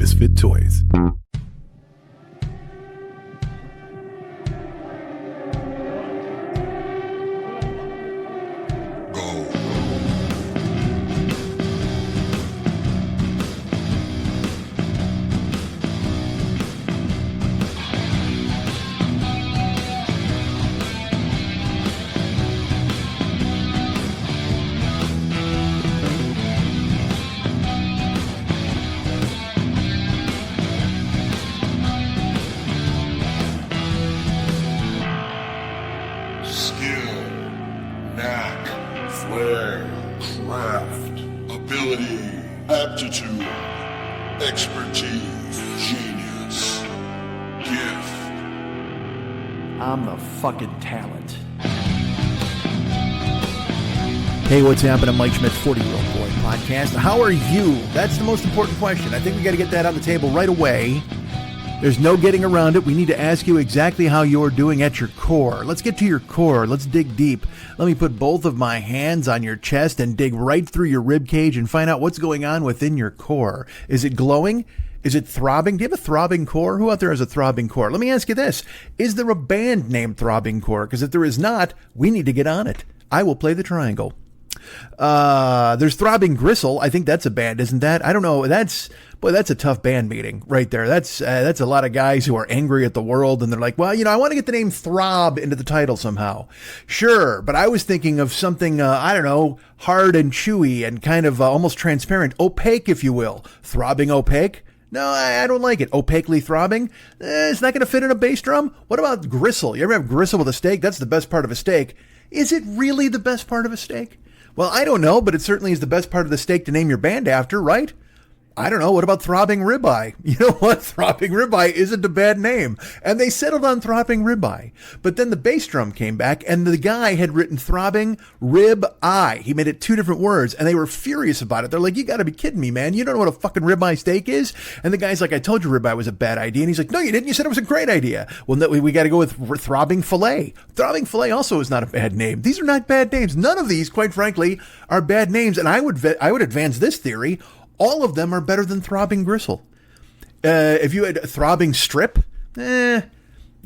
Misfit Toys. Fucking talent. Hey, what's happening? Mike Schmidt, 40-Year-Old Boy Podcast. How are you? That's the most important question. I think we got to get that on the table right away. There's no getting around it. We need to ask you exactly how you're doing at your core. Let's get to your core. Let's dig deep. Let me put both of my hands on your chest and dig right through your rib cage and find out what's going on within your core. Is it glowing? Is it throbbing? Do you have a throbbing core? Who out there has a throbbing core? Let me ask you this. Is there a band named Throbbing Core? Because if there is not, we need to get on it. I will play the triangle. There's Throbbing Gristle. I think that's a band, isn't that? I don't know. That's a tough band meeting right there. That's a lot of guys who are angry at the world, and they're like, well, I want to get the name Throb into the title somehow. Sure, but I was thinking of something, I don't know, hard and chewy and kind of almost transparent, opaque, if you will. Throbbing Opaque? No, I don't like it. Opaquely throbbing? It's not going to fit in a bass drum. What about gristle? You ever have gristle with a steak? That's the best part of a steak. Is it really the best part of a steak? Well, I don't know, but it certainly is the best part of the steak to name your band after, right? I don't know. What about Throbbing Ribeye? You know what? Throbbing Ribeye isn't a bad name. And they settled on Throbbing Ribeye. But then the bass drum came back, and the guy had written Throbbing Rib-Eye. He made it two different words, and they were furious about it. They're like, you got to be kidding me, man. You don't know what a fucking ribeye steak is? And the guy's like, I told you ribeye was a bad idea. And he's like, no, you didn't. You said it was a great idea. Well, no, we got to go with Throbbing Filet. Throbbing Filet also is not a bad name. These are not bad names. None of these, quite frankly, are bad names. And I would advance this theory. All of them are better than Throbbing Gristle. If you had Throbbing Strip, you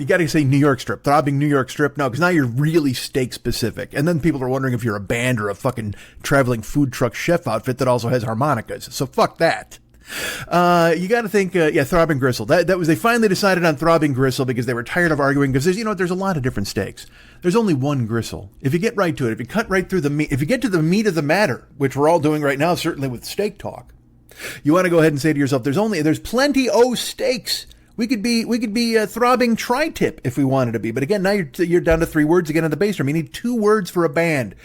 got to say New York Strip. Throbbing New York Strip. No, because now you're really steak specific. And then people are wondering if you're a band or a fucking traveling food truck chef outfit that also has harmonicas. So fuck that. You got to think, Throbbing Gristle. That was, they finally decided on Throbbing Gristle because they were tired of arguing, because there's a lot of different steaks. There's only one gristle. If you get right to it, if you cut right through the meat, if you get to the meat of the matter, which we're all doing right now, certainly with steak talk, you want to go ahead and say to yourself, there's plenty o steaks. We could be a Throbbing Tri-Tip if we wanted to be. But again, now you're down to 3 words again on the bass drum. You need 2 words for a band.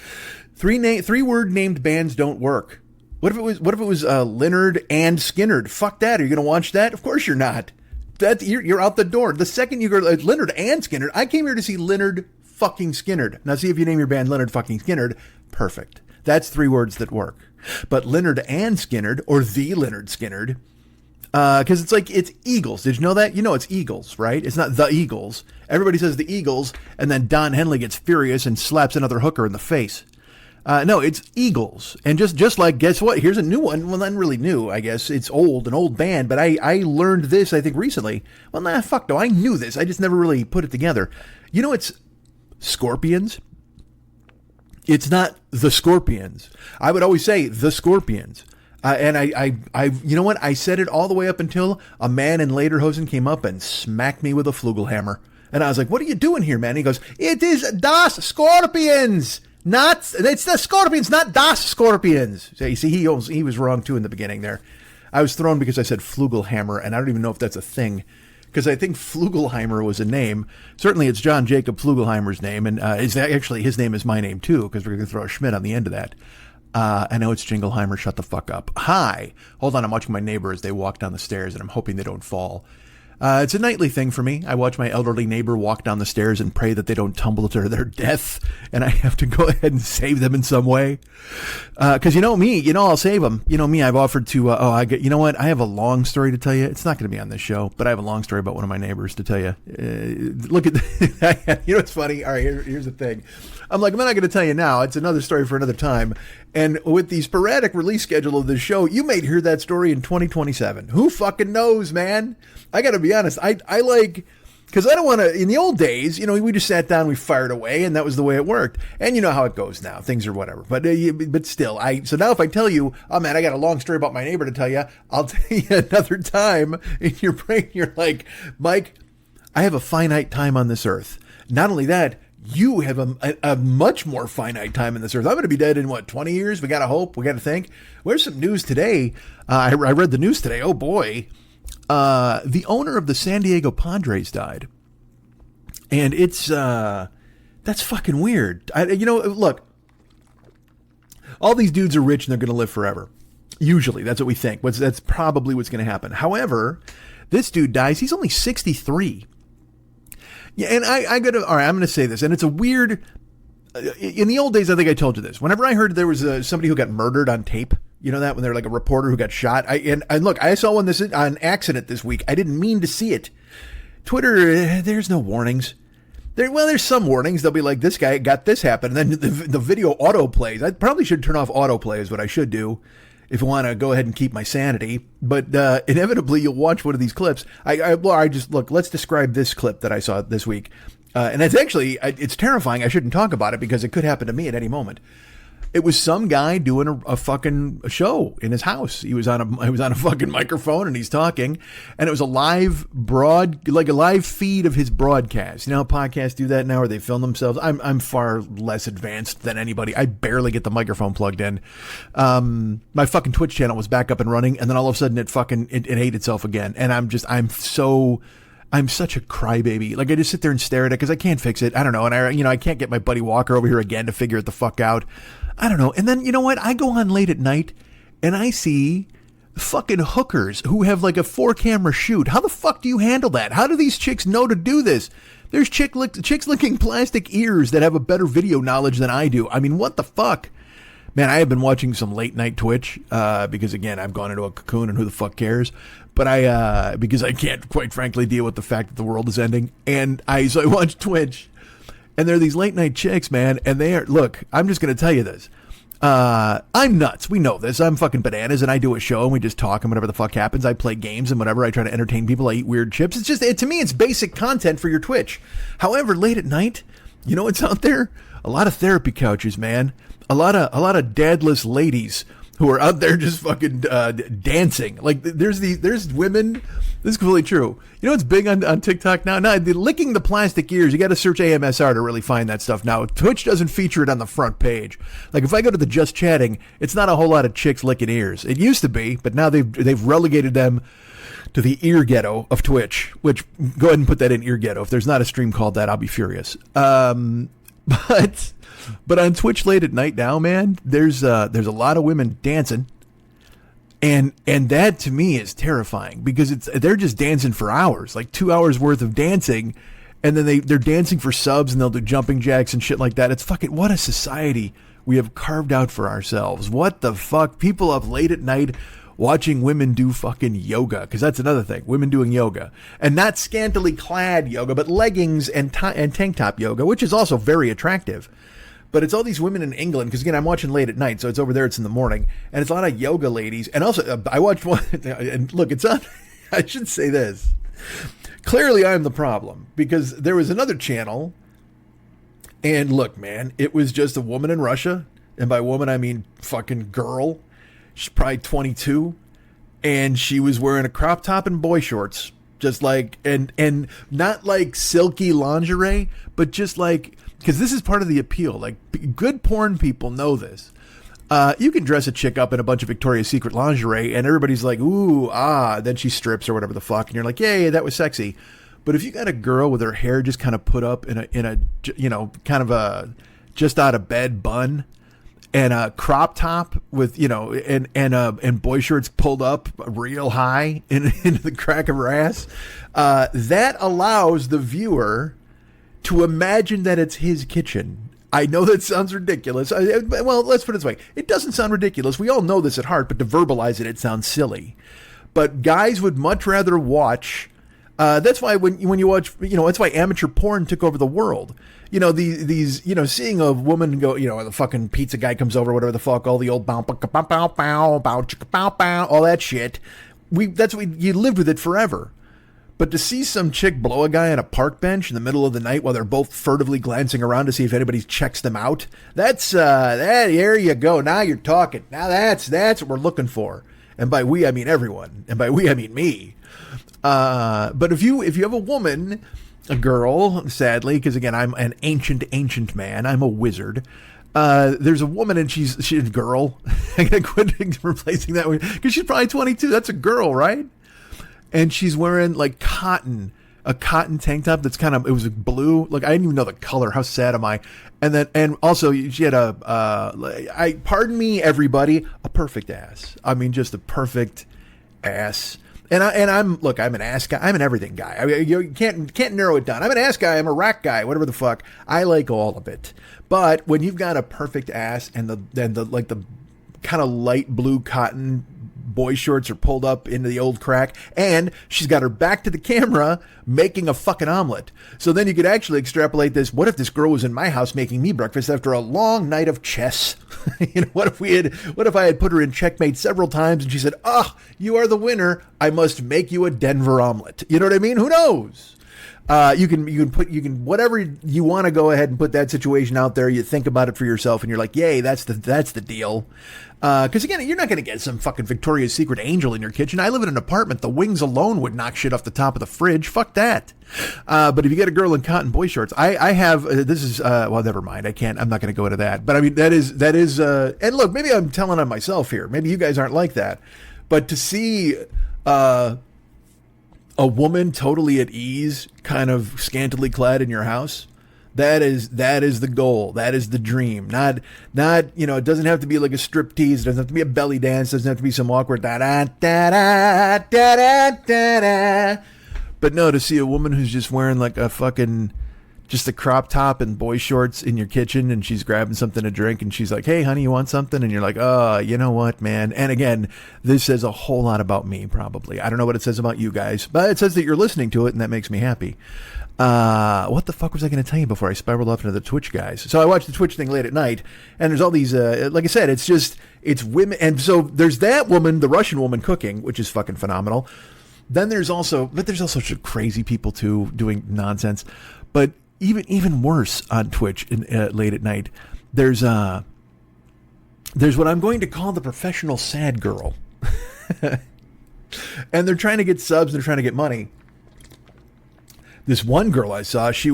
3-word named bands don't work. What if it was Leonard and Skinnerd? Fuck that. Are you going to watch that? Of course you're not. You're out the door. The second you go Leonard and Skinnerd, I came here to see Leonard fucking Skinnerd. Now see if you name your band Leonard fucking Skinnerd. Perfect. That's 3 words that work. But Leonard and Skinnerd, or the Leonard Skinnerd, because it's Eagles. Did you know that? You know it's Eagles, right? It's not the Eagles. Everybody says the Eagles, and then Don Henley gets furious and slaps another hooker in the face. No, it's Eagles. And just like, guess what? Here's a new one. Well, not really new, I guess. It's an old band, but I learned this, I think, recently. Well, fuck no, I knew this. I just never really put it together. You know, it's Scorpions. It's not the Scorpions. I would always say the Scorpions. And I, you know what? I said it all the way up until a man in lederhosen came up and smacked me with a flugelhammer. And I was like, what are you doing here, man? He goes, it is Das Scorpions. It's the Scorpions, not Das Scorpions. So you see, he was wrong too in the beginning there. I was thrown because I said flugelhammer, and I don't even know if that's a thing. Because I think Flugelheimer was a name. Certainly it's John Jacob Flugelheimer's name, and actually his name is my name too, because we're going to throw a Schmidt on the end of that. I know it's Jingleheimer. Shut the fuck up. Hi. Hold on, I'm watching my neighbor as they walk down the stairs, and I'm hoping they don't fall. It's a nightly thing for me. I watch my elderly neighbor walk down the stairs and pray that they don't tumble to their death, and I have to go ahead and save them in some way. Because you know me, I'll save them. You know me, I've offered to. You know what? I have a long story to tell you. It's not going to be on this show, but I have a long story about one of my neighbors to tell you. Look at, you know what's funny? All right, here's the thing. I'm like, I'm not going to tell you now. It's another story for another time. And with the sporadic release schedule of this show, you may hear that story in 2027. Who fucking knows, man? I got to be honest. I like, because I don't want to, in the old days, we just sat down, we fired away, and that was the way it worked. And you know how it goes now. Things are whatever. But still, so now if I tell you, oh man, I got a long story about my neighbor to tell you, I'll tell you another time. In your brain, you're like, Mike, I have a finite time on this earth. Not only that, you have a much more finite time in this earth. I'm going to be dead in 20 years? We got to hope. We got to think. Where's some news today? I read the news today. Oh boy. The owner of the San Diego Padres died. And it's, that's fucking weird. Look, all these dudes are rich and they're going to live forever. Usually that's what we think. That's probably what's going to happen. However, this dude dies. He's only 63. Yeah, and I'm going to say this, and it's a weird, in the old days, I think I told you this. Whenever I heard there was somebody who got murdered on tape, you know that, when they're like a reporter who got shot. And look, I saw one on accident this week. I didn't mean to see it. Twitter, there's no warnings. There's some warnings. They'll be like, this guy got this happen, and then the video auto plays. I probably should turn off autoplay is what I should do if I want to go ahead and keep my sanity. But inevitably, you'll watch one of these clips. Look, let's describe this clip that I saw this week. And it's actually, it's terrifying. I shouldn't talk about it because it could happen to me at any moment. It was some guy doing a fucking show in his house. He was on a fucking microphone and he's talking, and it was a live feed of his broadcast. You know how podcasts do that now, where they film themselves? I'm far less advanced than anybody. I barely get the microphone plugged in. My fucking Twitch channel was back up and running, and then all of a sudden it ate itself again. And I'm such a crybaby. Like, I just sit there and stare at it because I can't fix it. I don't know. And I can't get my buddy Walker over here again to figure it the fuck out. I don't know. And then, you know what? I go on late at night and I see fucking hookers who have like a 4-camera shoot. How the fuck do you handle that? How do these chicks know to do this? There's chicks licking plastic ears that have a better video knowledge than I do. I mean, what the fuck? Man, I have been watching some late night Twitch because, again, I've gone into a cocoon and who the fuck cares? But because I can't, quite frankly, deal with the fact that the world is ending. So I watch Twitch, and there are these late night chicks, man, and look, I'm just going to tell you this. I'm nuts. We know this. I'm fucking bananas, and I do a show, and we just talk, and whatever the fuck happens. I play games and whatever. I try to entertain people. I eat weird chips. It's just, to me, it's basic content for your Twitch. However, late at night, you know what's out there? A lot of therapy couches, man. A lot of dadless ladies who are out there just fucking dancing. Like, there's women. This is completely true. You know what's big on TikTok now? Now, licking the plastic ears, you got to search AMSR to really find that stuff now. Twitch doesn't feature it on the front page. Like, if I go to the Just Chatting, it's not a whole lot of chicks licking ears. It used to be, but now they've relegated them to the ear ghetto of Twitch, which, go ahead and put that in, ear ghetto. If there's not a stream called that, I'll be furious. But on Twitch late at night now, man, there's a lot of women dancing, and that to me is terrifying because they're just dancing for hours, like 2 hours worth of dancing, and then they're dancing for subs, and they'll do jumping jacks and shit like that. It's fucking, what a society we have carved out for ourselves. What the fuck? People up late at night watching women do fucking yoga, because that's another thing. Women doing yoga, and not scantily clad yoga, but leggings and tank top yoga, which is also very attractive. But it's all these women in England, because, again, I'm watching late at night, so it's over there, it's in the morning, and it's a lot of yoga ladies. And also, I watched one, and look, it's on, I should say this. Clearly, I'm the problem, because there was another channel, and look, man, it was just a woman in Russia, and by woman, I mean fucking girl. She's probably 22, and she was wearing a crop top and boy shorts, just like, and not like silky lingerie, but just like, because this is part of the appeal. Like, good porn people know this. You can dress a chick up in a bunch of Victoria's Secret lingerie, and everybody's like, ooh, then she strips or whatever the fuck, and you're like, yay, that was sexy. But if you got a girl with her hair just kind of put up in a kind of a just out of bed bun, and a crop top with, and boy shorts pulled up real high into the crack of her ass, that allows the viewer to imagine that it's his kitchen. I know that sounds ridiculous. Well, let's put it this way. It doesn't sound ridiculous. We all know this at heart, but to verbalize it, it sounds silly. But guys would much rather watch. That's why when you watch, that's why amateur porn took over the world. These seeing a woman go, the fucking pizza guy comes over, whatever the fuck, all the old bow, bow, bow, bow, bow, bow, bow, all that shit. You lived with it forever. But to see some chick blow a guy on a park bench in the middle of the night while they're both furtively glancing around to see if anybody checks them out, there you go. Now you're talking. Now that's what we're looking for. And by we, I mean everyone. And by we, I mean me. But if you have a woman, a girl, sadly, because again, I'm an ancient man. I'm a wizard. There's a woman and she's a girl. I gotta quit replacing that because she's probably 22. That's a girl, right? And she's wearing like a cotton tank top that's it was blue. Like I didn't even know the color. How sad am I? And also she had pardon me everybody, a perfect ass. I mean, just a perfect ass. And I'm an ass guy. I'm an everything guy. I mean, you can't narrow it down. I'm an ass guy. I'm a rack guy. Whatever the fuck. I like all of it. But when you've got a perfect ass and the kind of light blue cotton boy shorts are pulled up into the old crack, and she's got her back to the camera making a fucking omelet. So then you could actually extrapolate this. What if this girl was in my house making me breakfast after a long night of chess? What if I had put her in checkmate several times and she said, you are the winner. I must make you a Denver omelet. You know what I mean? Who knows? You can whatever you want to go ahead and put that situation out there. You think about it for yourself and you're like, yay, that's the deal. Because again, you're not going to get some fucking Victoria's Secret angel in your kitchen. I live in an apartment. The wings alone would knock shit off the top of the fridge. Fuck that. But if you get a girl in cotton boy shorts, I have, this is, well, never mind. I'm not going to go into that. But I mean, that is, and look, maybe I'm telling on myself here. Maybe you guys aren't like that. But to see, a woman totally at ease, kind of scantily clad in your house, that is the goal. That is the dream. Not, it doesn't have to be like a strip tease. It doesn't have to be a belly dance. It doesn't have to be some awkward da da da da da da da da. But no, to see a woman who's just wearing like a fucking, just a crop top and boy shorts in your kitchen, and she's grabbing something to drink, and she's like, hey honey, you want something? And you're like, you know what, man? And again, this says a whole lot about me, probably. I don't know what it says about you guys, but it says that you're listening to it, and that makes me happy. What the fuck was I going to tell you before I spiraled off into the Twitch guys? So I watched the Twitch thing late at night, and there's all these, like I said, it's women. And so there's that woman, the Russian woman cooking, which is fucking phenomenal. Then there's also such crazy people too doing nonsense. But even worse on Twitch late at night, there's what I'm going to call the professional sad girl. And they're trying to get subs, they're trying to get money. This one girl I saw, she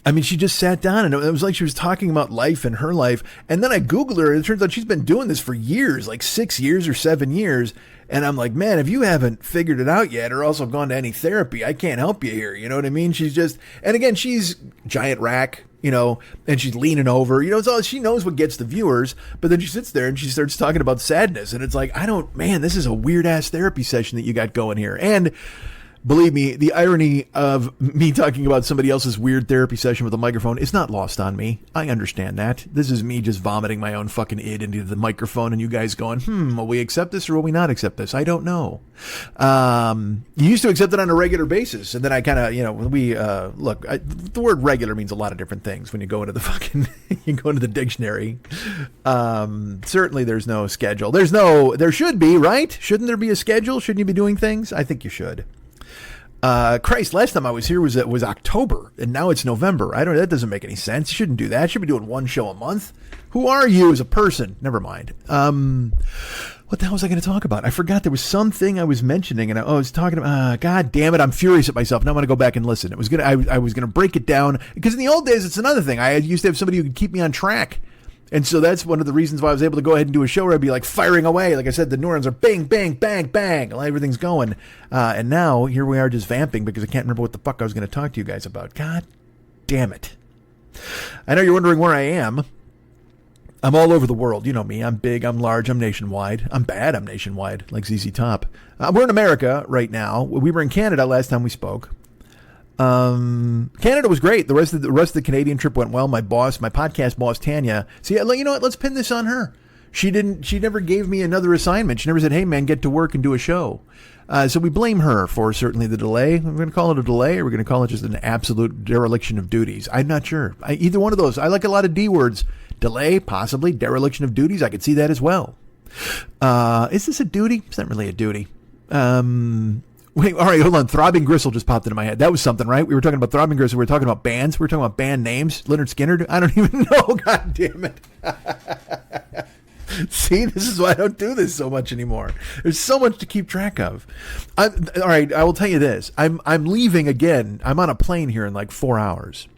just sat down and it was like she was talking about life and her life. And then I Googled her and it turns out she's been doing this for years, like 6 years or 7 years. And I'm like, man, if you haven't figured it out yet or also gone to any therapy, I can't help you here. You know what I mean? And again, she's giant rack, and she's leaning over, it's all, she knows what gets the viewers, but then she sits there and she starts talking about sadness. And it's like, this is a weird ass therapy session that you got going here. And believe me, the irony of me talking about somebody else's weird therapy session with a microphone is not lost on me. I understand that. This is me just vomiting my own fucking id into the microphone and you guys going, will we accept this or will we not accept this? I don't know. You used to accept it on a regular basis. And then I kind of, the word regular means a lot of different things when you go into the fucking, you go into the dictionary. Certainly there's no schedule. There should be, right? Shouldn't there be a schedule? Shouldn't you be doing things? I think you should. Christ, last time I was here was October, and now it's November. That doesn't make any sense. You shouldn't do that. You should be doing one show a month. Who are you as a person? Never mind. What the hell was I going to talk about? I forgot there was something I was mentioning, and I was talking about, God damn it, I'm furious at myself. Now I'm going to go back and listen. I was going to break it down, because in the old days, it's another thing. I used to have somebody who could keep me on track. And so that's one of the reasons why I was able to go ahead and do a show where I'd be like firing away. Like I said, the neurons are bang, bang, bang, bang. Everything's going. And now here we are just vamping because I can't remember what the fuck I was going to talk to you guys about. God damn it. I know you're wondering where I am. I'm all over the world. You know me. I'm big. I'm large. I'm nationwide. I'm bad. I'm nationwide, like ZZ Top. We're in America right now. We were in Canada last time we spoke. Canada was great. The rest of the Canadian trip went well. My podcast boss, Tanya. See, you know what? Let's pin this on her. She never gave me another assignment. She never said, "Hey, man, get to work and do a show." So we blame her for certainly the delay. We're going to call it a delay, or we're going to call it just an absolute dereliction of duties. I'm not sure. Either one of those. I like a lot of D words. Delay, possibly. Dereliction of duties. I could see that as well. Is this a duty? It's not really a duty. Wait, all right, hold on. Throbbing Gristle just popped into my head. That was something, right? We were talking about Throbbing Gristle. We were talking about bands. We were talking about band names. Leonard Skinner. I don't even know. God damn it. See, this is why I don't do this so much anymore. There's so much to keep track of. All right, I will tell you this. I'm leaving again. I'm on a plane here in like 4 hours.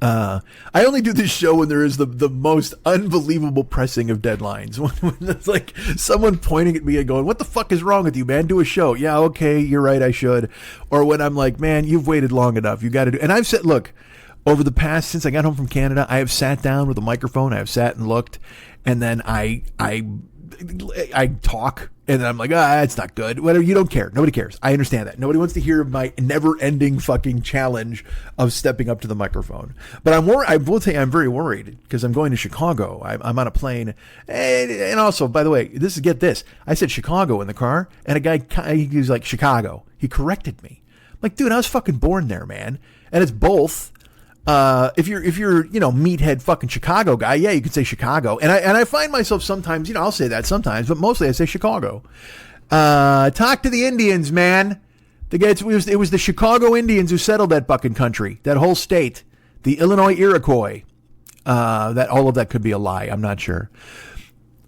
I only do this show when there is the most unbelievable pressing of deadlines. When it's like someone pointing at me and going, "What the fuck is wrong with you, man? Do a show." Yeah, okay, you're right, I should. Or when I'm like, "Man, you've waited long enough. You got to do." And I've said, look, over the past, since I got home from Canada, I have sat down with a microphone. I have sat and looked, and then I talk, and then I'm like, it's not good. Whatever, you don't care. Nobody cares. I understand that. Nobody wants to hear my never-ending fucking challenge of stepping up to the microphone. But I'm worried. I will tell you, I'm very worried because I'm going to Chicago. I'm on a plane, and also, by the way, get this. I said Chicago in the car, and a guy, he was like, Chicago. He corrected me. I'm like, dude, I was fucking born there, man, and it's both. If you're meathead fucking Chicago guy, yeah, you could say Chicago. And I find myself sometimes, I'll say that sometimes, but mostly I say Chicago. Talk to the Indians, man. It was the Chicago Indians who settled that fucking country, that whole state, the Illinois Iroquois. That all of that could be a lie. I'm not sure.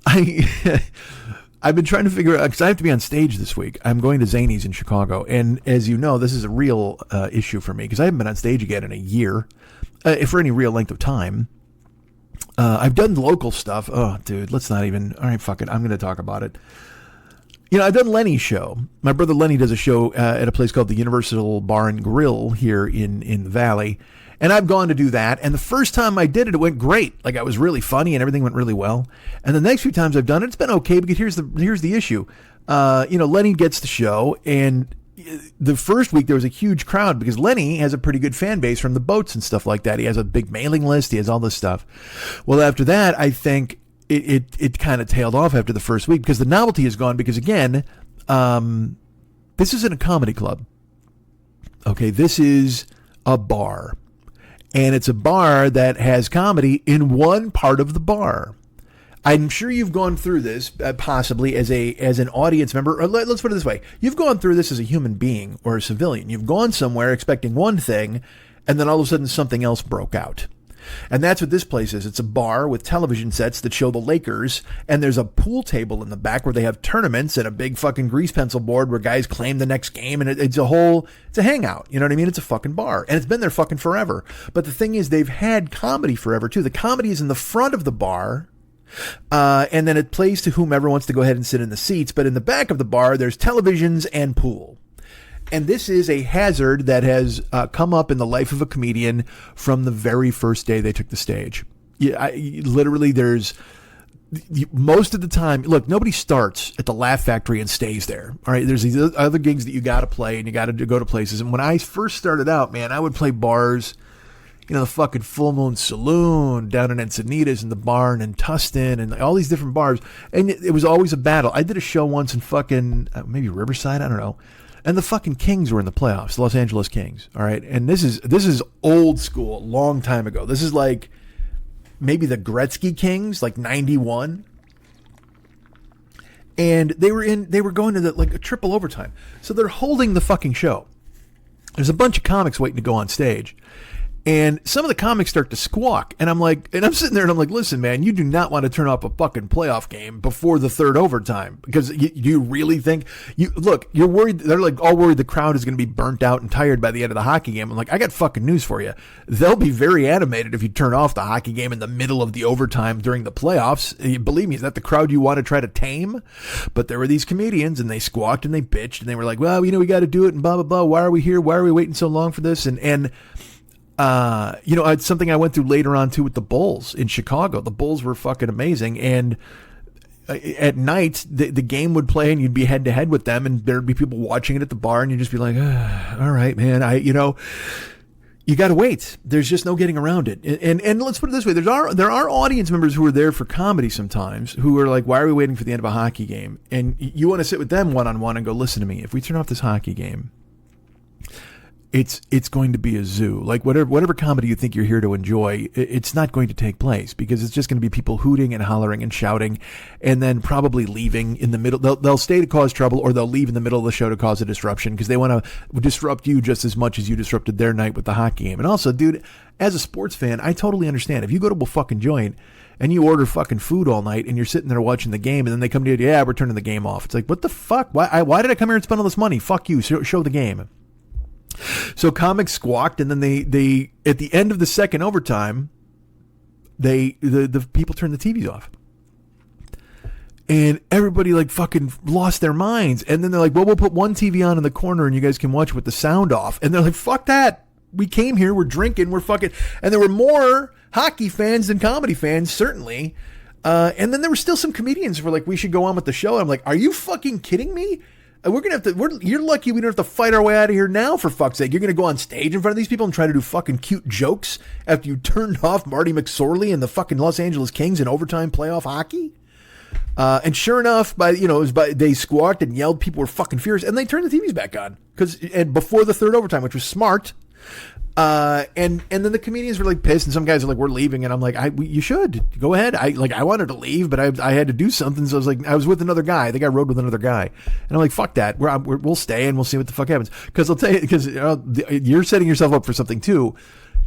I've been trying to figure out, because I have to be on stage this week. I'm going to Zanies in Chicago. And as you know, this is a real issue for me because I haven't been on stage again in a year, for any real length of time. I've done local stuff. Oh, dude, let's not even. All right, fuck it. I'm going to talk about it. I've done Lenny's show. My brother Lenny does a show at a place called the Universal Bar and Grill here in the Valley. And I've gone to do that. And the first time I did it, it went great. Like, I was really funny and everything went really well. And the next few times I've done it, it's been okay, because here's the issue. Lenny gets the show, and the first week there was a huge crowd because Lenny has a pretty good fan base from the boats and stuff like that. He has a big mailing list. He has all this stuff. Well, after that, I think it kind of tailed off after the first week because the novelty is gone. Because again, this isn't a comedy club. Okay, this is a bar. And it's a bar that has comedy in one part of the bar. I'm sure you've gone through this possibly as an audience member. Or let's put it this way. You've gone through this as a human being or a civilian. You've gone somewhere expecting one thing, and then all of a sudden something else broke out. And that's what this place is. It's a bar with television sets that show the Lakers, and there's a pool table in the back where they have tournaments and a big fucking grease pencil board where guys claim the next game, and it's a hangout. You know what I mean? It's a fucking bar, and it's been there fucking forever. But the thing is, they've had comedy forever too. The comedy is in the front of the bar, and then it plays to whomever wants to go ahead and sit in the seats. But in the back of the bar, there's televisions and pool. And this is a hazard that has come up in the life of a comedian from the very first day they took the stage. Literally, there's most of the time, look, nobody starts at the Laugh Factory and stays there. All right, there's these other gigs that you got to play, and you got to go to places. And when I first started out, man, I would play bars, the fucking Full Moon Saloon down in Encinitas, and the Barn in Tustin, and all these different bars. And it was always a battle. I did a show once in fucking maybe Riverside, I don't know. And the fucking Kings were in the playoffs, the Los Angeles Kings. All right. And this is old school, long time ago. This is like maybe the Gretzky Kings, like 91. And they were going to a triple overtime. So they're holding the fucking show. There's a bunch of comics waiting to go on stage. And some of the comics start to squawk. And I'm sitting there and I'm like, listen, man, you do not want to turn off a fucking playoff game before the third overtime. Because you really think, you're worried. They're like all worried the crowd is going to be burnt out and tired by the end of the hockey game. I'm like, I got fucking news for you. They'll be very animated if you turn off the hockey game in the middle of the overtime during the playoffs. Believe me, is that the crowd you want to try to tame? But there were these comedians, and they squawked and they bitched and they were like, well, we got to do it and blah, blah, blah. Why are we here? Why are we waiting so long for this? And It's something I went through later on too with the Bulls in Chicago. The Bulls were fucking amazing. And at night, the game would play and you'd be head to head with them, and there'd be people watching it at the bar, and you'd just be like, all right, man, you got to wait. There's just no getting around it. And let's put it this way. There are audience members who are there for comedy sometimes who are like, why are we waiting for the end of a hockey game? And you want to sit with them one-on-one and go, listen to me. If we turn off this hockey game, it's going to be a zoo. Like whatever comedy you think you're here to enjoy, it's not going to take place, because it's just going to be people hooting and hollering and shouting, and then probably leaving in the middle. They'll stay to cause trouble, or they'll leave in the middle of the show to cause a disruption, because they want to disrupt you just as much as you disrupted their night with the hockey game. And also, dude, as a sports fan, I totally understand. If you go to a fucking joint and you order fucking food all night and you're sitting there watching the game, and then they come to you, yeah, we're turning the game off. It's like, what the fuck? Why did I come here and spend all this money? Fuck you. Show the game. So comics squawked, and then they at the end of the second overtime, the people turned the TVs off, and everybody like fucking lost their minds. And then they're like, well, we'll put one TV on in the corner and you guys can watch with the sound off. And they're like, fuck that. We came here, we're drinking, we're fucking. And there were more hockey fans than comedy fans, certainly. And then there were still some comedians who were like, we should go on with the show. And I'm like, are you fucking kidding me? We're going to have to, you're lucky we don't have to fight our way out of here now, for fuck's sake. You're going to go on stage in front of these people and try to do fucking cute jokes after you turned off Marty McSorley and the fucking Los Angeles Kings in overtime playoff hockey? And sure enough, they squawked and yelled, people were fucking furious, and they turned the TVs back on and before the third overtime, which was smart. And then the comedians were like pissed, and some guys are like, we're leaving. And I'm like, you should go ahead. I wanted to leave, but I had to do something. So I was like, I was with another guy. I think I rode with another guy, and I'm like, fuck that. We'll stay and we'll see what the fuck happens. Cause I'll tell you, cause you're setting yourself up for something too.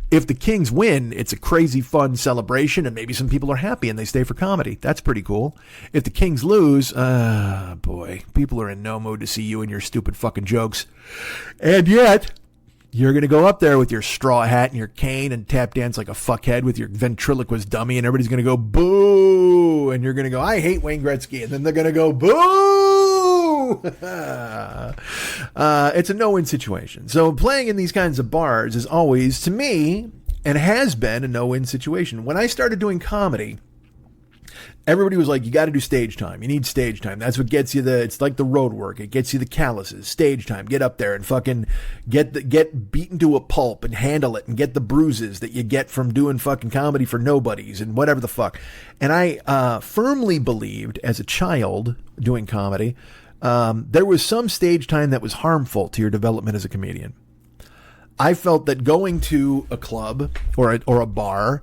If the Kings win, it's a crazy fun celebration, and maybe some people are happy and they stay for comedy. That's pretty cool. If the Kings lose, boy, people are in no mood to see you and your stupid fucking jokes. And yet, you're going to go up there with your straw hat and your cane and tap dance like a fuckhead with your ventriloquist dummy, and everybody's going to go, boo! And you're going to go, I hate Wayne Gretzky. And then they're going to go, boo! It's a no-win situation. So playing in these kinds of bars is always, to me, and has been a no-win situation. When I started doing comedy, everybody was like, you got to do stage time. You need stage time. That's what gets you it's like the road work. It gets you the calluses. Stage time. Get up there and fucking get beaten to a pulp and handle it and get the bruises that you get from doing fucking comedy for nobodies and whatever the fuck. And I firmly believed as a child doing comedy, there was some stage time that was harmful to your development as a comedian. I felt that going to a club or a bar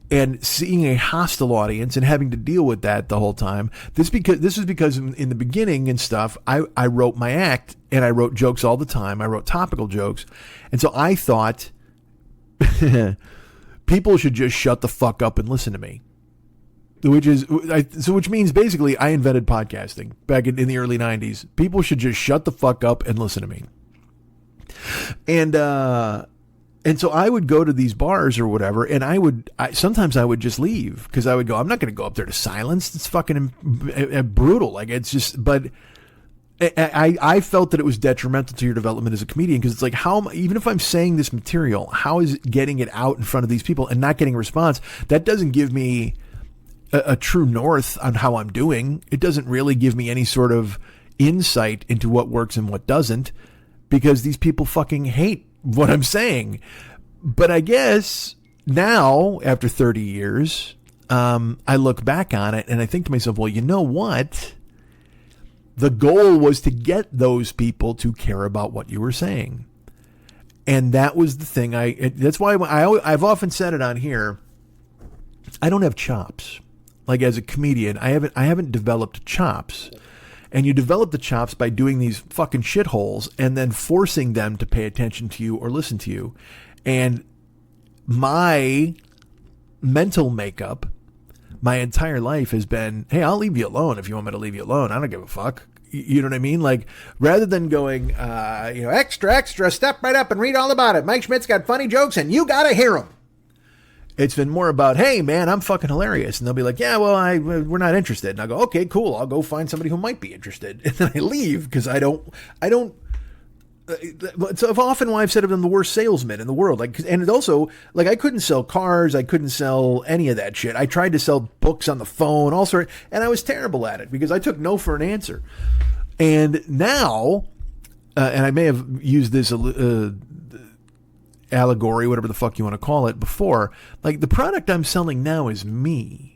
and seeing a hostile audience and having to deal with that the whole time. This is because in the beginning and stuff, I wrote my act and I wrote jokes all the time. I wrote topical jokes. And so I thought people should just shut the fuck up and listen to me. Which means basically I invented podcasting back in the early 90s. People should just shut the fuck up and listen to me. And so I would go to these bars or whatever, and sometimes I would just leave, because I would go, I'm not going to go up there to silence. It's fucking brutal. Like, it's just, but I felt that it was detrimental to your development as a comedian, because it's like, even if I'm saying this material, how is getting it out in front of these people and not getting a response? That doesn't give me a true north on how I'm doing. It doesn't really give me any sort of insight into what works and what doesn't, because these people fucking hate what I'm saying. But I guess now, after 30 years, I look back on it and I think to myself, well, you know what? The goal was to get those people to care about what you were saying. And that was the thing. That's why I've often said it on here. I don't have chops. Like, as a comedian, I haven't developed chops. And you develop the chops by doing these fucking shitholes and then forcing them to pay attention to you or listen to you. And my mental makeup my entire life has been, hey, I'll leave you alone if you want me to leave you alone. I don't give a fuck. You know what I mean? Like, rather than going, extra, step right up and read all about it. Mike Schmidt's got funny jokes and you got to hear them. It's been more about, hey, man, I'm fucking hilarious. And they'll be like, yeah, well, we're not interested. And I'll go, okay, cool. I'll go find somebody who might be interested. And then I leave, because I don't it's often why I've said I'm the worst salesman in the world. Like, and it also, like, I couldn't sell cars. I couldn't sell any of that shit. I tried to sell books on the phone, all sorts, and I was terrible at it because I took no for an answer. And now, and I may have used this allegory, whatever the fuck you want to call it, before, like, the product I'm selling now is me.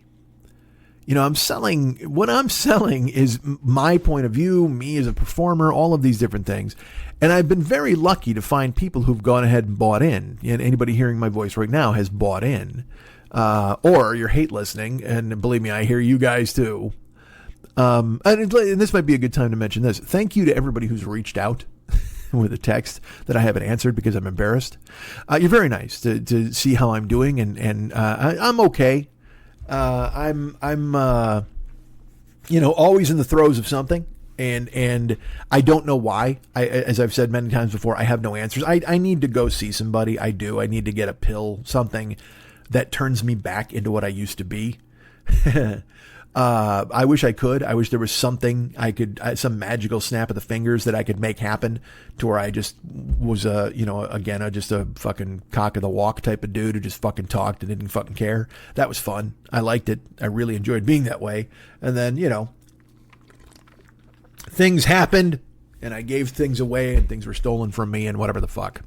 You know, what I'm selling is my point of view, me as a performer, all of these different things. And I've been very lucky to find people who've gone ahead and bought in. And anybody hearing my voice right now has bought in. Or you're hate listening, and believe me, I hear you guys too. And this might be a good time to mention this. Thank you to everybody who's reached out with a text that I haven't answered because I'm embarrassed. You're very nice to see how I'm doing, and I'm okay. I'm always in the throes of something, and I don't know why. As I've said many times before, I have no answers. I need to go see somebody. I do. I need to get a pill, something that turns me back into what I used to be. I wish I could. I wish there was something some magical snap of the fingers that I could make happen to where I just was just a fucking cock of the walk type of dude who just fucking talked and didn't fucking care. That was fun. I liked it. I really enjoyed being that way. And then, things happened and I gave things away and things were stolen from me and whatever the fuck.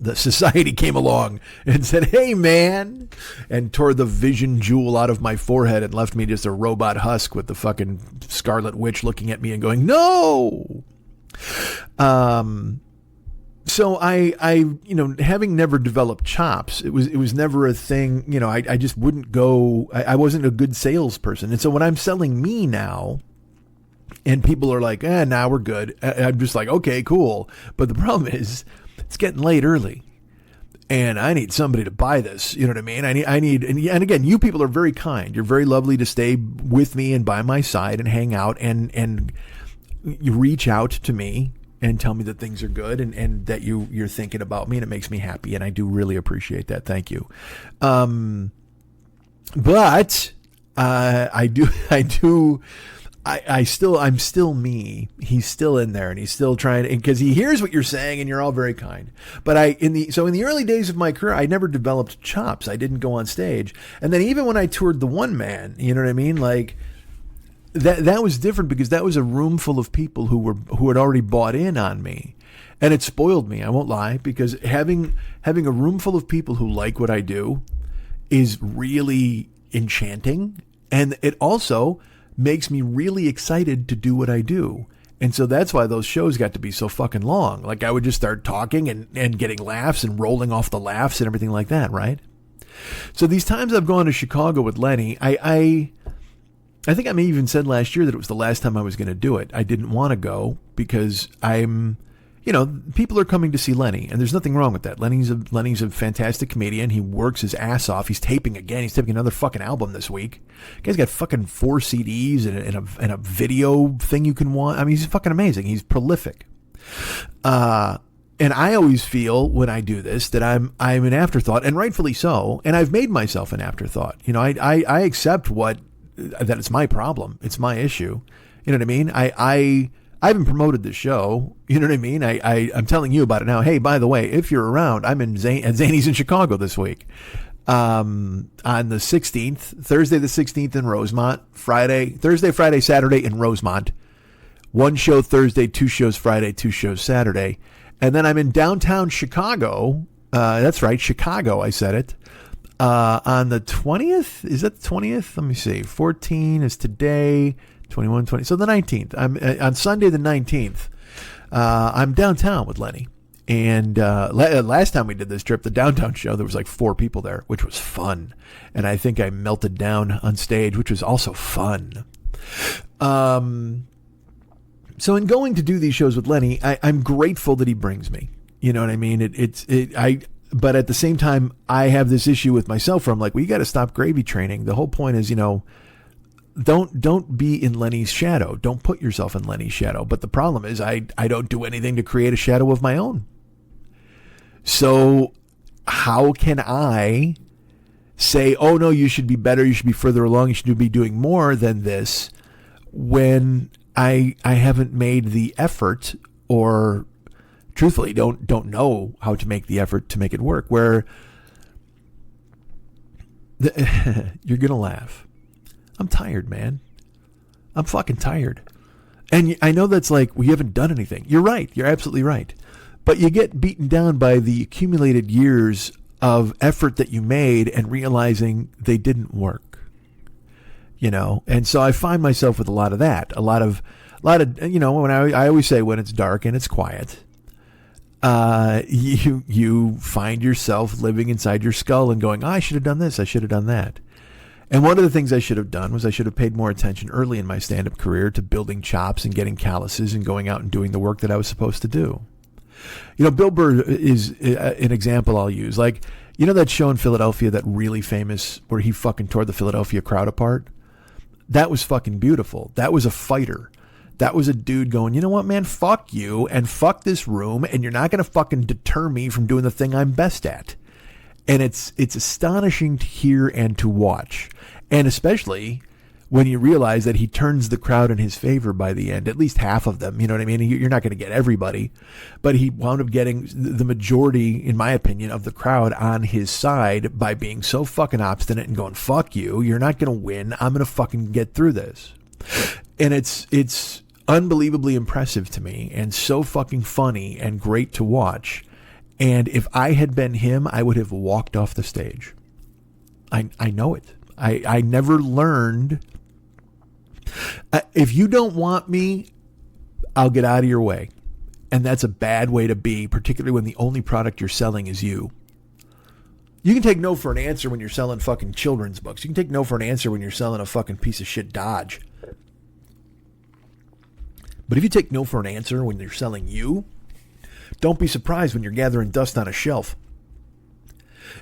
The society came along and said, "Hey, man," and tore the vision jewel out of my forehead and left me just a robot husk with the fucking Scarlet Witch looking at me and going, "No." So I having never developed chops, it was never a thing. I just wouldn't go. I wasn't a good salesperson, and so when I'm selling me now, and people are like, "Now we're good," I'm just like, "Okay, cool." But the problem is, it's getting late early and I need somebody to buy this. You know what I mean? And again, you people are very kind. You're very lovely to stay with me and by my side and hang out and you reach out to me and tell me that things are good and that you're thinking about me, and it makes me happy. And I do really appreciate that. Thank you. But I'm still me. He's still in there and he's still trying to, because he hears what you're saying and you're all very kind. But in the early days of my career, I never developed chops. I didn't go on stage. And then even when I toured the one man, you know what I mean? Like that was different because that was a room full of people who had already bought in on me. And it spoiled me. I won't lie, because having a room full of people who like what I do is really enchanting. And it also makes me really excited to do what I do. And so that's why those shows got to be so fucking long. Like I would just start talking and getting laughs and rolling off the laughs and everything like that, right? So these times I've gone to Chicago with Lenny, I think I may even said last year that it was the last time I was going to do it. I didn't want to go because people are coming to see Lenny, and there's nothing wrong with that. Lenny's a fantastic comedian. He works his ass off. He's taping again. He's taping another fucking album this week. The guy's got fucking 4 CDs and a video thing you can watch. I mean, he's fucking amazing. He's prolific. And I always feel when I do this that I'm an afterthought, and rightfully so. And I've made myself an afterthought. I accept that it's my problem. It's my issue. You know what I mean? I haven't promoted the show. You know what I mean? I'm telling you about it now. Hey, by the way, if you're around, I'm at Zany's in Chicago this week. On the 16th, Thursday the 16th in Rosemont, Thursday, Friday, Saturday in Rosemont. 1 show Thursday, 2 shows Friday, 2 shows Saturday. And then I'm in downtown Chicago. That's right, Chicago, I said it. On the 20th? Is that the 20th? Let me see. 14 is today. 21, 20. So the 19th. I'm on Sunday the 19th. I'm downtown with Lenny. And last time we did this trip, the downtown show, there was like 4 people there, which was fun. And I think I melted down on stage, which was also fun. So in going to do these shows with Lenny, I'm grateful that he brings me. You know what I mean? But at the same time, I have this issue with myself where I'm like, well, you got to stop gravy training. The whole point is, don't be in Lenny's shadow. Don't put yourself in Lenny's shadow. But the problem is I don't do anything to create a shadow of my own. So how can I say, oh no, you should be better, you should be further along, you should be doing more than this, when I haven't made the effort or truthfully don't know how to make the effort to make it work. Where you're gonna laugh. I'm tired, man. I'm fucking tired. And I know that's like, we haven't done anything. You're right. You're absolutely right. But you get beaten down by the accumulated years of effort that you made and realizing they didn't work. You know? And so I find myself with a lot of that. A lot of, you know, when I always say when it's dark and it's quiet, you find yourself living inside your skull and going, oh, I should have done this. I should have done that. And one of the things I should have done was I should have paid more attention early in my stand-up career to building chops and getting calluses and going out and doing the work that I was supposed to do. You know, Bill Burr is an example I'll use. Like, you know that show in Philadelphia, that really famous, where he fucking tore the Philadelphia crowd apart? That was fucking beautiful. That was a fighter. That was a dude going, you know what, man, fuck you and fuck this room, and you're not going to fucking deter me from doing the thing I'm best at. And it's astonishing to hear and to watch. And especially when you realize that he turns the crowd in his favor by the end, at least half of them, you know what I mean? You're not going to get everybody, but he wound up getting the majority, in my opinion, of the crowd on his side by being so fucking obstinate and going, fuck you, you're not going to win, I'm going to fucking get through this. And it's unbelievably impressive to me and so fucking funny and great to watch. And if I had been him, I would have walked off the stage. I know it. I never learned. If you don't want me, I'll get out of your way. And that's a bad way to be, particularly when the only product you're selling is you. You can take no for an answer when you're selling fucking children's books. You can take no for an answer when you're selling a fucking piece of shit Dodge. But if you take no for an answer when you're selling you, don't be surprised when you're gathering dust on a shelf.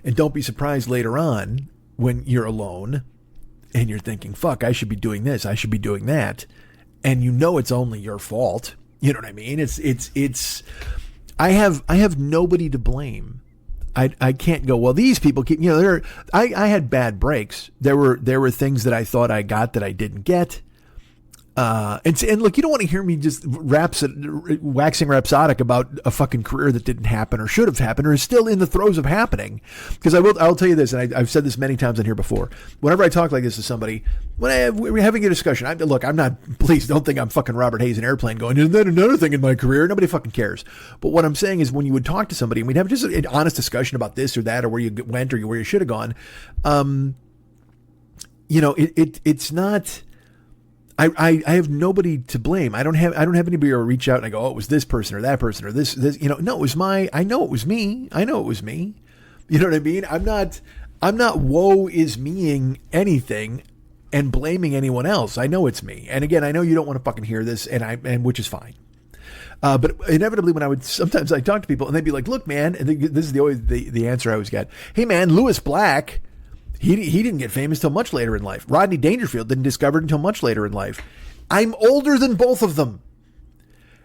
And don't be surprised later on when you're alone and you're thinking, fuck, I should be doing this, I should be doing that. And you know it's only your fault. You know what I mean? I have nobody to blame. I can't go, well, these people keep, you know, I had bad breaks. There were things that I thought I got that I didn't get. And look, you don't want to hear me just waxing rhapsodic about a fucking career that didn't happen or should have happened or is still in the throes of happening. Because I'll tell you this, and I've said this many times on here before. Whenever I talk like this to somebody, we're having a discussion. Please don't think I'm fucking Robert Hayes in Airplane going, isn't that another thing in my career? Nobody fucking cares. But what I'm saying is when you would talk to somebody and we'd have just an honest discussion about this or that or where you went or where you should have gone, you know, it's not... I have nobody to blame. I don't have anybody to reach out and I go, oh, it was this person or that person or this, you know, no, it was I know it was me. You know what I mean? I'm not woe is meing anything and blaming anyone else. I know it's me. And again, I know you don't want to fucking hear this and which is fine. But inevitably when sometimes I talk to people and they'd be like, look, man, and this is the answer I always get. Hey man, Lewis Black, He didn't get famous till much later in life. Rodney Dangerfield didn't discover it until much later in life. I'm older than both of them.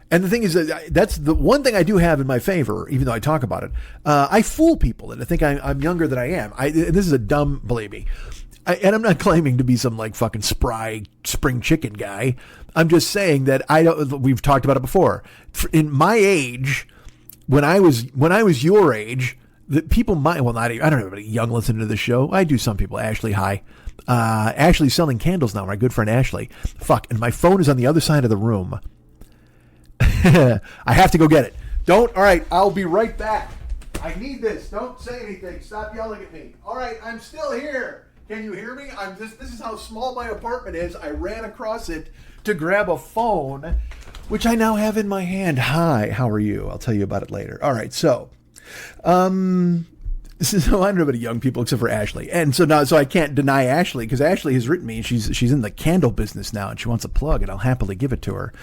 And the thing is, that's the one thing I do have in my favor, even though I talk about it. I fool people and I think I'm younger than I am. This is a dumb, believe me. And I'm not claiming to be some like fucking spry spring chicken guy. I'm just saying that we've talked about it before. In my age, when I was your age, that people might, well, not, I don't know anybody young listening to this show. I do some people. Ashley, hi. Ashley's selling candles now, my good friend Ashley. Fuck, and my phone is on the other side of the room. I have to go get it. All right, I'll be right back. I need this. Don't say anything. Stop yelling at me. All right, I'm still here. Can you hear me? This is how small my apartment is. I ran across it to grab a phone, which I now have in my hand. Hi, how are you? I'll tell you about it later. All right, so... So I don't know about young people except for Ashley. And so I can't deny Ashley because Ashley has written me. She's in the candle business now and she wants a plug and I'll happily give it to her.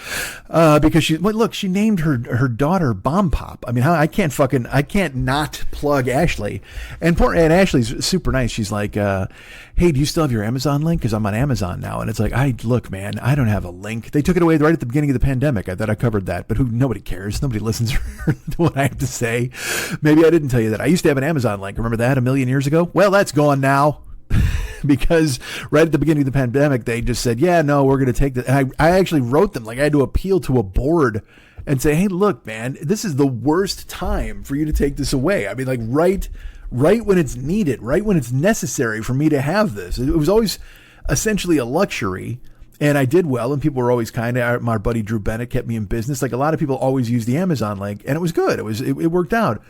Because she named her daughter Bomb Pop. I mean, I can't not plug Ashley. And Ashley's super nice. She's like, hey, do you still have your Amazon link? Because I'm on Amazon now. And it's like, look, man, I don't have a link. They took it away right at the beginning of the pandemic. I thought I covered that, but nobody cares. Nobody listens to what I have to say. Maybe I didn't tell you that. I used to have an Amazon link. Remember that a million years ago? Well, that's gone now. Because right at the beginning of the pandemic, they just said, yeah, no, we're going to take that. And I actually wrote them. Like I had to appeal to a board and say, hey, look, man, this is the worst time for you to take this away. I mean, like right when it's needed, right when it's necessary for me to have this. It was always essentially a luxury. And I did well, and people were always kind of. My buddy Drew Bennett kept me in business. Like a lot of people always use the Amazon link, and it was good. It worked out.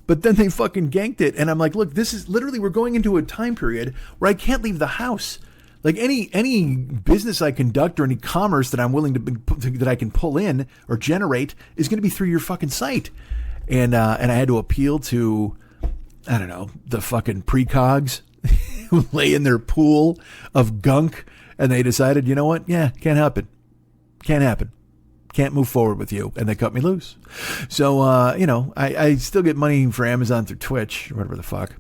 But then they fucking ganked it, and I'm like, look, this is literally, we're going into a time period where I can't leave the house. Like any business I conduct or any commerce that I'm willing that I can pull in or generate is going to be through your fucking site. And I had to appeal to, I don't know, the fucking precogs who lay in their pool of gunk. And they decided, you know what? Yeah, can't happen. Can't move forward with you. And they cut me loose. So, I still get money for Amazon through Twitch or whatever the fuck.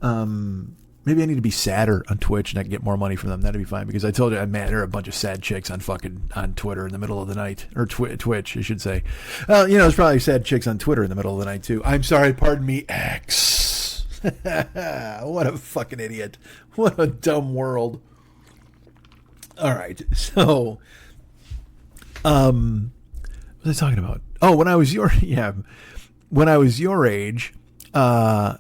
Maybe I need to be sadder on Twitch and I can get more money from them. That'd be fine. Because I told you, man, there are a bunch of sad chicks on Twitter in the middle of the night. Or Twitch, I should say. There's probably sad chicks on Twitter in the middle of the night, too. I'm sorry, pardon me, X. What a fucking idiot. What a dumb world. All right, so, what was I talking about? Oh, when I was your age, the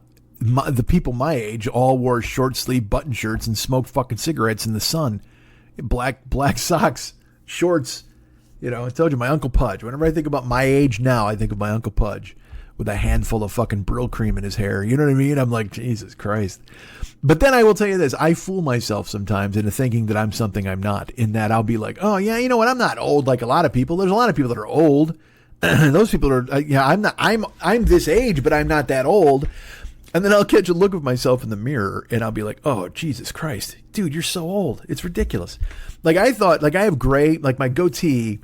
people my age all wore short sleeve button shirts and smoked fucking cigarettes in the sun, black socks, shorts. I told you, my Uncle Pudge. Whenever I think about my age now, I think of my Uncle Pudge with a handful of fucking Brill cream in his hair. You know what I mean? I'm like, Jesus Christ. But then I will tell you this. I fool myself sometimes into thinking that I'm something I'm not, in that I'll be like, oh yeah, you know what? I'm not old like a lot of people. There's a lot of people that are old. Those people are, I'm this age, but I'm not that old. And then I'll catch a look of myself in the mirror and I'll be like, oh, Jesus Christ, dude, you're so old. It's ridiculous. Like I thought, like I have gray, like my goatee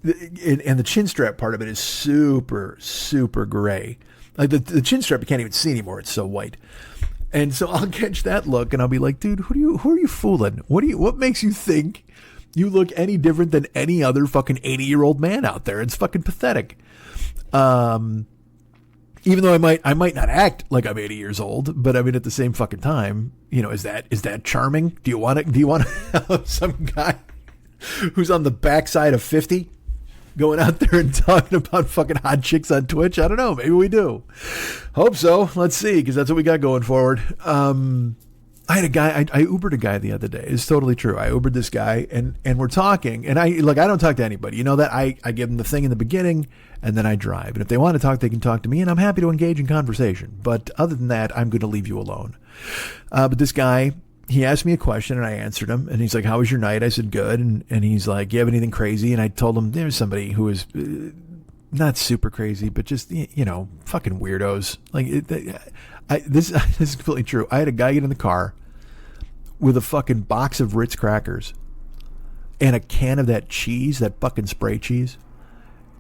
and the chin strap part of it is super, super gray. Like the chin strap, you can't even see anymore. It's so white. And so I'll catch that look and I'll be like, dude, who are you fooling? What makes you think you look any different than any other fucking 80-year-old man out there? It's fucking pathetic. Even though I might not act like I'm 80 years old, but I mean, at the same fucking time, is that charming? Do you want to have some guy who's on the backside of 50 going out there and talking about fucking hot chicks on Twitch? I don't know. Maybe we do. Hope so. Let's see, because that's what we got going forward. I had a guy, I Ubered a guy the other day. It's totally true. I Ubered this guy and we're talking, and I don't talk to anybody. You know that I give them the thing in the beginning and then I drive. And if they want to talk, they can talk to me and I'm happy to engage in conversation. But other than that, I'm going to leave you alone. But this guy, he asked me a question and I answered him, and he's like, how was your night? I said, good. And he's like, you have anything crazy? And I told him there was somebody who was not super crazy, but just, fucking weirdos. Like this is completely true. I had a guy get in the car with a fucking box of Ritz crackers and a can of that cheese, that fucking spray cheese.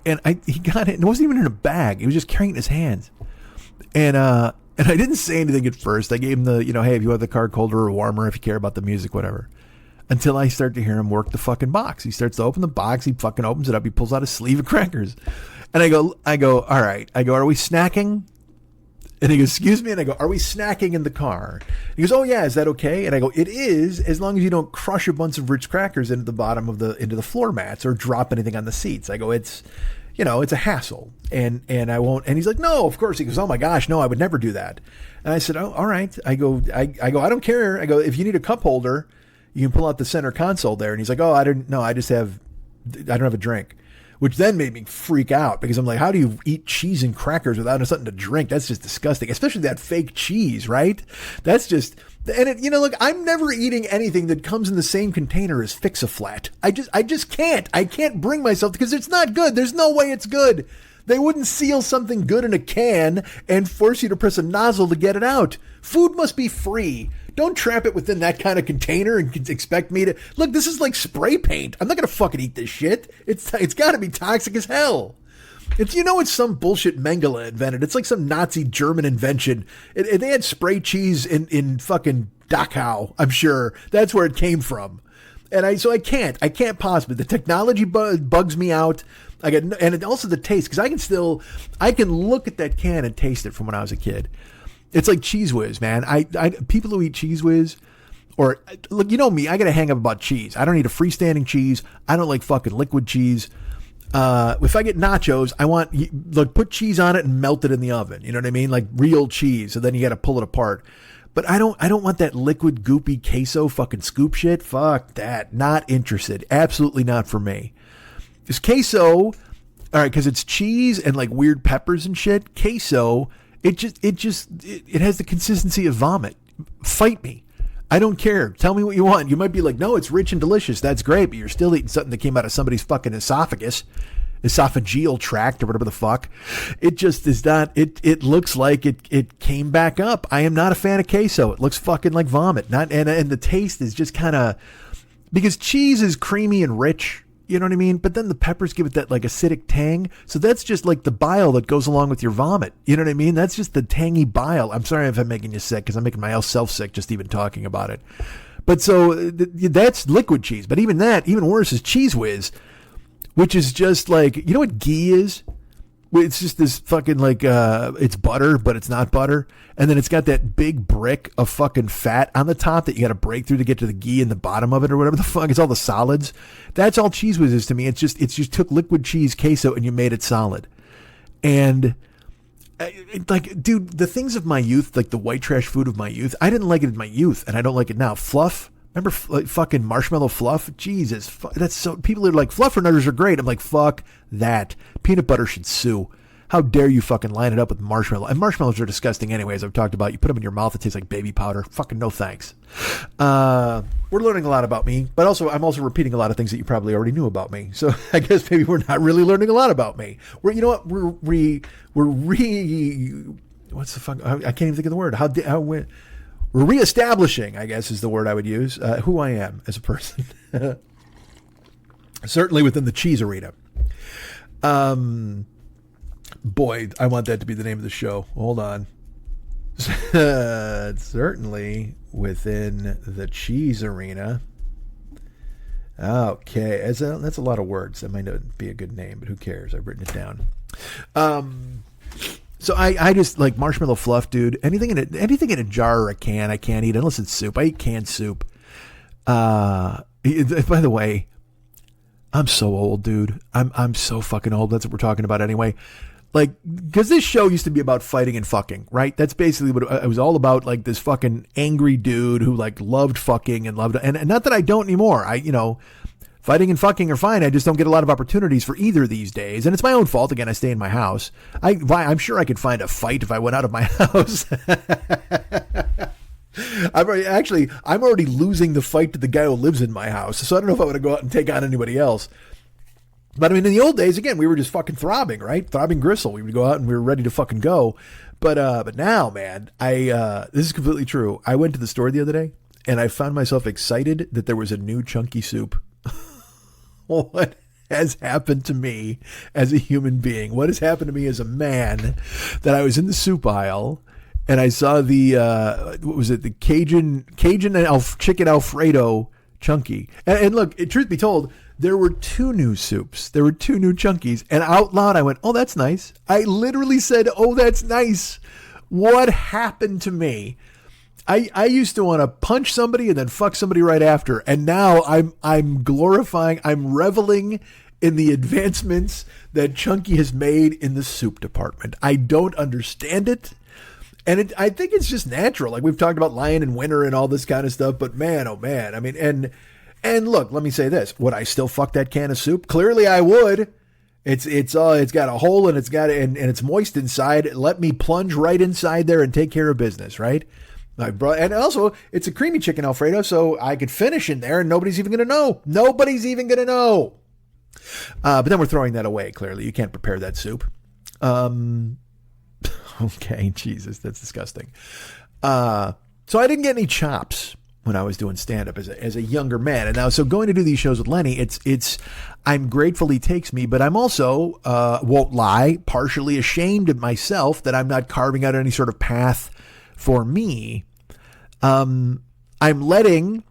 And he got it. And it wasn't even in a bag. He was just carrying it in his hands. And I didn't say anything at first. I gave him the, hey, if you want the car colder or warmer, if you care about the music, whatever. Until I start to hear him work the fucking box. He starts to open the box. He fucking opens it up. He pulls out a sleeve of crackers. And I go, all right. I go, are we snacking? And he goes, excuse me? And I go, are we snacking in the car? He goes, oh yeah, is that okay? And I go, it is, as long as you don't crush a bunch of Ritz crackers into the bottom of into the floor mats or drop anything on the seats. I go, it's a hassle. And I won't. And he's like, no, of course. He goes, oh my gosh, no, I would never do that. And I said, oh, all right. I go, I don't care. I go, if you need a cup holder, you can pull out the center console there. And he's like, oh, I don't have a drink. Which then made me freak out because I'm like, how do you eat cheese and crackers without something to drink? That's just disgusting, especially that fake cheese, right? That's just, and it, look, I'm never eating anything that comes in the same container as Fix-A-Flat. I just can't. I can't bring myself, because it's not good. There's no way it's good. They wouldn't seal something good in a can and force you to press a nozzle to get it out. Food must be free. Don't trap it within that kind of container and expect me to... Look, this is like spray paint. I'm not going to fucking eat this shit. It's got to be toxic as hell. It's some bullshit Mengele invented. It's like some Nazi German invention. They had spray cheese in fucking Dachau, I'm sure. That's where it came from. And I can't possibly. The technology bugs me out. And also the taste, because I can look at that can and taste it from when I was a kid. It's like Cheese Whiz, man. People who eat Cheese Whiz, or look, me, I got a hang up about cheese. I don't eat a freestanding cheese. I don't like fucking liquid cheese. If I get nachos, I want, look, put cheese on it and melt it in the oven. You know what I mean? Like real cheese. So then you got to pull it apart. But I don't want that liquid goopy queso fucking scoop shit. Fuck that. Not interested. Absolutely not for me. This queso, all right, because it's cheese and like weird peppers and shit. Queso, it has the consistency of vomit. Fight me. I don't care. Tell me what you want. You might be like, no, it's rich and delicious. That's great, but you're still eating something that came out of somebody's fucking esophageal tract or whatever the fuck. It just is not, it looks like it came back up. I am not a fan of queso. It looks fucking like vomit. And the taste is just kind of, because cheese is creamy and rich. You know what I mean? But then the peppers give it that like acidic tang. So that's just like the bile that goes along with your vomit. You know what I mean? That's just the tangy bile. I'm sorry if I'm making you sick because I'm making myself sick just even talking about it. But so that's liquid cheese. But even that, even worse is Cheese Whiz, which is just like, you know what ghee is? It's just this fucking like, it's butter, but it's not butter. And then it's got that big brick of fucking fat on the top that you got to break through to get to the ghee in the bottom of it or whatever the fuck. It's all the solids. That's all Cheese Whiz is to me. It's just took liquid cheese queso and you made it solid. And like, dude, the things of my youth, like the white trash food of my youth, I didn't like it in my youth and I don't like it now. Fluff. Remember like fucking marshmallow fluff? Jesus, that's so, people are like, Fluffernutters are great. I'm like, fuck that. Peanut butter should sue. How dare you fucking line it up with marshmallow? And marshmallows are disgusting anyway, as I've talked about. You put them in your mouth, it tastes like baby powder. Fucking no thanks. We're learning a lot about me, but also I'm also repeating a lot of things that you probably already knew about me. So I guess maybe we're not really learning a lot about me. You know what? What's the fuck? I can't even think of the word. We're reestablishing, I guess is the word I would use, who I am as a person. Certainly within the cheese arena. Boy, I want that to be the name of the show. Hold on. Certainly within the cheese arena. Okay, that's a lot of words. That might not be a good name, but who cares? I've written it down. So I just like marshmallow fluff, dude. Anything in a jar or a can, I can't eat unless it's soup. I eat canned soup. By the way, I'm so old, dude. I'm so fucking old. That's what we're talking about anyway. Like, because this show used to be about fighting and fucking, right? That's basically what it was all about. Like this fucking angry dude who like loved fucking and not that I don't anymore. Fighting and fucking are fine. I just don't get a lot of opportunities for either these days. And it's my own fault. Again, I stay in my house. I'm sure I could find a fight if I went out of my house. I'm already losing the fight to the guy who lives in my house. So I don't know if I want to go out and take on anybody else. But I mean, in the old days, again, we were just fucking throbbing, right? Throbbing gristle. We would go out and we were ready to fucking go. But now, man, this is completely true. I went to the store the other day and I found myself excited that there was a new chunky soup. What has happened to me as a human being? What has happened to me as a man that I was in the soup aisle and I saw the, what was it? The Cajun chicken Alfredo chunky. And look, truth be told, there were two new soups. There were two new chunkies. And out loud, I went, oh, that's nice. I literally said, oh, that's nice. What happened to me? I used to want to punch somebody and then fuck somebody right after. And now I'm glorifying, I'm reveling in the advancements that Chunky has made in the soup department. I don't understand it. And I think it's just natural. Like we've talked about Lion and Winter and all this kind of stuff. But man, oh man. I mean, and look, let me say this. Would I still fuck that can of soup? Clearly I would. It's got a hole and it's moist inside. Let me plunge right inside there and take care of business, right? And also, it's a creamy chicken Alfredo, so I could finish in there and nobody's even going to know. Nobody's even going to know. But then we're throwing that away, clearly. You can't prepare that soup. Okay, Jesus, that's disgusting. So I didn't get any chops when I was doing stand-up as a younger man. And now, so going to do these shows with Lenny, I'm grateful he takes me, but I'm also, won't lie, partially ashamed of myself that I'm not carving out any sort of path for me. I'm letting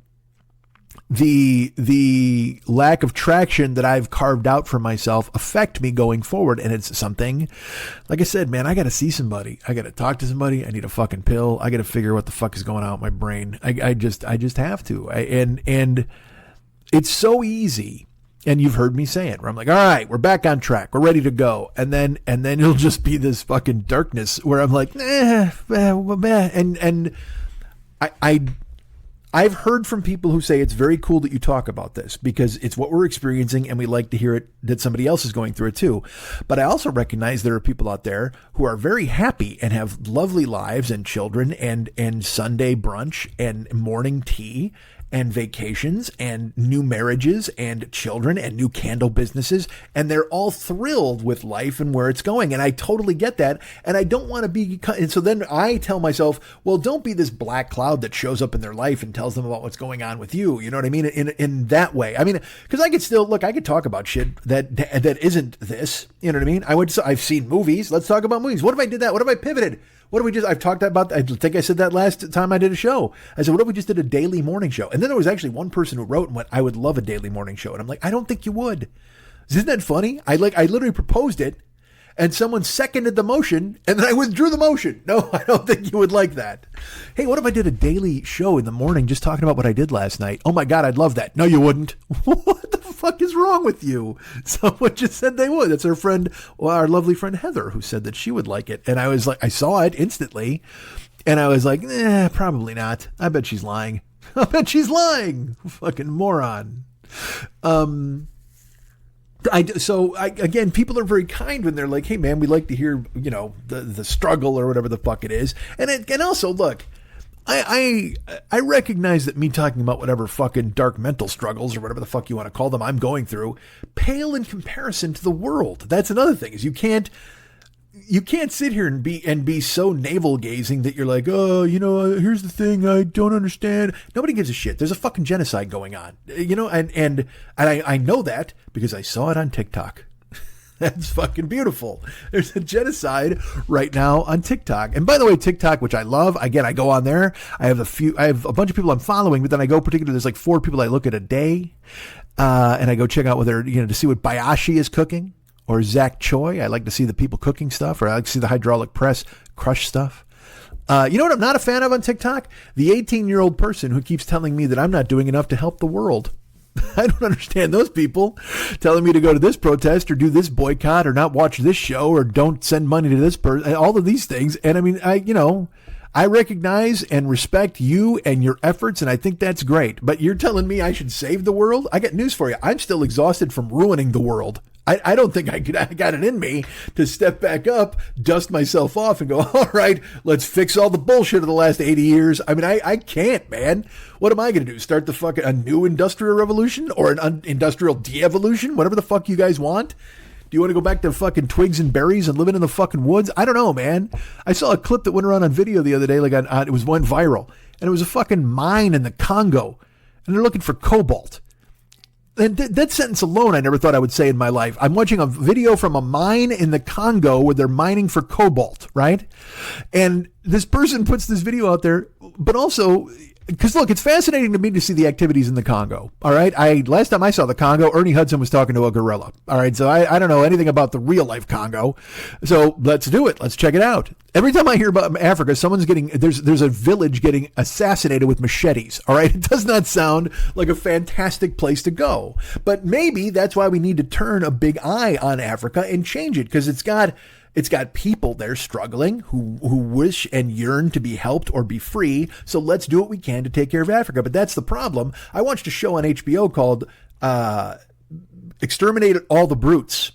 the lack of traction that I've carved out for myself affect me going forward. And it's something, like I said, man, I got to see somebody. I got to talk to somebody. I need a fucking pill. I got to figure what the fuck is going on with my brain. I just have to. And it's so easy. And you've heard me say it, where I'm like, all right, we're back on track. We're ready to go. And then it'll just be this fucking darkness where I'm like, and I've heard from people who say it's very cool that you talk about this because it's what we're experiencing and we like to hear it that somebody else is going through it too. But I also recognize there are people out there who are very happy and have lovely lives and children and Sunday brunch and morning tea and vacations and new marriages and children and new candle businesses. And they're all thrilled with life and where it's going. And I totally get that. And I don't want to be. And so then I tell myself, well, don't be this black cloud that shows up in their life and tells them about what's going on with you. You know what I mean? In that way. I mean, because I could talk about shit that isn't this. You know what I mean? I've seen movies. Let's talk about movies. What if I did that? What if I pivoted? What if we just, I've talked about, I think I said that last time I did a show. I said, what if we just did a daily morning show? And then there was actually one person who wrote and went, I would love a daily morning show. And I'm like, I don't think you would. Isn't that funny? I literally proposed it and someone seconded the motion and then I withdrew the motion. No, I don't think you would like that. Hey, what if I did a daily show in the morning just talking about what I did last night? Oh my God, I'd love that. No, you wouldn't. What the fuck is wrong with you? Someone just said they would. That's our friend, our lovely friend Heather, who said that she would like it. And I was like, I saw it instantly and I was like, probably not. I bet she's lying. I bet she's lying. Fucking moron. Again, people are very kind when they're like, hey man, we like to hear, the struggle or whatever the fuck it is. And also look, I recognize that me talking about whatever fucking dark mental struggles or whatever the fuck you want to call them I'm going through pale in comparison to the world. That's another thing is you can't sit here and be so navel gazing that you're like, oh, here's the thing I don't understand. Nobody gives a shit. There's a fucking genocide going on, and I know that because I saw it on TikTok. That's fucking beautiful. There's a genocide right now on TikTok. And by the way, TikTok, which I love, again, I go on there. I have a bunch of people I'm following, but then I go particularly, there's like 4 people I look at a day. And I go check out whether, to see what Bayashi is cooking or Zach Choi. I like to see the people cooking stuff, or I like to see the hydraulic press crush stuff. You know what I'm not a fan of on TikTok? The 18-year-old person who keeps telling me that I'm not doing enough to help the world. I don't understand those people telling me to go to this protest or do this boycott or not watch this show or don't send money to this person, all of these things. And I mean, I recognize and respect you and your efforts, and I think that's great. But you're telling me I should save the world? I got news for you. I'm still exhausted from ruining the world. I don't think I got it in me to step back up, dust myself off and go, all right, let's fix all the bullshit of the last 80 years. I mean, I can't, man. What am I going to do? Start a new industrial revolution or an industrial de-evolution? Whatever the fuck you guys want. Do you want to go back to fucking twigs and berries and living in the fucking woods? I don't know, man. I saw a clip that went around on video the other day, it went viral, and it was a fucking mine in the Congo, and they're looking for cobalt. And that sentence alone, I never thought I would say in my life. I'm watching a video from a mine in the Congo where they're mining for cobalt, right? And this person puts this video out there, but also, because look, it's fascinating to me to see the activities in the Congo. All right. Last time I saw the Congo, Ernie Hudson was talking to a gorilla. All right. So I don't know anything about the real life Congo. So let's do it. Let's check it out. Every time I hear about Africa, there's a village getting assassinated with machetes. All right. It does not sound like a fantastic place to go, but maybe that's why we need to turn a big eye on Africa and change it, because it's got people there struggling who wish and yearn to be helped or be free. So let's do what we can to take care of Africa. But that's the problem. I watched a show on HBO called Exterminate All the Brutes.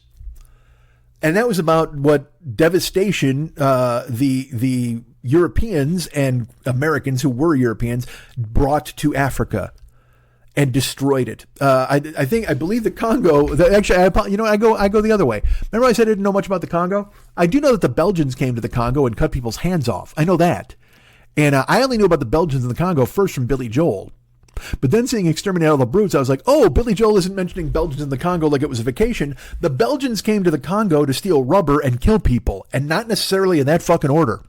And that was about what devastation the Europeans and Americans who were Europeans brought to Africa and destroyed it. I believe the Congo. I go the other way. Remember, I said I didn't know much about the Congo. I do know that the Belgians came to the Congo and cut people's hands off. I know that, and I only knew about the Belgians in the Congo first from Billy Joel. But then seeing Exterminate All the Brutes, I was like, oh, Billy Joel isn't mentioning Belgians in the Congo like it was a vacation. The Belgians came to the Congo to steal rubber and kill people, and not necessarily in that fucking order.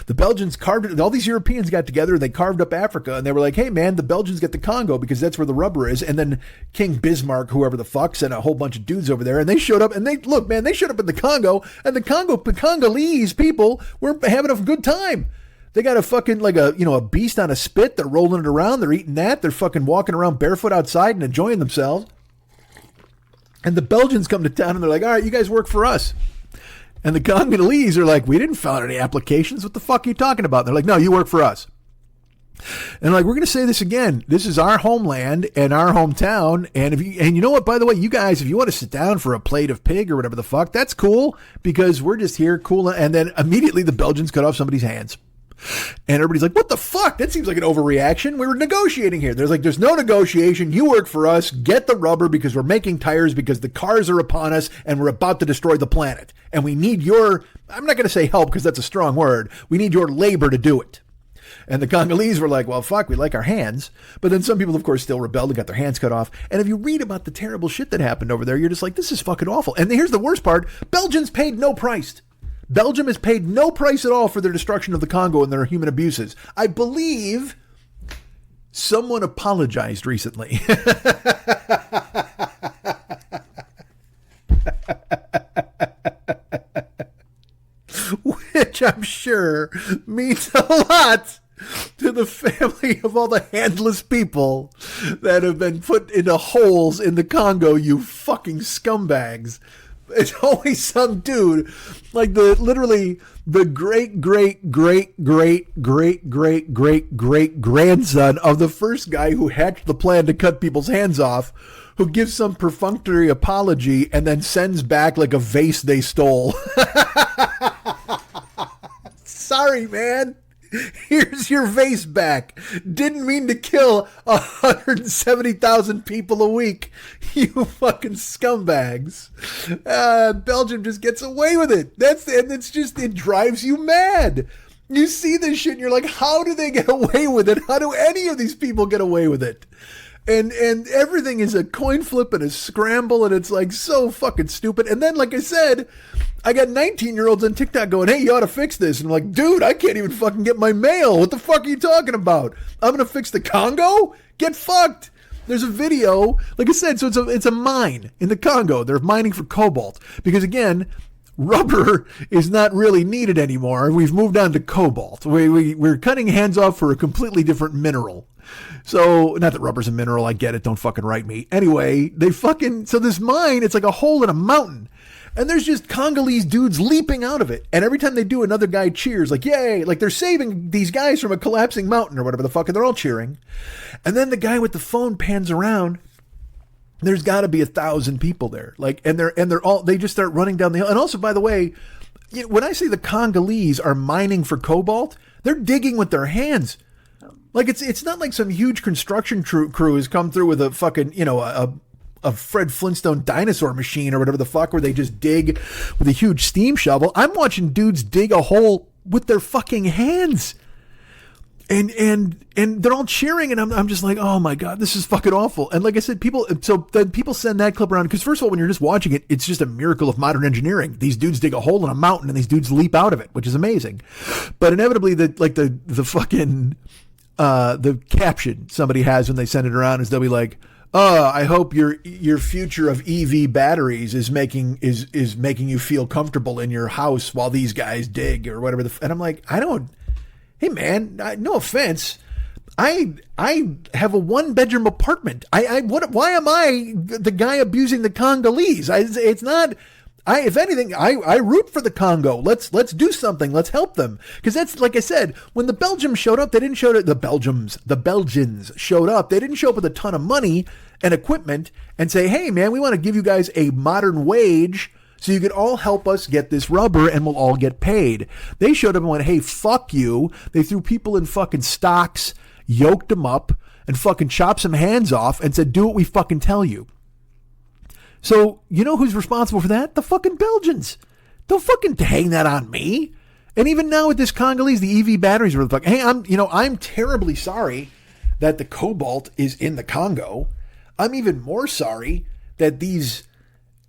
The Belgians carved it. All these Europeans got together and they carved up Africa, and they were like, hey man, the Belgians get the Congo because that's where the rubber is. And then King Bismarck, whoever the fuck, sent a whole bunch of dudes over there, and they showed up, and they showed up in the Congo, and the Congolese people were having a good time. They got a fucking a beast on a spit. They're rolling it around. They're eating that. They're fucking walking around barefoot outside and enjoying themselves. And the Belgians come to town and they're like, all right, you guys work for us. And the Congolese are like, we didn't fill out any applications. What the fuck are you talking about? And they're like, no, you work for us. And like, we're going to say this again. This is our homeland and our hometown. And you know what, by the way, you guys, if you want to sit down for a plate of pig or whatever the fuck, that's cool because we're just here cool. And then immediately the Belgians cut off somebody's hands. And everybody's like, what the fuck? That seems like an overreaction. We were negotiating here. There's no negotiation. You work for us. Get the rubber because we're making tires because the cars are upon us and we're about to destroy the planet. And we need I'm not going to say help because that's a strong word. We need your labor to do it. And the Congolese were like, well, fuck, we like our hands. But then some people, of course, still rebelled and got their hands cut off. And if you read about the terrible shit that happened over there, you're just like, this is fucking awful. And here's the worst part. Belgians paid no price. Belgium has paid no price at all for their destruction of the Congo and their human abuses. I believe someone apologized recently. Which I'm sure means a lot to the family of all the handless people that have been put into holes in the Congo, you fucking scumbags. It's always some dude, like literally the great grandson of the first guy who hatched the plan to cut people's hands off, who gives some perfunctory apology and then sends back like a vase they stole. Sorry, man. Here's your vase back. Didn't mean to kill 170,000 people a week. You fucking scumbags. Belgium just gets away with it. It drives you mad. You see this shit and you're like, how do they get away with it? How do any of these people get away with it? And everything is a coin flip and a scramble, and it's like so fucking stupid. And then, like I said, I got 19-year-olds on TikTok going, hey, you ought to fix this. And I'm like, dude, I can't even fucking get my mail. What the fuck are you talking about? I'm going to fix the Congo? Get fucked. There's a video, like I said, so it's a mine in the Congo. They're mining for cobalt because, again, rubber is not really needed anymore. We've moved on to cobalt. We're cutting hands off for a completely different mineral. So, not that rubber's a mineral, I get it, don't fucking write me. Anyway, so this mine, it's like a hole in a mountain. And there's just Congolese dudes leaping out of it. And every time they do, another guy cheers, like, yay, like they're saving these guys from a collapsing mountain or whatever the fuck, and they're all cheering. And then the guy with the phone pans around. There's got to be 1,000 people there. Like, and they just start running down the hill. And also, by the way, when I say the Congolese are mining for cobalt, they're digging with their hands. Like, it's not like some huge construction crew has come through with a fucking, a Fred Flintstone dinosaur machine or whatever the fuck, where they just dig with a huge steam shovel. I'm watching dudes dig a hole with their fucking hands. And they're all cheering, and I'm just like, oh my God, this is fucking awful. And like I said, people send that clip around because, first of all, when you're just watching it, it's just a miracle of modern engineering. These dudes dig a hole in a mountain and these dudes leap out of it, which is amazing. But inevitably, the caption somebody has when they send it around is they'll be like, oh, I hope your future of EV batteries is making you feel comfortable in your house while these guys dig or whatever. And I'm like, hey man, no offense. I have a 1-bedroom apartment. Why am I the guy abusing the Congolese? It's not. If anything, I root for the Congo. Let's do something. Let's help them. Because that's, like I said, when the Belgians showed up, they didn't show up. The Belgians showed up. They didn't show up with a ton of money and equipment and say, hey man, we want to give you guys a modern wage so you can all help us get this rubber and we'll all get paid. They showed up and went, hey, fuck you. They threw people in fucking stocks, yoked them up, and fucking chopped some hands off and said, do what we fucking tell you. So, you know who's responsible for that? The fucking Belgians. Don't fucking hang that on me. And even now with this Congolese, the EV batteries are the fuck. Hey, I'm terribly sorry that the cobalt is in the Congo. I'm even more sorry that these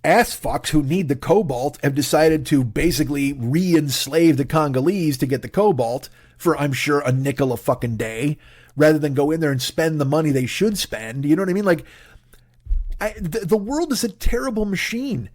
ass fucks who need the cobalt have decided to basically re-enslave the Congolese to get the cobalt for, I'm sure, a nickel a fucking day, rather than go in there and spend the money they should spend. You know what I mean? Like, the world is a terrible machine.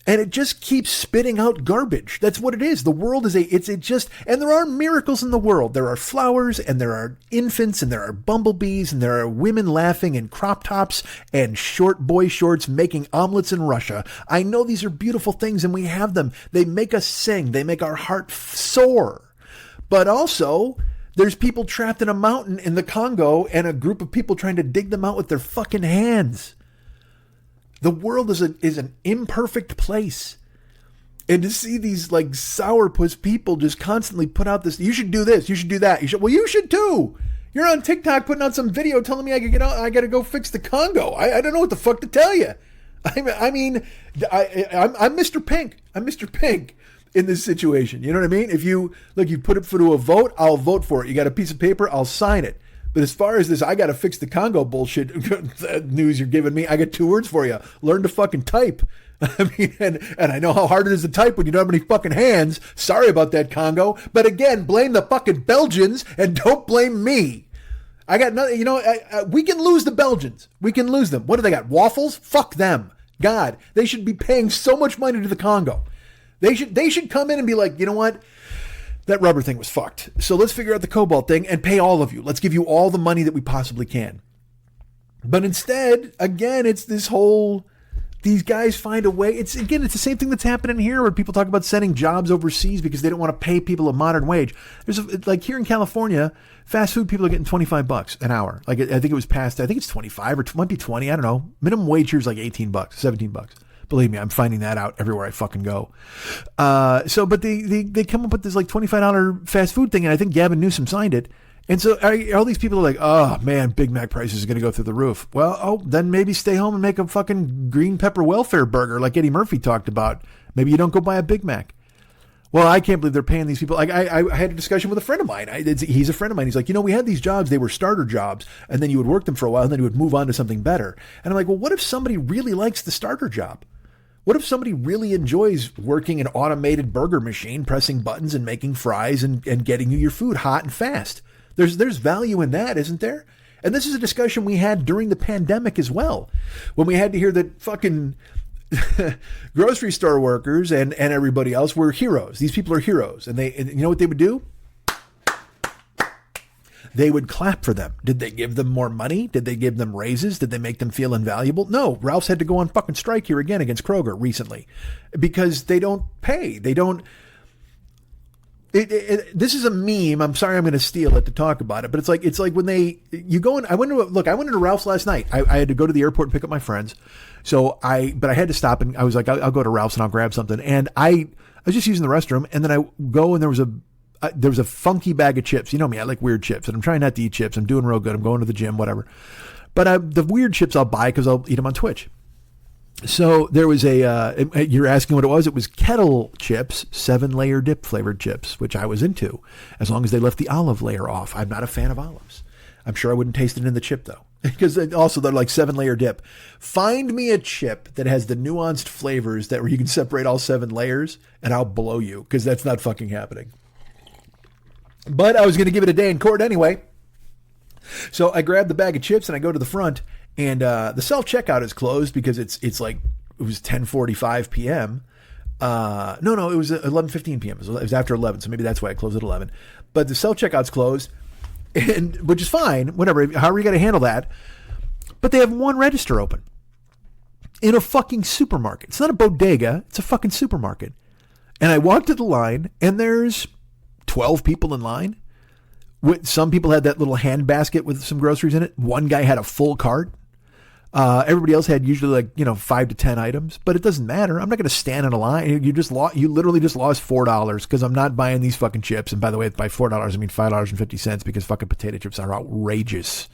And it just keeps spitting out garbage. That's what it is. The world is and there are miracles in the world. There are flowers, and there are infants, and there are bumblebees, and there are women laughing in crop tops and short boy shorts making omelets in Russia. I know these are beautiful things, and we have them. They make us sing. They make our heart soar. But also, there's people trapped in a mountain in the Congo and a group of people trying to dig them out with their fucking hands. The world is an imperfect place. And to see these like sourpuss people just constantly put out this, you should do this, you should do that. You should too. You're on TikTok putting out some video telling me I got to go fix the Congo. I don't know what the fuck to tell you. I'm Mr. Pink. I'm Mr. Pink in this situation. You know what I mean? If you put it to a vote, I'll vote for it. You got a piece of paper, I'll sign it. But as far as this, I got to fix the Congo bullshit news you're giving me, I got 2 words for you. Learn to fucking type. I mean, and I know how hard it is to type when you don't have any fucking hands. Sorry about that, Congo. But again, blame the fucking Belgians and don't blame me. I got nothing. We can lose the Belgians. We can lose them. What do they got? Waffles? Fuck them. God, they should be paying so much money to the Congo. They should come in and be like, you know what? That rubber thing was fucked. So let's figure out the cobalt thing and pay all of you. Let's give you all the money that we possibly can. But instead, again, it's this whole, these guys find a way. It's the same thing that's happening here where people talk about sending jobs overseas because they don't want to pay people a modern wage. Like here in California, fast food people are getting $25 an hour. Like I think it was past, I think it's 25 or it might be 20. I don't know. Minimum wage here is like $18, $17. Believe me, I'm finding that out everywhere I fucking go. But they come up with this like $25 fast food thing, and I think Gavin Newsom signed it. And so all these people are like, oh man, Big Mac prices are going to go through the roof. Well, then maybe stay home and make a fucking green pepper welfare burger like Eddie Murphy talked about. Maybe you don't go buy a Big Mac. Well, I can't believe they're paying these people. Like I had a discussion with a friend of mine. He's a friend of mine. He's like, we had these jobs. They were starter jobs. And then you would work them for a while and then you would move on to something better. And I'm like, well, what if somebody really likes the starter job? What if somebody really enjoys working an automated burger machine, pressing buttons and making fries and getting you your food hot and fast? There's value in that, isn't there? And this is a discussion we had during the pandemic as well, when we had to hear that fucking grocery store workers and everybody else were heroes. These people are heroes. And you know what they would do? They would clap for them. Did they give them more money? Did they give them raises? Did they make them feel invaluable? No. Ralph's had to go on fucking strike here again against Kroger recently because they don't pay. They don't. This is a meme. I'm sorry I'm going to steal it to talk about it, but it's like when you go in. I went into Ralph's last night. I had to go to the airport and pick up my friends. But I had to stop and I was like, I'll go to Ralph's and I'll grab something. And I was just using the restroom and then I go and there was a funky bag of chips. You know me, I like weird chips and I'm trying not to eat chips. I'm doing real good. I'm going to the gym, whatever. But the weird chips I'll buy because I'll eat them on Twitch. So there was you're asking what it was. It was kettle chips, 7-layer dip flavored chips, which I was into as long as they left the olive layer off. I'm not a fan of olives. I'm sure I wouldn't taste it in the chip though, because also they're like 7-layer dip. Find me a chip that has the nuanced flavors where you can separate all 7 layers and I'll blow you because that's not fucking happening. But I was going to give it a day in court anyway. So I grabbed the bag of chips and I go to the front and the self-checkout is closed because it was 10:45 p.m. No, it was 11:15 p.m. It was after 11. So maybe that's why I closed at 11. But the self-checkout's closed, which is fine, whatever, however you got to handle that. But they have one register open in a fucking supermarket. It's not a bodega. It's a fucking supermarket. And I walked to the line and there's 12 people in line. Some people had that little hand basket with some groceries in it. One guy had a full cart. Everybody else had usually 5 to 10 items, but it doesn't matter. I'm not going to stand in a line. You literally just lost $4 because I'm not buying these fucking chips. And by the way, by $4, I mean $5.50 because fucking potato chips are outrageous.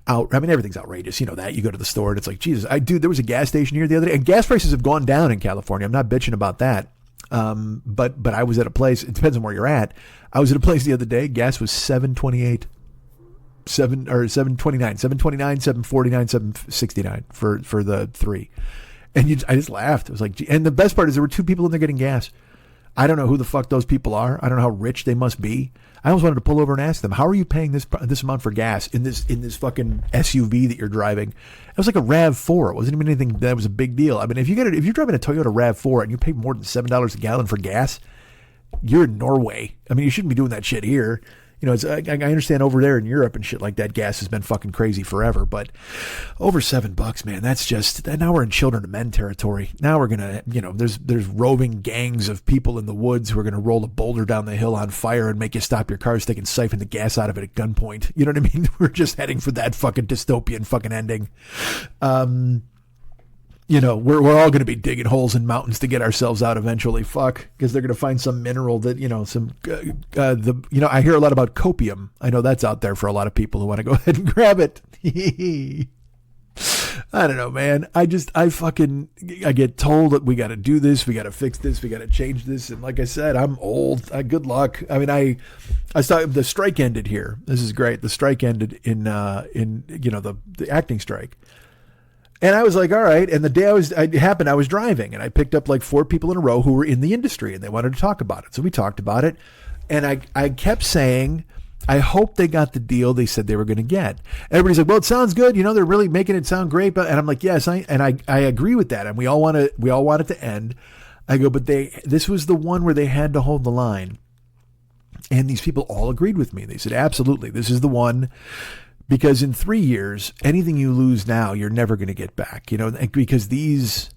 Everything's outrageous. You know that. You go to the store and it's like, Jesus, there was a gas station here the other day and gas prices have gone down in California. I'm not bitching about that. But I was at a place, it depends on where you're at. I was at a place the other day, gas was $7.28, $7.29, $7.49, $7.49, $7.69 for the 3. And I just laughed. It was like, and the best part is there were 2 people in there getting gas. I don't know who the fuck those people are. I don't know how rich they must be. I almost wanted to pull over and ask them, how are you paying this amount for gas in this fucking SUV that you're driving? It was like a RAV4. It wasn't even anything that was a big deal. I mean, if you're driving a Toyota RAV4 and you pay more than $7 a gallon for gas, you're in Norway. I mean, you shouldn't be doing that shit here. You know, I understand over there in Europe and shit like that, gas has been fucking crazy forever, but over $7, man, that's just, now we're in children of men territory. Now we're going to, you know, there's roving gangs of people in the woods who are going to roll a boulder down the hill on fire and make you stop your car so they can siphon the gas out of it at gunpoint. You know what I mean? We're just heading for that fucking dystopian fucking ending. You know, we're all going to be digging holes in mountains to get ourselves out eventually. Fuck, because they're going to find some mineral that, you know, I hear a lot about copium. I know that's out there for a lot of people who want to go ahead and grab it. I don't know, man. I get told that we got to do this, we got to fix this, we got to change this, and like I said, I'm old. Good luck. I mean, I saw the strike ended here. This is great. The strike ended in you know, the acting strike. And I was like, all right. And the day it happened, I was driving and I picked up like 4 people in a row who were in the industry and they wanted to talk about it. So we talked about it. And I kept saying, I hope they got the deal they said they were going to get. Everybody's like, well, it sounds good. You know, they're really making it sound great. And I'm like, yes, I agree with that. And we all want it to end. I go, but this was the one where they had to hold the line. And these people all agreed with me. They said, absolutely, this is the one. Because in 3 years, anything you lose now, you're never going to get back, you know, because these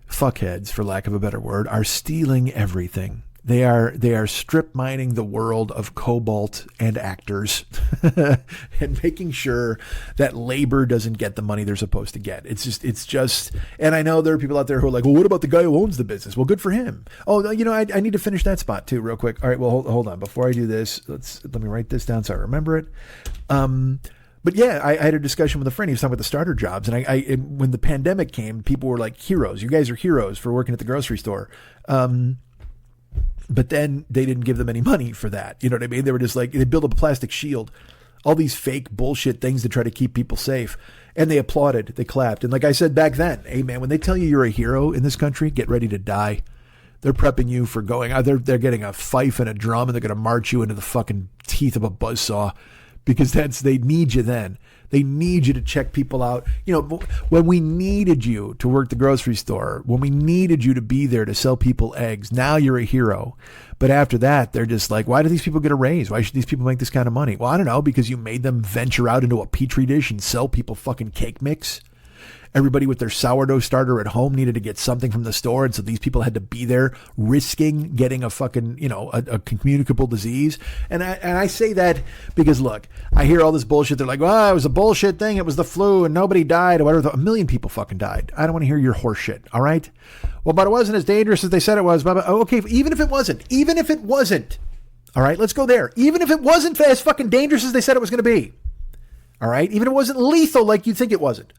fuckheads, for lack of a better word, are stealing everything. They are strip mining the world of cobalt and actors and making sure that labor doesn't get the money they're supposed to get. It's just, and I know there are people out there who are like, well, what about the guy who owns the business? Well, good for him. Oh, you know, I need to finish that spot too, real quick. All right. Well, hold on. Before I do this, let me write this down so I remember it. But yeah, I had a discussion with a friend. He was talking about the starter jobs. And when the pandemic came, people were like, heroes. You guys are heroes for working at the grocery store. But then they didn't give them any money for that. You know what I mean? They were just like, they built up a plastic shield, all these fake bullshit things to try to keep people safe. And they applauded, they clapped. And like I said back then, hey man, when they tell you you're a hero in this country, get ready to die. They're prepping you for going, they're getting a fife and a drum and they're going to march you into the fucking teeth of a buzzsaw. Because they need you then. They need you to check people out. You know, when we needed you to work the grocery store, when we needed you to be there to sell people eggs, now you're a hero. But after that, they're just like, why do these people get a raise? Why should these people make this kind of money? Well, I don't know, because you made them venture out into a petri dish and sell people fucking cake mix. Everybody with their sourdough starter at home needed to get something from the store. And so these people had to be there risking getting a fucking, you know, a communicable disease. And I say that because, look, I hear all this bullshit. They're like, well, it was a bullshit thing. It was the flu and nobody died or whatever. 1 million people fucking died. I don't want to hear your horse shit. All right. Well, but it wasn't as dangerous as they said it was. Okay. Even if it wasn't. All right. Let's go there. Even if it wasn't as fucking dangerous as they said it was going to be. All right. Even if it wasn't lethal like you think it wasn't.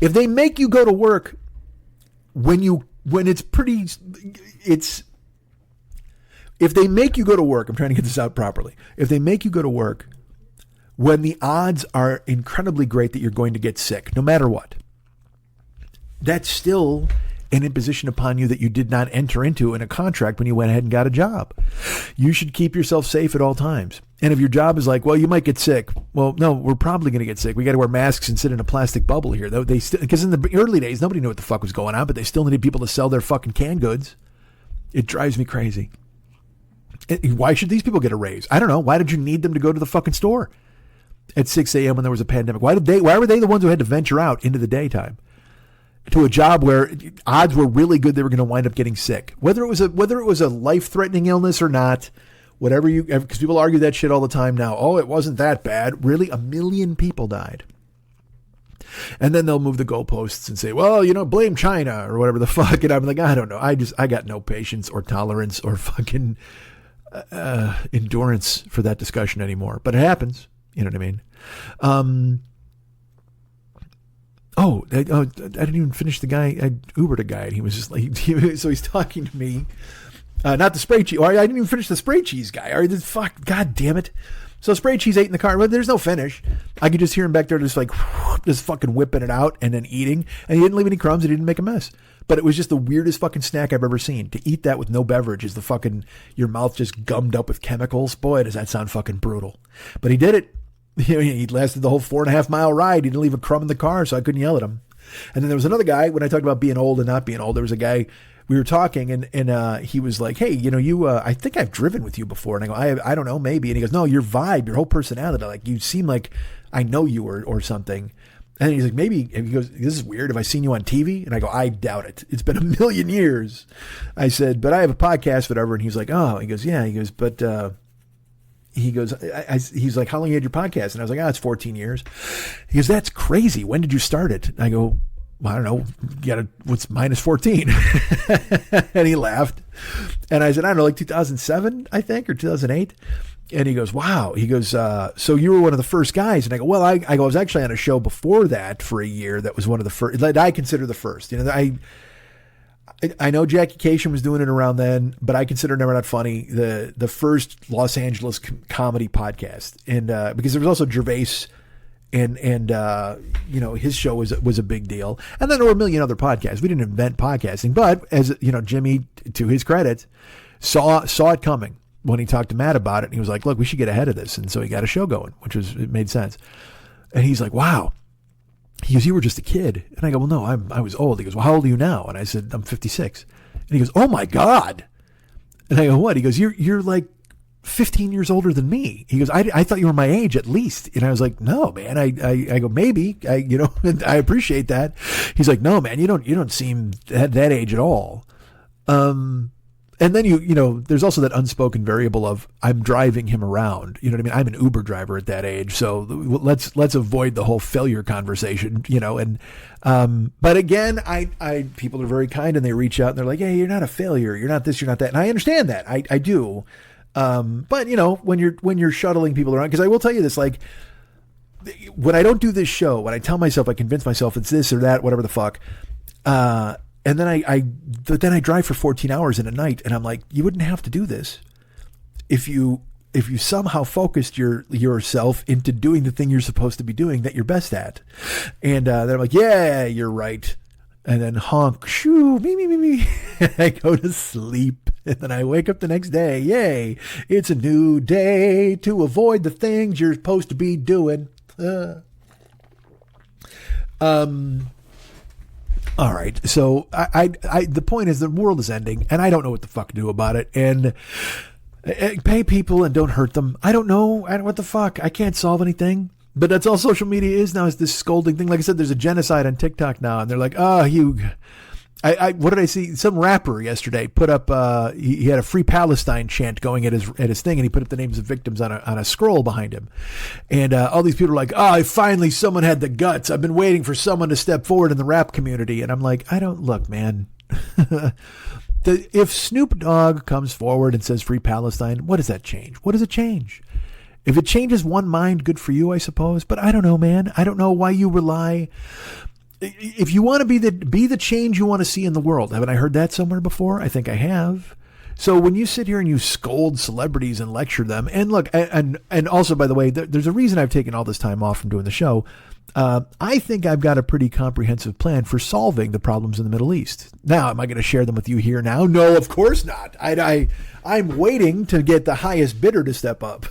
If they make you go to work if they make you go to work, I'm trying to get this out properly. If they make you go to work when the odds are incredibly great that you're going to get sick, no matter what, that's still an imposition upon you that you did not enter into in a contract when you went ahead and got a job. You should keep yourself safe at all times. And if your job is like, well, you might get sick. Well, no, we're probably going to get sick. We got to wear masks and sit in a plastic bubble here. Though because in the early days, nobody knew what the fuck was going on, but they still needed people to sell their fucking canned goods. It drives me crazy. Why should these people get a raise? I don't know. Why did you need them to go to the fucking store at 6 a.m. when there was a pandemic? Why were they the ones who had to venture out into the daytime to a job where odds were really good they were going to wind up getting sick? Whether it was a life-threatening illness or not, whatever because people argue that shit all the time now. Oh, it wasn't that bad. Really, 1 million people died. And then they'll move the goalposts and say, well, you know, blame China or whatever the fuck. And I'm like, I don't know. I got no patience or tolerance or fucking endurance for that discussion anymore. But it happens. You know what I mean? I didn't even finish the guy. I Ubered a guy and he was just like, so he's talking to me. Not the spray cheese. I didn't even finish the spray cheese guy. Fuck, God damn it. So spray cheese ate in the car. Well, there's no finish. I could just hear him back there just like, just fucking whipping it out and then eating. And he didn't leave any crumbs. He didn't make a mess. But it was just the weirdest fucking snack I've ever seen. To eat that with no beverage is the fucking, your mouth just gummed up with chemicals. Boy, does that sound fucking brutal. But he did it. He lasted the whole 4.5 mile ride. He didn't leave a crumb in the car, so I couldn't yell at him. And then there was another guy, when I talked about being old and not being old, there was a guy, we were talking and he was like, hey, I think I've driven with you before. And I go, I don't know, maybe. And he goes, no, your vibe, your whole personality, like you seem like I know you or something. And he's like, maybe, and he goes, this is weird. Have I seen you on TV? And I go, I doubt it. It's been a million years. I said, but I have a podcast, whatever. And he's like, oh, he goes, yeah. He goes, but, he goes, he's like, how long you had your podcast? And I was like, it's 14 years. He goes, that's crazy. When did you start it? And I go, well, I don't know. What's minus 14? And he laughed. And I said, I don't know, like 2007, I think, or 2008. And he goes, wow. He goes, so you were one of the first guys. And I go, well, I was actually on a show before that for a year. That was one of the first, that I consider the first. I know Jackie Cation was doing it around then, but I consider Never Not Funny the first Los Angeles comedy podcast. And because there was also Gervais and his show was a big deal. And then there were a million other podcasts. We didn't invent podcasting, but as Jimmy, to his credit, saw it coming when he talked to Matt about it. And he was like, look, we should get ahead of this. And so he got a show going, it made sense. And he's like, wow. He goes, you were just a kid. And I go, well, no, I was old. He goes, well, how old are you now? And I said, I'm 56. And he goes, oh my God. And I go, what? He goes, you're like 15 years older than me. He goes, I thought you were my age at least. And I was like, no, man. I go, maybe, I appreciate that. He's like, no, man, you don't seem that age at all. And then there's also that unspoken variable of I'm driving him around. You know what I mean? I'm an Uber driver at that age. So let's avoid the whole failure conversation, but again, people are very kind and they reach out and they're like, hey, you're not a failure. You're not this, you're not that. And I understand that. I do. But when you're shuttling people around, because I will tell you this, like when I don't do this show, when I tell myself, I convince myself it's this or that, whatever the fuck, and then I drive for 14 hours in a night, and I'm like, you wouldn't have to do this if you somehow focused yourself into doing the thing you're supposed to be doing that you're best at. And then I'm like, yeah, you're right. And then honk, shoo, me. And I go to sleep, and then I wake up the next day. Yay! It's a new day to avoid the things you're supposed to be doing. All right. So the point is the world is ending and I don't know what the fuck to do about it. And pay people and don't hurt them. I don't know. What the fuck? I can't solve anything. But that's all social media is now, is this scolding thing. Like I said, there's a genocide on TikTok now and they're like, oh, what did I see? Some rapper yesterday put up, he had a Free Palestine chant going at his thing, and he put up the names of victims on a scroll behind him. And all these people are like, oh, finally someone had the guts. I've been waiting for someone to step forward in the rap community. And I'm like, look, man, if Snoop Dogg comes forward and says Free Palestine, what does that change? What does it change? If it changes one mind, good for you, I suppose. But I don't know, man. I don't know why you rely. If you want to be the change you want to see in the world, haven't I heard that somewhere before? I think I have. So when you sit here and you scold celebrities and lecture them, and look, and also, by the way, there's a reason I've taken all this time off from doing the show. I think I've got a pretty comprehensive plan for solving the problems in the Middle East. Now, am I going to share them with you here now? No, of course not. I'm waiting to get the highest bidder to step up.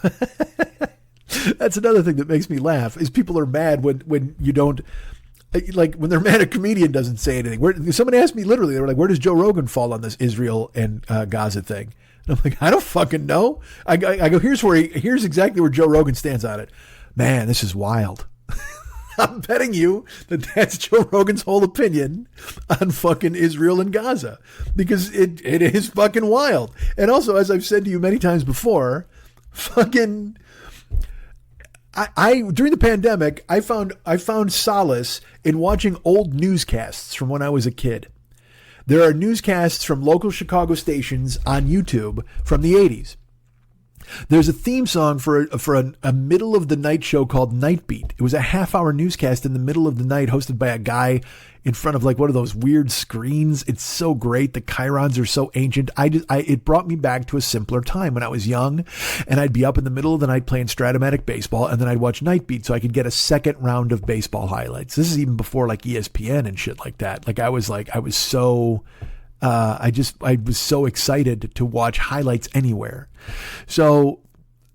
That's another thing that makes me laugh, is people are mad when you don't. Like when they're mad, a comedian doesn't say anything. Somebody asked me literally, they were like, where does Joe Rogan fall on this Israel and Gaza thing? And I'm like, I don't fucking know. I go, here's exactly where Joe Rogan stands on it. Man, this is wild. I'm betting you that's Joe Rogan's whole opinion on fucking Israel and Gaza, because it is fucking wild. And also, as I've said to you many times before, fucking, I during the pandemic, I found solace in watching old newscasts from when I was a kid. There are newscasts from local Chicago stations on YouTube from the 80s. There's a theme song for a middle of the night show called Night Beat. It was a half-hour newscast in the middle of the night hosted by a guy in front of like one of those weird screens. It's so great. The chyrons are so ancient. It brought me back to a simpler time when I was young, and I'd be up in the middle of the night playing Stratomatic baseball, and then I'd watch Night Beat so I could get a second round of baseball highlights. This is even before like ESPN and shit like that. I was so excited to watch highlights anywhere. So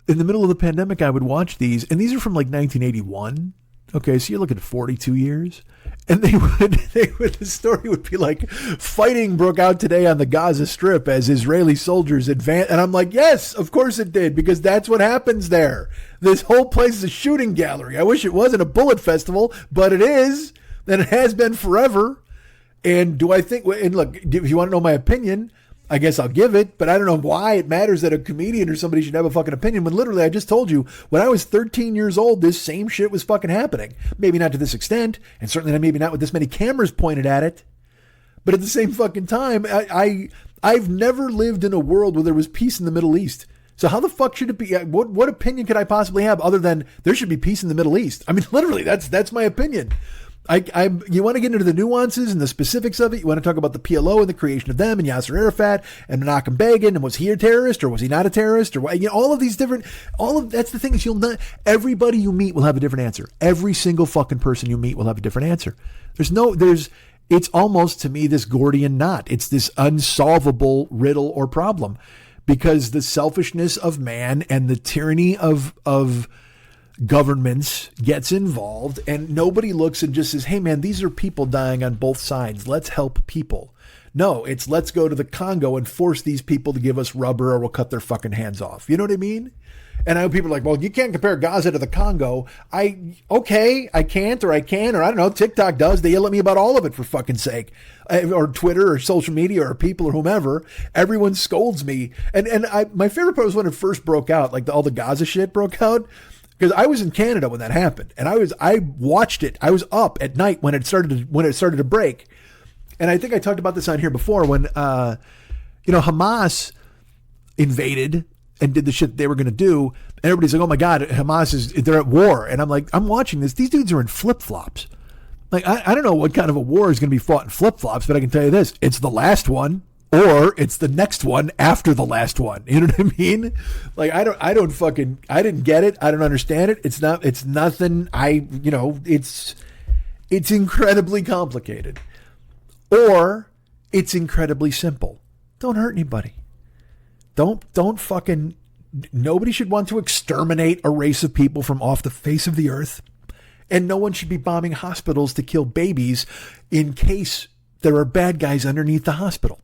in the middle of the pandemic, I would watch these, and these are from like 1981. Okay, so you're looking at 42 years. And the story would be like, fighting broke out today on the Gaza Strip as Israeli soldiers advance. And I'm like, yes, of course it did, because that's what happens there. This whole place is a shooting gallery. I wish it wasn't a bullet festival, but it is, and it has been forever. And do I think, and look, if you want to know my opinion, I guess I'll give it, but I don't know why it matters that a comedian or somebody should have a fucking opinion when literally I just told you when I was 13 years old, this same shit was fucking happening. Maybe not to this extent, and certainly maybe not with this many cameras pointed at it. But at the same fucking time, I've never lived in a world where there was peace in the Middle East. So how the fuck should it be? What opinion could I possibly have other than there should be peace in the Middle East? I mean, literally, that's my opinion. You want to get into the nuances and the specifics of it. You want to talk about the PLO and the creation of them and Yasser Arafat and Menachem Begin, and was he a terrorist or was he not a terrorist, or all of these different, that's the thing is everybody you meet will have a different answer. Every single fucking person you meet will have a different answer. It's almost to me this Gordian knot. It's this unsolvable riddle or problem, because the selfishness of man and the tyranny of governments gets involved, and nobody looks and just says, hey man, these are people dying on both sides. Let's help people. No, it's let's go to the Congo and force these people to give us rubber or we'll cut their fucking hands off. You know what I mean? And I know people are like, well, you can't compare Gaza to the Congo. I can't, or I can, or I don't know. TikTok does. They yell at me about all of it, for fucking sake. Or Twitter or social media or people or whomever. Everyone scolds me. And my favorite part was when it first broke out, like all the Gaza shit broke out. Because I was in Canada when that happened, and I watched it. I was up at night when it started to break, and I think I talked about this on here before when Hamas invaded and did the shit they were going to do, and everybody's like, "Oh my God, they're at war," and I'm like, I'm watching this. These dudes are in flip flops. Like I don't know what kind of a war is going to be fought in flip flops, but I can tell you this: it's the last one. Or it's the next one after the last one. You know what I mean? Like, I didn't get it. I don't understand it. It's nothing. It's incredibly complicated. Or it's incredibly simple. Don't hurt anybody. Don't fucking, nobody should want to exterminate a race of people from off the face of the earth. And no one should be bombing hospitals to kill babies in case there are bad guys underneath the hospital.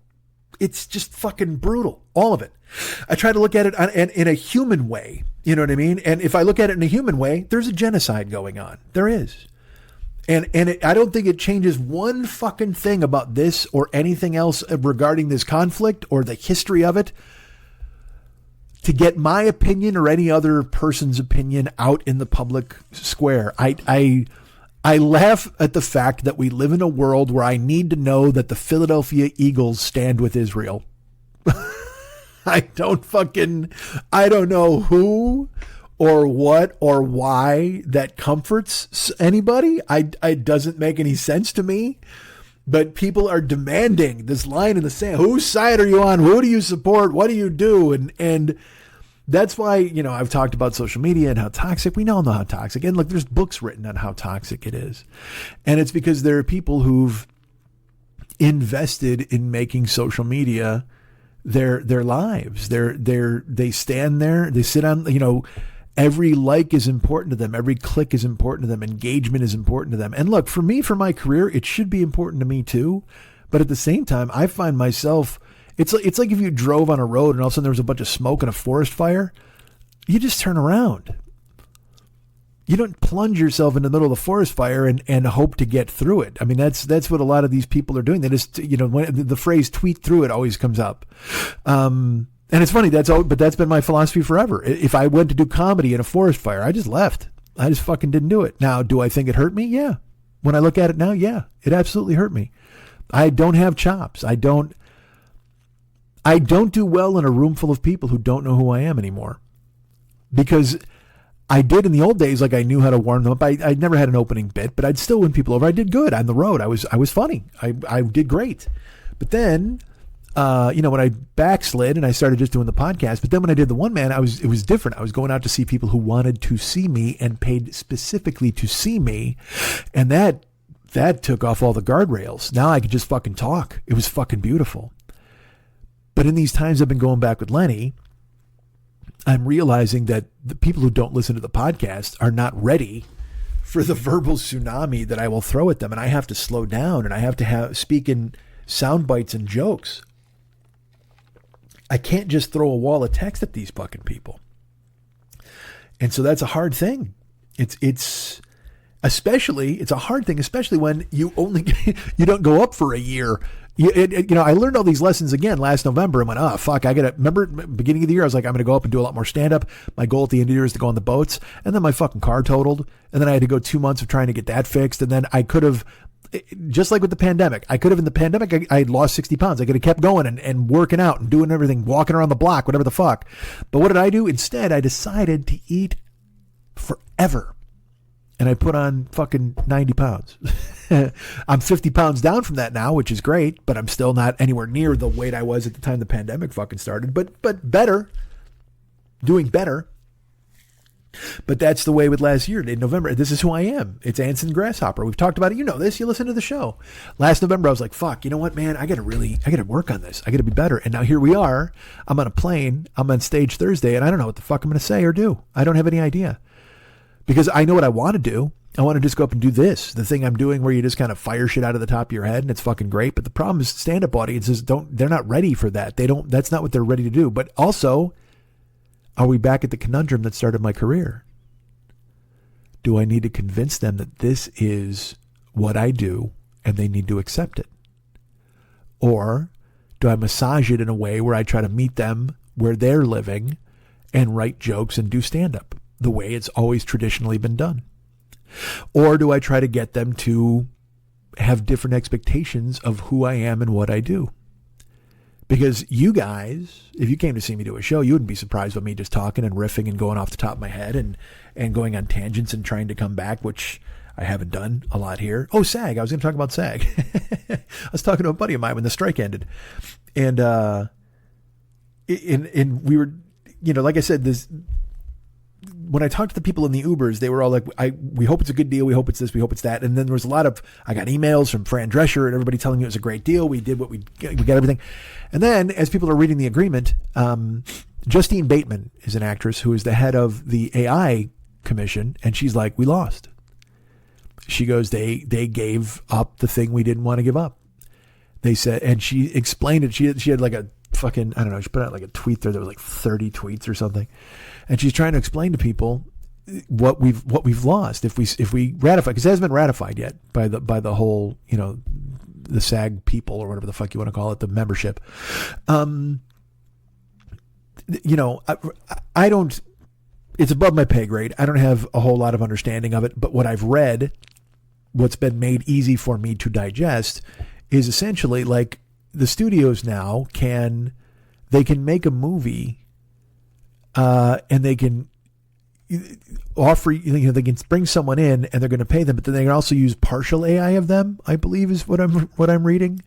It's just fucking brutal, all of it. I try to look at it in a human way, you know what I mean? And if I look at it in a human way, there's a genocide going on. There is. And I don't think it changes one fucking thing about this or anything else regarding this conflict or the history of it to get my opinion or any other person's opinion out in the public square. I laugh at the fact that we live in a world where I need to know that the Philadelphia Eagles stand with Israel. I don't know who or what or why that comforts anybody. It doesn't make any sense to me. But people are demanding this line in the sand. Whose side are you on? Who do you support? What do you do? And that's why, I've talked about social media and how toxic. We all know how toxic. And look, there's books written on how toxic it is. And it's because there are people who've invested in making social media their lives. They stand there, they sit on, every like is important to them. Every click is important to them. Engagement is important to them. And look, for me, for my career, it should be important to me too. But at the same time, I find myself, it's like if you drove on a road and all of a sudden there was a bunch of smoke and a forest fire, you just turn around. You don't plunge yourself in the middle of the forest fire and hope to get through it. I mean, that's what a lot of these people are doing. They just, when the phrase tweet through it always comes up. And it's funny, but that's been my philosophy forever. If I went to do comedy in a forest fire, I just left. I just fucking didn't do it. Now, do I think it hurt me? Yeah. When I look at it now, yeah, it absolutely hurt me. I don't have chops. I don't do well in a room full of people who don't know who I am anymore. because I did in the old days, like I knew how to warm them up. I never had an opening bit, but I'd still win people over. I did good on the road. I was funny. I did great. But then, when I backslid and I started just doing the podcast, but then when I did the one man, it was different. I was going out to see people who wanted to see me and paid specifically to see me. And that took off all the guardrails. Now I could just fucking talk. It was fucking beautiful. But in these times I've been going back with Lenny, I'm realizing that the people who don't listen to the podcast are not ready for the verbal tsunami that I will throw at them. And I have to slow down and I have to speak in sound bites and jokes. I can't just throw a wall of text at these fucking people. And so that's a hard thing. It's a hard thing, especially when you don't go up for a year. I learned all these lessons again last November and went, oh, fuck, remember beginning of the year, I was like, I'm going to go up and do a lot more stand-up. My goal at the end of the year is to go on the boats. And then my fucking car totaled. And then I had to go 2 months of trying to get that fixed. And then I could have, just like with the pandemic, in the pandemic, I had lost 60 pounds. I could have kept going and working out and doing everything, walking around the block, whatever the fuck. But what did I do? Instead, I decided to eat forever. And I put on fucking 90 pounds. I'm 50 pounds down from that now, which is great, but I'm still not anywhere near the weight I was at the time the pandemic fucking started, but better, doing better. But that's the way with last year in November. This is who I am. It's Anson Grasshopper. We've talked about it. You know this. You listen to the show. Last November, I was like, fuck, you know what, man? I got to work on this. I got to be better. And now here we are. I'm on a plane. I'm on stage Thursday, and I don't know what the fuck I'm going to say or do. I don't have any idea. Because I know what I want to do. I want to just go up and do this. The thing I'm doing where you just kind of fire shit out of the top of your head and it's fucking great. But the problem is stand-up audiences they're not ready for that. That's not what they're ready to do. But also, are we back at the conundrum that started my career? Do I need to convince them that this is what I do and they need to accept it? Or do I massage it in a way where I try to meet them where they're living and write jokes and do stand-up the way it's always traditionally been done? Or do I try to get them to have different expectations of who I am and what I do? Because you guys, if you came to see me do a show, you wouldn't be surprised by me just talking and riffing and going off the top of my head and going on tangents and trying to come back, which I haven't done a lot here. Oh, SAG. I was going to talk about SAG. I was talking to a buddy of mine when the strike ended. And we were, like I said, when I talked to the people in the Ubers, they were all like, we hope it's a good deal. We hope it's this. We hope it's that. And then there was a lot of, I got emails from Fran Drescher and everybody telling me it was a great deal. We did what we got everything. And then as people are reading the agreement, Justine Bateman is an actress who is the head of the AI commission. And she's like, we lost. She goes, they gave up the thing we didn't want to give up. They said, and she explained it. She had like a fucking, I don't know, she put out like a tweet there that was like 30 tweets or something. And she's trying to explain to people what we've lost if we ratify, because it hasn't been ratified yet by the whole, the SAG people or whatever the fuck you want to call it, the membership. I don't, it's above my pay grade. I don't have a whole lot of understanding of it, but what I've read, what's been made easy for me to digest is essentially like the studios now can make a movie and they can offer, they can bring someone in and they're going to pay them, but then they can also use partial AI of them, I believe is what I'm reading.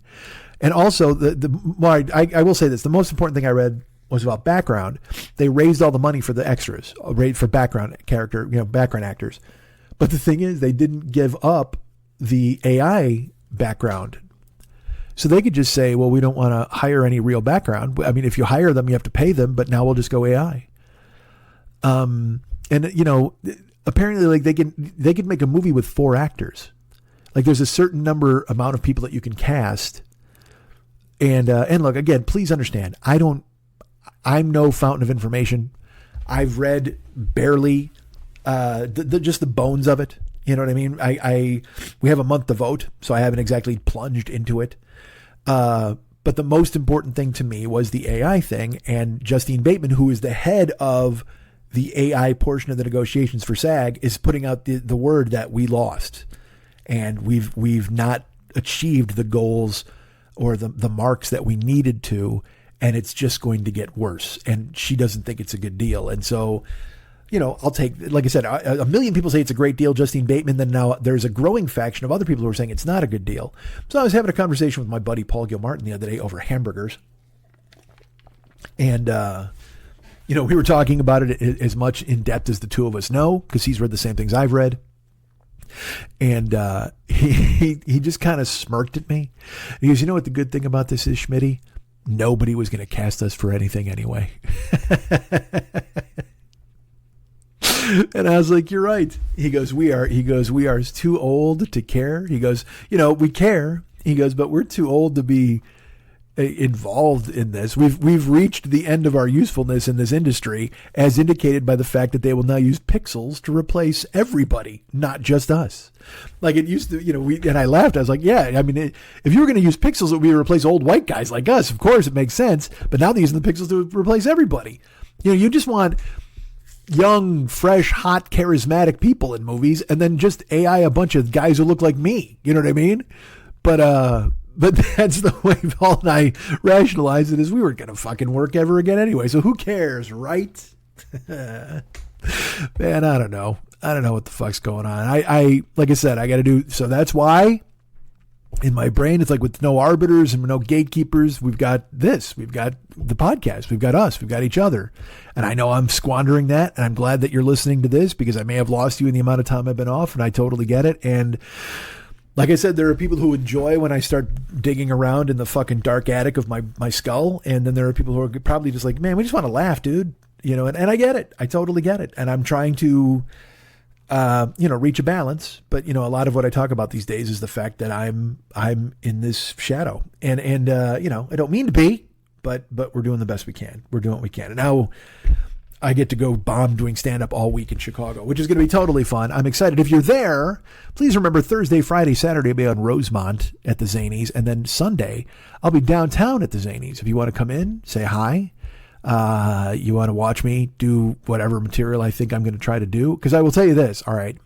And also I will say this, the most important thing I read was about background. They raised all the money for the extras, for background actors. But the thing is, they didn't give up the AI background. So they could just say, well, we don't want to hire any real background. I mean, if you hire them, you have to pay them, but now we'll just go AI. Apparently like they can make a movie with 4 actors. Like there's a certain amount of people that you can cast. And look, again, please understand, I'm no fountain of information. I've read barely, just the bones of it. You know what I mean? We have a month to vote, so I haven't exactly plunged into it. But the most important thing to me was the AI thing, and Justine Bateman, who is the head of the AI portion of the negotiations for SAG, is putting out the word that we lost, and we've not achieved the goals or the marks that we needed to, and it's just going to get worse. And she doesn't think it's a good deal. And so I'll take, like I said, a million people say it's a great deal, Justine Bateman. Then now there's a growing faction of other people who are saying it's not a good deal. So I was having a conversation with my buddy Paul Gilmartin the other day over hamburgers. And, we were talking about it as much in depth as the two of us know, because he's read the same things I've read. And he just kind of smirked at me. He goes, you know what the good thing about this is, Schmitty? Nobody was going to cast us for anything anyway. And I was like, you're right. He goes, we are too old to care. He goes, we care. He goes, but we're too old to be involved in this. We've reached the end of our usefulness in this industry, as indicated by the fact that they will now use pixels to replace everybody, not just us. Like it used to, and I laughed. I was like, yeah, I mean, if you were going to use pixels, it would be to replace old white guys like us. Of course, it makes sense. But now they're using the pixels to replace everybody. You just want young, fresh, hot, charismatic people in movies, and then just AI a bunch of guys who look like me. You know what I mean? But that's the way Paul and I rationalized it, is we weren't going to fucking work ever again anyway. So who cares, right? Man, I don't know. I don't know what the fuck's going on. I like I said, I got to do, so that's why in my brain, it's like with no arbiters and no gatekeepers, we've got this, we've got the podcast, we've got us, we've got each other. And I know I'm squandering that, and I'm glad that you're listening to this, because I may have lost you in the amount of time I've been off, and I totally get it. And like I said, there are people who enjoy when I start digging around in the fucking dark attic of my skull. And then there are people who are probably just like, man, we just want to laugh, dude. And I get it. I totally get it. And I'm trying to, reach a balance. But, a lot of what I talk about these days is the fact that I'm in this shadow. And I don't mean to be, but we're doing the best we can. We're doing what we can. And now I get to go bomb doing stand-up all week in Chicago, which is going to be totally fun. I'm excited. If you're there, please remember Thursday, Friday, Saturday, I'll be on Rosemont at the Zanies. And then Sunday, I'll be downtown at the Zanies. If you want to come in, say hi. You want to watch me do whatever material I think I'm going to try to do. Because I will tell you this, all right.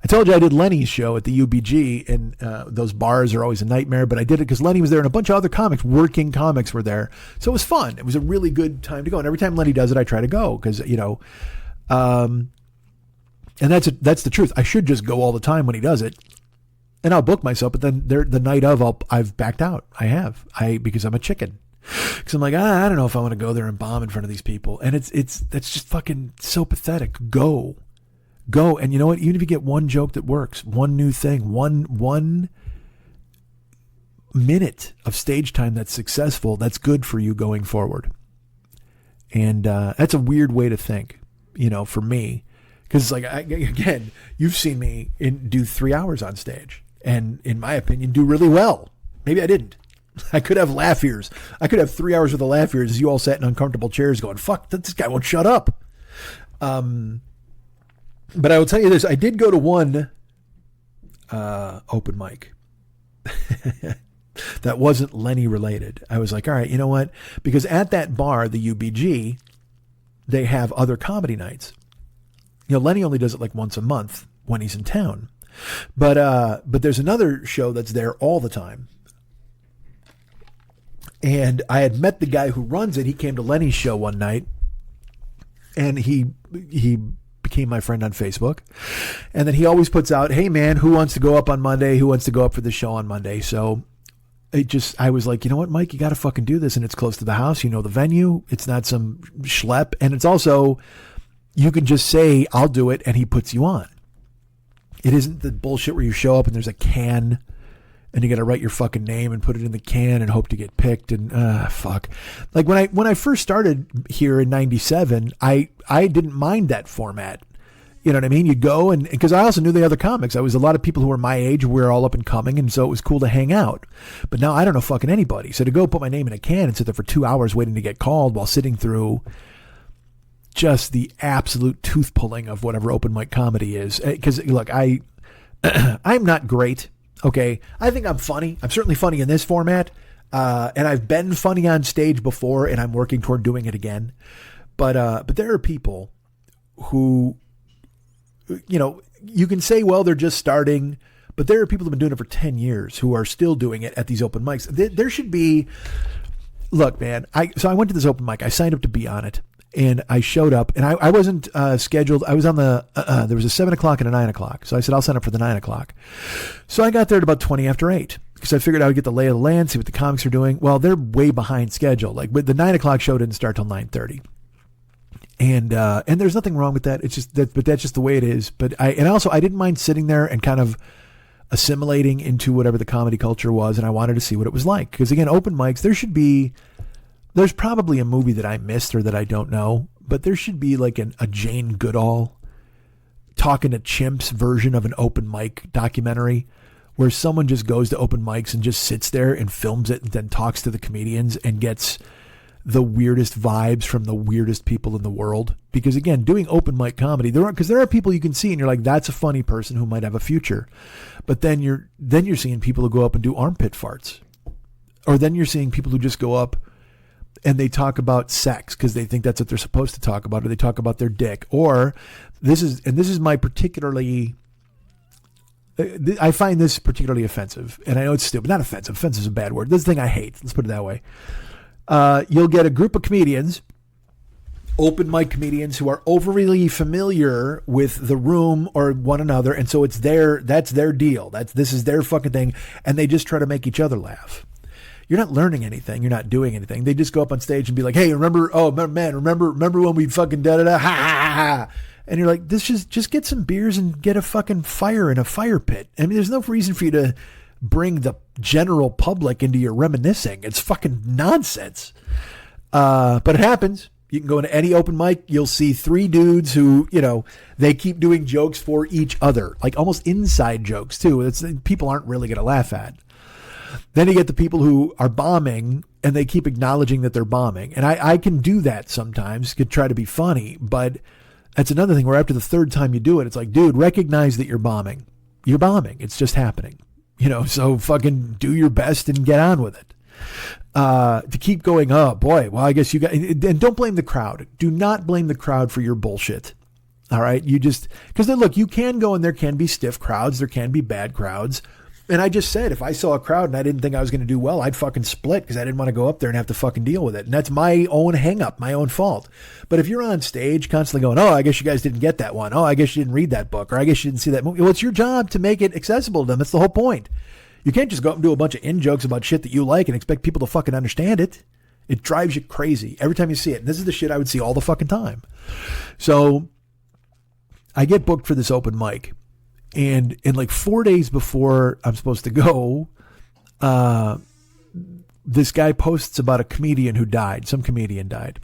I told you I did Lenny's show at the UBG, and those bars are always a nightmare, but I did it because Lenny was there and a bunch of other comics, working comics, were there. So it was fun. It was a really good time to go. And every time Lenny does it, I try to go because, and that's the truth. I should just go all the time when he does it, and I'll book myself. But then the night of, I've backed out. Because I'm a chicken. Because I'm like, I don't know if I want to go there and bomb in front of these people. And that's just fucking so pathetic. Go. And you know what? Even if you get one joke that works, one new thing, one minute of stage time that's successful, that's good for you going forward. And that's a weird way to think, for me. Because it's like, again, you've seen me do 3 hours on stage. And in my opinion, do really well. Maybe I didn't. I could have laugh ears. I could have 3 hours with the laugh ears as you all sat in uncomfortable chairs going, fuck, this guy won't shut up. But I will tell you this. I did go to one open mic that wasn't Lenny related. I was like, all right, you know what? Because at that bar, the UBG, they have other comedy nights. Lenny only does it like once a month when he's in town. But there's another show that's there all the time. And I had met the guy who runs it. He came to Lenny's show one night, and he became my friend on Facebook. And then he always puts out, hey man, who wants to go up on Monday? Who wants to go up for the show on Monday? So I was like, you know what, Mike, you got to fucking do this. And it's close to the house. The venue, it's not some schlep. And it's also, you can just say, I'll do it. And he puts you on. It isn't the bullshit where you show up and there's a can and you got to write your fucking name and put it in the can and hope to get picked. And fuck. Like when I first started here in 97, I didn't mind that format. You know what I mean? You'd go, and because I also knew the other comics. I was a lot of people who were my age. We were all up and coming, and so it was cool to hang out. But now I don't know fucking anybody. So to go put my name in a can and sit there for 2 hours waiting to get called while sitting through just the absolute tooth pulling of whatever open mic comedy is. Because look, I'm not great. Okay, I think I'm funny. I'm certainly funny in this format, and I've been funny on stage before, and I'm working toward doing it again. But there are people who, you can say, well, they're just starting, but there are people who've been doing it for 10 years who are still doing it at these open mics. There should be, look, man, so I went to this open mic. I signed up to be on it. And I showed up, and I wasn't scheduled. I was on there was a 7 o'clock and a 9 o'clock. So I said, I'll sign up for the 9 o'clock. So I got there at about 20 after 8 because I figured I would get the lay of the land, see what the comics are doing. Well, they're way behind schedule. Like, but the 9 o'clock show didn't start till 9:30. And there's nothing wrong with that. It's just that, but that's just the way it is. But I didn't mind sitting there and kind of assimilating into whatever the comedy culture was. And I wanted to see what it was like. Because again, open mics, there's probably a movie that I missed or that I don't know, but there should be like a Jane Goodall talking to chimps version of an open mic documentary where someone just goes to open mics and just sits there and films it and then talks to the comedians and gets the weirdest vibes from the weirdest people in the world. Because again, doing open mic comedy, there are people you can see and you're like, that's a funny person who might have a future. But then you're seeing people who go up and do armpit farts. Or then you're seeing people who just go up and they talk about sex because they think that's what they're supposed to talk about, or they talk about their dick. Or this is my particularly, I find this particularly offensive, and I know it's stupid. Not offensive. Offensive is a bad word. This is the thing I hate. Let's put it that way. You'll get a group of comedians, open mic comedians, who are overly familiar with the room or one another, and so that's their deal. This is their fucking thing, and they just try to make each other laugh. You're not learning anything. You're not doing anything. They just go up on stage and be like, "Hey, remember when we fucking da-da-da, ha, ha, ha." And you're like, this is just get some beers and get a fucking fire in a fire pit. I mean, there's no reason for you to bring the general public into your reminiscing. It's fucking nonsense. But it happens. You can go into any open mic. You'll see three dudes who, they keep doing jokes for each other, like almost inside jokes too. People aren't really going to laugh at. Then you get the people who are bombing and they keep acknowledging that they're bombing. And I can do that sometimes, could try to be funny, but that's another thing where after the third time you do it, it's like, dude, recognize that you're bombing. You're bombing. It's just happening. So fucking do your best and get on with it. To keep going, oh boy, well, I guess you got, and don't blame the crowd. Do not blame the crowd for your bullshit. All right. Because look, you can go and there can be stiff crowds. There can be bad crowds. And I just said, if I saw a crowd and I didn't think I was going to do well, I'd fucking split because I didn't want to go up there and have to fucking deal with it. And that's my own hang up, my own fault. But if you're on stage constantly going, oh, I guess you guys didn't get that one. Oh, I guess you didn't read that book. Or I guess you didn't see that movie. Well, it's your job to make it accessible to them. That's the whole point. You can't just go up and do a bunch of in-jokes about shit that you like and expect people to fucking understand it. It drives you crazy every time you see it. And this is the shit I would see all the fucking time. So I get booked for this open mic. And in like 4 days before I'm supposed to go, this guy posts about a comedian who died. Some comedian died.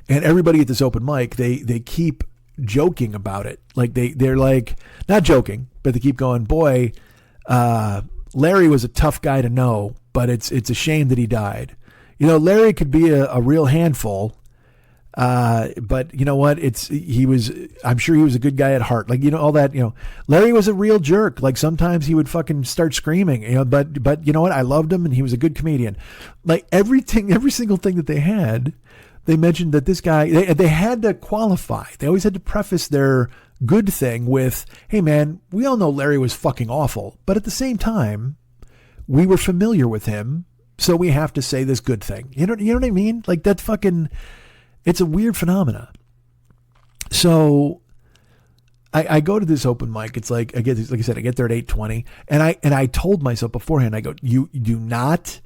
And everybody at this open mic, they keep joking about it. Like they're like, not joking, but they keep going, boy, Larry was a tough guy to know, but it's a shame that he died. Larry could be a real handful. But you know what? I'm sure he was a good guy at heart. Like, all that, Larry was a real jerk. Like sometimes he would fucking start screaming, but you know what? I loved him and he was a good comedian. Like every single thing that they had, they mentioned that this guy, they had to qualify. They always had to preface their good thing with, hey man, we all know Larry was fucking awful, but at the same time, we were familiar with him. So we have to say this good thing. You know what I mean? Like that fucking, it's a weird phenomena. So I go to this open mic. It's like, I get there at 8:20 and I told myself beforehand, I go, you do not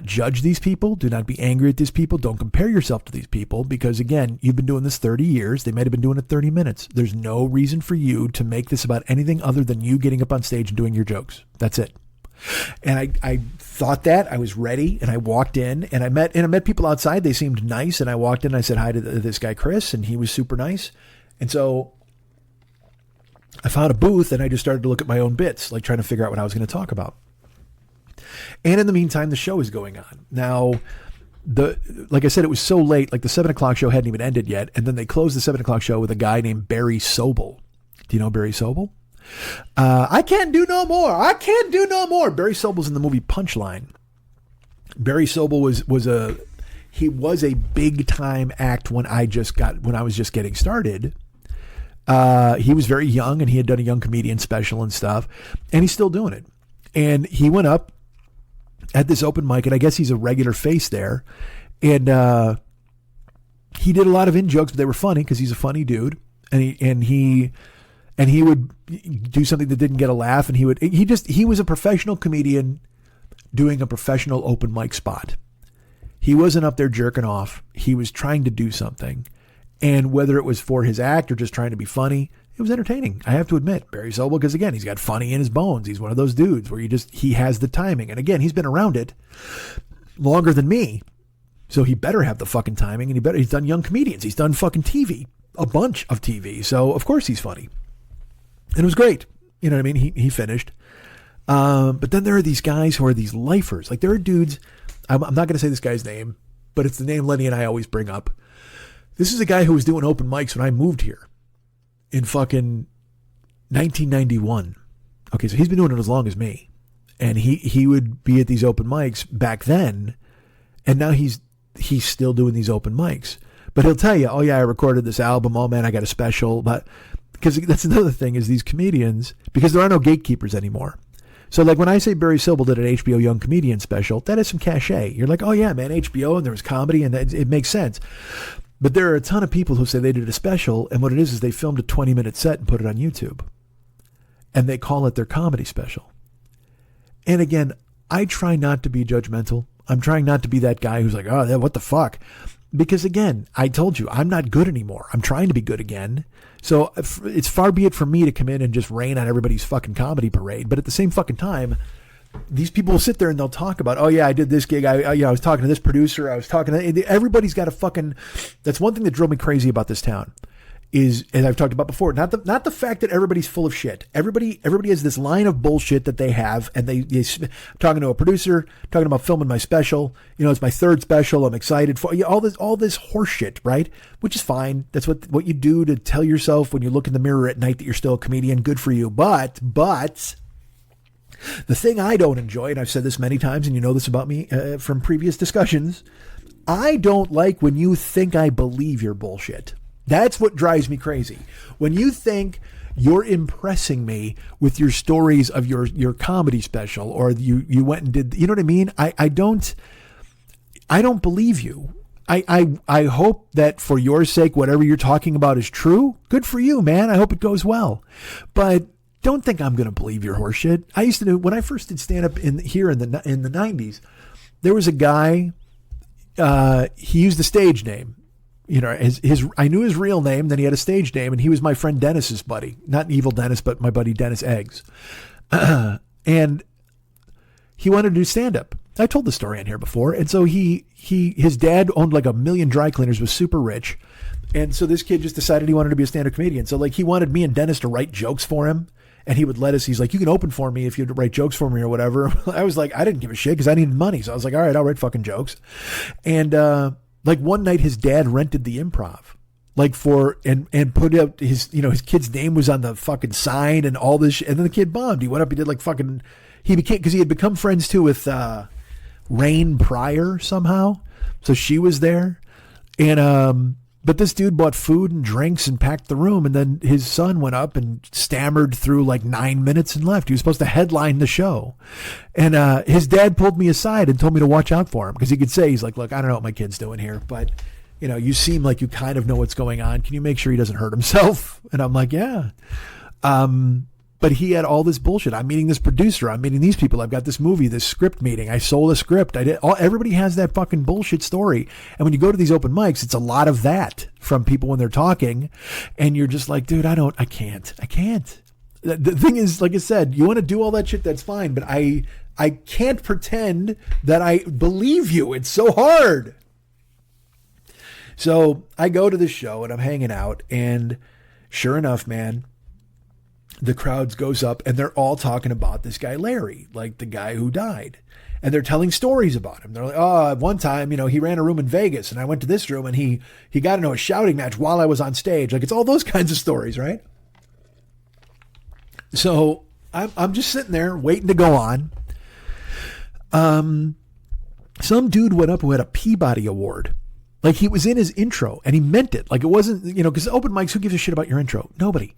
judge these people. Do not be angry at these people. Don't compare yourself to these people because again, you've been doing this 30 years. They might have been doing it 30 minutes. There's no reason for you to make this about anything other than you getting up on stage and doing your jokes. That's it. And I thought that. I was ready and I walked in and I met people outside. They seemed nice. And I walked in and I said hi to this guy, Chris, and he was super nice. And so I found a booth and I just started to look at my own bits, like trying to figure out what I was going to talk about. And in the meantime, the show is going on. Now, like I said, it was so late, like the 7 o'clock show hadn't even ended yet. And then they closed the 7 o'clock show with a guy named Barry Sobel. Do you know Barry Sobel? I can't do no more. Barry Sobel's in the movie Punchline. Barry Sobel was a big time act when I was just getting started. He was very young and he had done a young comedian special and stuff, and he's still doing it. And he went up at this open mic, and I guess he's a regular face there. And he did a lot of in jokes, but they were funny because he's a funny dude. And he would do something that didn't get a laugh. And he was a professional comedian doing a professional open mic spot. He wasn't up there jerking off. He was trying to do something. And whether it was for his act or just trying to be funny, it was entertaining. I have to admit, Barry Sobel, because again, he's got funny in his bones. He's one of those dudes where he has the timing. And again, he's been around it longer than me. So he better have the fucking timing, and he's done Young Comedians. He's done fucking TV, a bunch of TV. So of course he's funny. And it was great. You know what I mean? He finished. But then there are these guys who are these lifers. Like there are dudes, I'm not going to say this guy's name, but it's the name Lenny and I always bring up. This is a guy who was doing open mics when I moved here in fucking 1991. Okay, so he's been doing it as long as me. And he would be at these open mics back then, and now he's still doing these open mics. But he'll tell you, oh yeah, I recorded this album. Oh man, I got a special. But because that's another thing is these comedians, because there are no gatekeepers anymore. So like when I say Barry Sobel did an HBO Young Comedian special, that has some cachet. You're like, oh yeah, man, HBO, and there was comedy, and it makes sense. But there are a ton of people who say they did a special, and what it is they filmed a 20-minute set and put it on YouTube. And they call it their comedy special. And again, I try not to be judgmental. I'm trying not to be that guy who's like, oh, what the fuck? Because again, I told you, I'm not good anymore. I'm trying to be good again. So it's far be it from me to come in and just rain on everybody's fucking comedy parade. But at the same fucking time, these people will sit there and they'll talk about, oh yeah, I did this gig. I was talking to this producer. I was talking to, everybody's got a fucking, that's one thing that drove me crazy about this town is, as I've talked about before, not the fact that everybody's full of shit. Everybody has this line of bullshit that they have, and I'm talking to a producer, talking about filming my special. You know, it's my third special. I'm excited for all this horse shit, right? Which is fine. That's what you do to tell yourself when you look in the mirror at night that you're still a comedian. Good for you. But the thing I don't enjoy, and I've said this many times, and you know this about me from previous discussions, I don't like when you think I believe your bullshit. That's what drives me crazy. When you think you're impressing me with your stories of your comedy special, or you went and did, you know what I mean? I don't believe you. I hope that for your sake, whatever you're talking about is true. Good for you, man. I hope it goes well. But don't think I'm going to believe your horseshit. I used to do, when I first did stand up here in the 90s, there was a guy, he used the stage name. You know, I knew his real name, then he had a stage name, and he was my friend Dennis's buddy. Not Evil Dennis, but my buddy Dennis Eggs. And he wanted to do stand-up. I told the story on here before. And so his dad owned like 1 million dry cleaners, was super rich. And so this kid just decided he wanted to be a stand-up comedian. So like he wanted me and Dennis to write jokes for him. And he would let us, he's like, you can open for me if you write jokes for me or whatever. I was like, I didn't give a shit because I needed money. So I was like, all right, I'll write fucking jokes. And, like one night his dad rented the Improv, like and put up his kid's name was on the fucking sign and all this shit. And then the kid bombed. He went up, he did like fucking, because he had become friends too with Rain Pryor somehow. So she was there. And, but this dude bought food and drinks and packed the room. And then his son went up and stammered through like 9 minutes and left. He was supposed to headline the show. And his dad pulled me aside and told me to watch out for him because he could say, he's like, look, I don't know what my kid's doing here, but you know, you seem like you kind of know what's going on. Can you make sure he doesn't hurt himself? And I'm like, yeah. But he had all this bullshit. I'm meeting this producer. I'm meeting these people. I've got this movie, this script meeting. I sold a script. Everybody has that fucking bullshit story. And when you go to these open mics, it's a lot of that from people when they're talking. And you're just like, dude, I can't. The thing is, like I said, you want to do all that shit, that's fine. But I can't pretend that I believe you. It's so hard. So I go to the show and I'm hanging out. And sure enough, man, the crowd goes up and they're all talking about this guy, Larry, like the guy who died. And they're telling stories about him. They're like, oh, one time, he ran a room in Vegas and I went to this room and he got into a shouting match while I was on stage. Like it's all those kinds of stories, right? So I'm just sitting there waiting to go on. Some dude went up who had a Peabody Award. Like he was in his intro and he meant it. Like it wasn't, because open mics, who gives a shit about your intro? Nobody.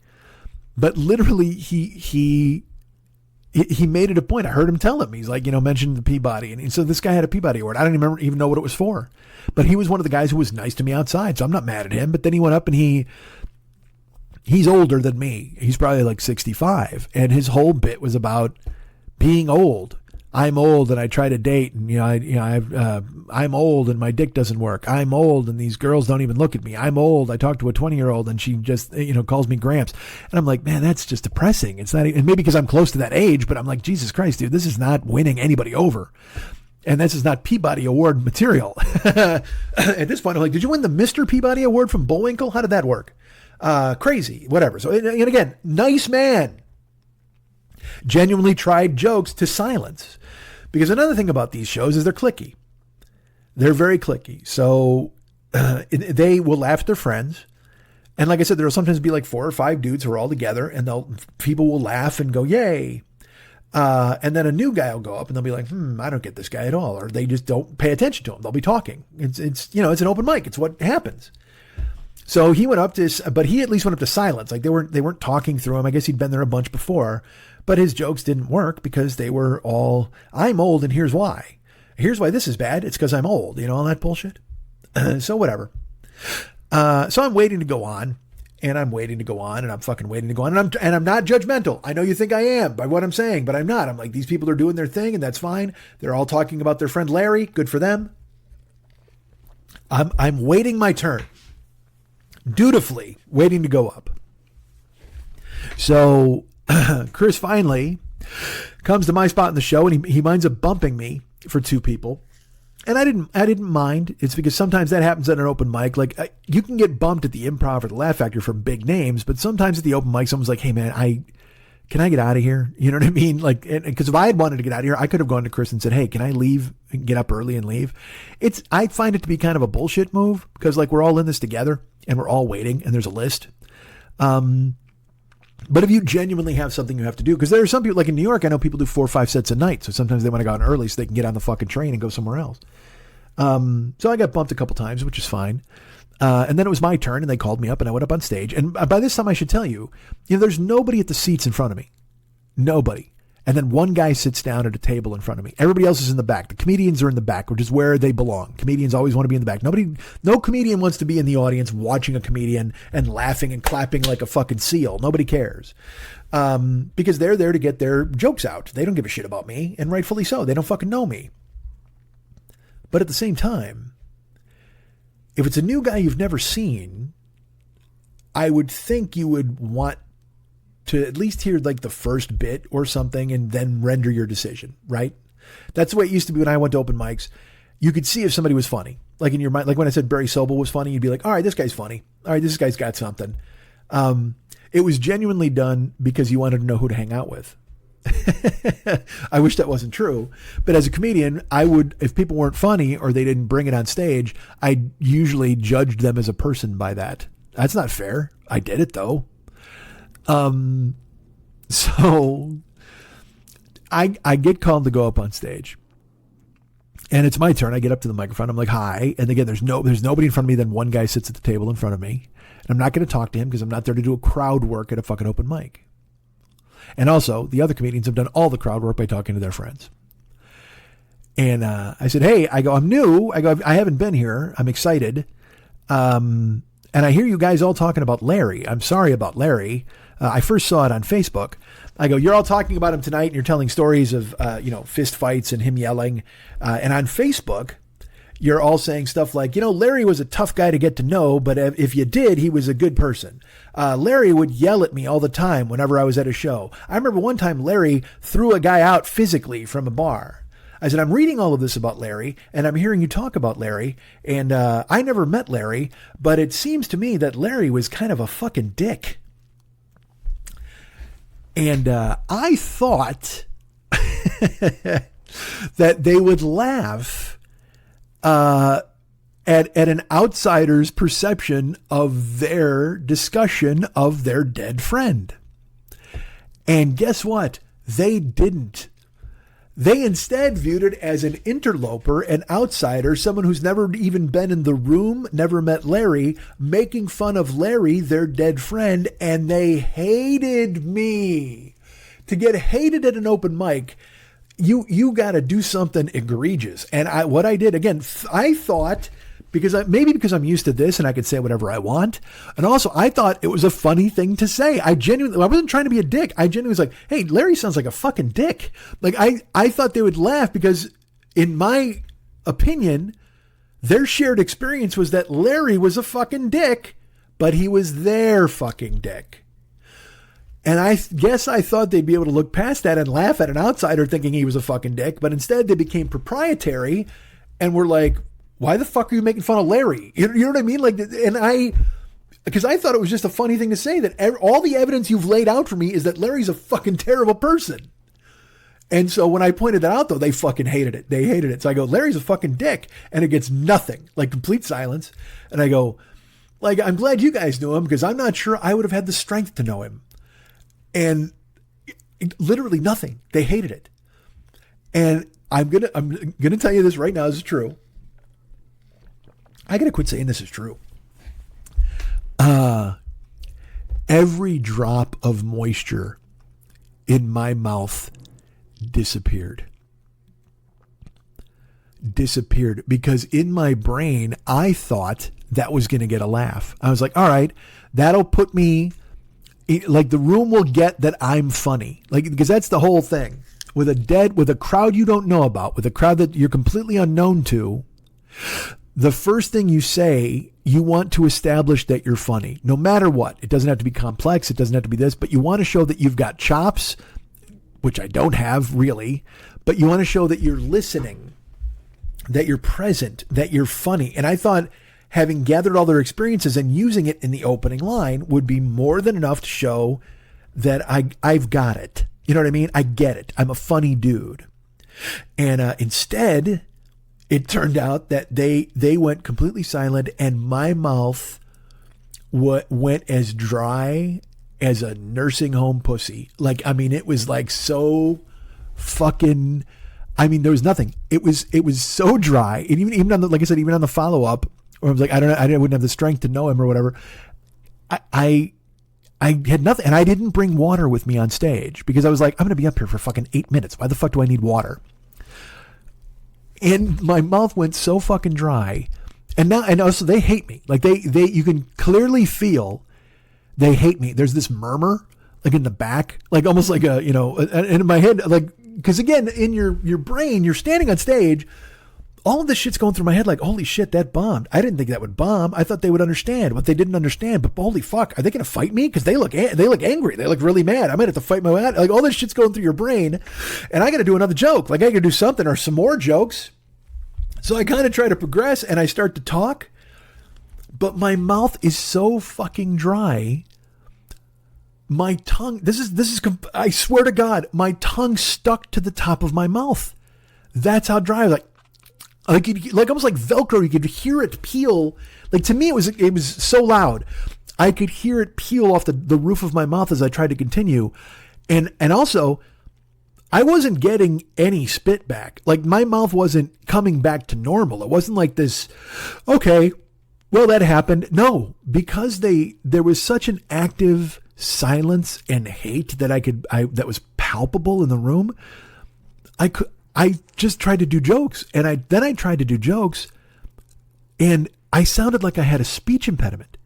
But literally, he he made it a point. I heard him tell him. He's like, mentioned the Peabody. And so this guy had a Peabody Award. I don't even know what it was for. But he was one of the guys who was nice to me outside. So I'm not mad at him. But then he went up and he's older than me. He's probably like 65. And his whole bit was about being old. I'm old and I try to date, and I'm old and my dick doesn't work. I'm old and these girls don't even look at me. I'm old. I talk to a 20-year-old and she just calls me Gramps. And I'm like, man, that's just depressing. It's not, and maybe because I'm close to that age, but I'm like, Jesus Christ, dude, this is not winning anybody over. And this is not Peabody Award material. At this point, I'm like, did you win the Mr. Peabody Award from Bullwinkle? How did that work? Crazy, whatever. So, and again, nice man. Genuinely tried jokes to silence. Because another thing about these shows is they're cliquey. They're very cliquey. So they will laugh at their friends. And like I said, there will sometimes be like 4 or 5 dudes who are all together and people will laugh and go, yay. And then a new guy will go up and they'll be like, I don't get this guy at all. Or they just don't pay attention to him. They'll be talking. It's an open mic. It's what happens. So he went up to, but he at least went up to silence. Like they weren't talking through him. I guess he'd been there a bunch before, but his jokes didn't work because they were all, I'm old and here's why. Here's why this is bad. It's because I'm old, all that bullshit. So whatever. So I'm waiting to go on and I'm waiting to go on and I'm fucking waiting to go on. And I'm not judgmental. I know you think I am by what I'm saying, but I'm not. I'm like, these people are doing their thing and that's fine. They're all talking about their friend Larry. Good for them. I'm waiting my turn. Dutifully waiting to go up. So Chris finally comes to my spot in the show and he winds up bumping me for 2 people. And I didn't mind. It's because sometimes that happens at an open mic. Like you can get bumped at the Improv or the Laugh Factory from big names, but sometimes at the open mic, someone's like, hey man, can I get out of here? You know what I mean? Like, because if I had wanted to get out of here, I could have gone to Chris and said, hey, can I leave and get up early and leave? I find it to be kind of a bullshit move because like we're all in this together and we're all waiting and there's a list. But if you genuinely have something you have to do, because there are some people like in New York, I know people do 4 or 5 sets a night. So sometimes they want to go out early so they can get on the fucking train and go somewhere else. So I got bumped a couple times, which is fine. And then it was my turn and they called me up and I went up on stage. And by this time I should tell you, there's nobody at the seats in front of me. Nobody. And then one guy sits down at a table in front of me. Everybody else is in the back. The comedians are in the back, which is where they belong. Comedians always want to be in the back. No comedian wants to be in the audience watching a comedian and laughing and clapping like a fucking seal. Nobody cares. Because they're there to get their jokes out. They don't give a shit about me, and rightfully so. They don't fucking know me. But at the same time, if it's a new guy you've never seen, I would think you would want to at least hear like the first bit or something and then render your decision, right? That's the way it used to be when I went to open mics. You could see if somebody was funny. Like in your mind, like when I said Barry Sobel was funny, you'd be like, all right, this guy's funny. All right, this guy's got something. It was genuinely done because you wanted to know who to hang out with. I wish that wasn't true. But as a comedian, I would, if people weren't funny or they didn't bring it on stage, I usually judged them as a person by that. That's not fair. I did it though. So I get called to go up on stage and it's my turn. I get up to the microphone. I'm like, hi. And again, there's nobody in front of me. Then one guy sits at the table in front of me and I'm not going to talk to him because I'm not there to do a crowd work at a fucking open mic. And also the other comedians have done all the crowd work by talking to their friends. And, I said, hey, I'm new. I haven't been here. I'm excited. And I hear you guys all talking about Larry. I'm sorry about Larry. I first saw it on Facebook. I go, you're all talking about him tonight and you're telling stories of, fist fights and him yelling. And on Facebook, you're all saying stuff like, Larry was a tough guy to get to know, but if you did, he was a good person. Larry would yell at me all the time whenever I was at a show. I remember one time Larry threw a guy out physically from a bar. I said, I'm reading all of this about Larry and I'm hearing you talk about Larry. And I never met Larry, but it seems to me that Larry was kind of a fucking dick. And I thought that they would laugh at an outsider's perception of their discussion of their dead friend. And guess what? They didn't. They instead viewed it as an interloper, an outsider, someone who's never even been in the room, never met Larry, making fun of Larry, their dead friend, and they hated me to get hated at an open mic, you got to do something egregious. And what I did, again, I thought, because I'm used to this and I could say whatever I want. And also I thought it was a funny thing to say. I wasn't trying to be a dick. I genuinely was like, hey, Larry sounds like a fucking dick. Like I thought they would laugh because in my opinion, their shared experience was that Larry was a fucking dick, but he was their fucking dick. And I guess I thought they'd be able to look past that and laugh at an outsider thinking he was a fucking dick. But instead they became proprietary and were like, why the fuck are you making fun of Larry? You know what I mean? Like, because I thought it was just a funny thing to say that all the evidence you've laid out for me is that Larry's a fucking terrible person. And so when I pointed that out, though, they fucking hated it. They hated it. So I go, Larry's a fucking dick. And it gets nothing, like complete silence. And I go, like, I'm glad you guys knew him because I'm not sure I would have had the strength to know him. And literally nothing. They hated it. And I'm gonna tell you this right now. This is true. I gotta quit saying this is true. Every drop of moisture in my mouth disappeared because in my brain, I thought that was going to get a laugh. I was like, all right, that'll put me like the room will get that I'm funny. Like, because that's the whole thing with a crowd you don't know about, with a crowd that you're completely unknown to. The first thing you say, you want to establish that you're funny, no matter what. It doesn't have to be complex. It doesn't have to be this, but you want to show that you've got chops, which I don't have really, but you want to show that you're listening, that you're present, that you're funny. And I thought having gathered all their experiences and using it in the opening line would be more than enough to show that I've got it. You know what I mean? I get it. I'm a funny dude. And instead, it turned out that they went completely silent and my mouth went as dry as a nursing home pussy. Like, I mean, it was like so fucking, I mean, there was nothing. It was so dry. And even on the, like I said, even on the follow up, or I was like, I don't know, I wouldn't have the strength to know him or whatever. I had nothing. And I didn't bring water with me on stage because I was like, I'm going to be up here for fucking 8 minutes. Why the fuck do I need water? And my mouth went so fucking dry. And also they hate me. Like you can clearly feel they hate me. There's this murmur like in the back, like almost like a, and in my head, like, cause again, in your brain, you're standing on stage, all of this shit's going through my head like, holy shit, that bombed. I didn't think that would bomb. I thought they would understand what they didn't understand, but holy fuck, are they going to fight me? Cause they look angry. They look really mad. I might have to fight my way out. Like all this shit's going through your brain and I got to do another joke. Like I got to do something or some more jokes. So I kind of try to progress and I start to talk, but my mouth is so fucking dry. My tongue, I swear to God, my tongue stuck to the top of my mouth. That's how dry. Like almost like Velcro. You could hear it peel. Like to me, it was so loud. I could hear it peel off the roof of my mouth as I tried to continue. And also, I wasn't getting any spit back. Like my mouth wasn't coming back to normal. It wasn't like this, okay, well, that happened. No, because there was such an active silence and hate that that was palpable in the room. I just tried to do jokes and I tried to do jokes and I sounded like I had a speech impediment.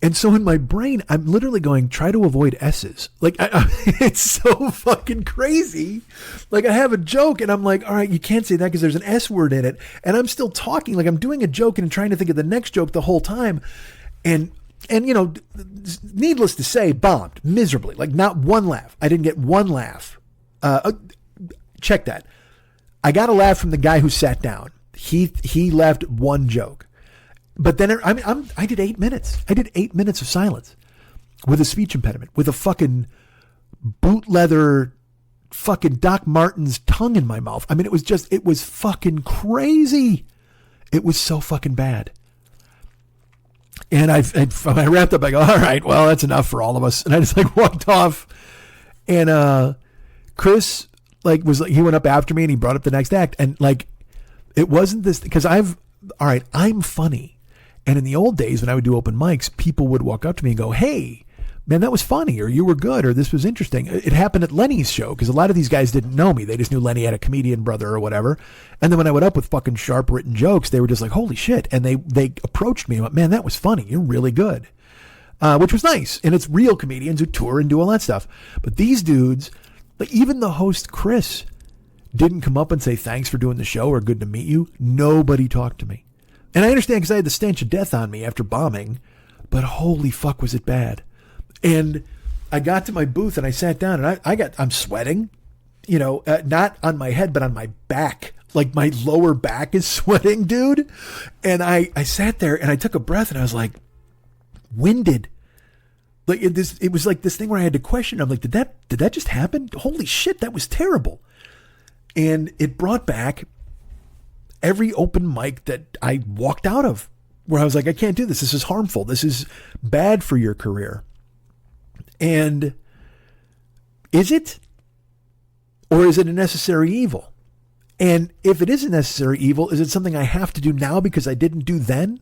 And so in my brain, I'm literally going, try to avoid S's. Like, it's so fucking crazy. Like, I have a joke and I'm like, all right, you can't say that because there's an S word in it. And I'm still talking, like I'm doing a joke and trying to think of the next joke the whole time. And needless to say, bombed miserably. Like, not one laugh. I didn't get one laugh. Check that. I got a laugh from the guy who sat down. He left one joke. But then I did 8 minutes. I did 8 minutes of silence with a speech impediment, with a fucking boot leather, fucking Doc Martens tongue in my mouth. I mean, it was fucking crazy. It was so fucking bad. And I wrapped up. I go, all right, well, that's enough for all of us. And I just like walked off. And Chris he went up after me and he brought up the next act. And like, it wasn't this because I'm funny. And in the old days when I would do open mics, people would walk up to me and go, hey, man, that was funny, or you were good, or this was interesting. It happened at Lenny's show because a lot of these guys didn't know me. They just knew Lenny had a comedian brother or whatever. And then when I went up with fucking sharp written jokes, they were just like, holy shit. And they approached me and went, man, that was funny. You're really good. Which was nice. And it's real comedians who tour and do all that stuff. But these dudes, like even the host, Chris, didn't come up and say, thanks for doing the show or good to meet you. Nobody talked to me. And I understand because I had the stench of death on me after bombing, but holy fuck was it bad. And I got to my booth and I sat down and I'm sweating, not on my head, but on my back. Like my lower back is sweating, dude. And I sat there and I took a breath and I was like, winded. Like it was like this thing where I had to question. I'm like, did that just happen? Holy shit, that was terrible. And it brought back every open mic that I walked out of where I was like, I can't do this. This is harmful. This is bad for your career. And is it? Or is it a necessary evil? And if it is a necessary evil, is it something I have to do now because I didn't do then?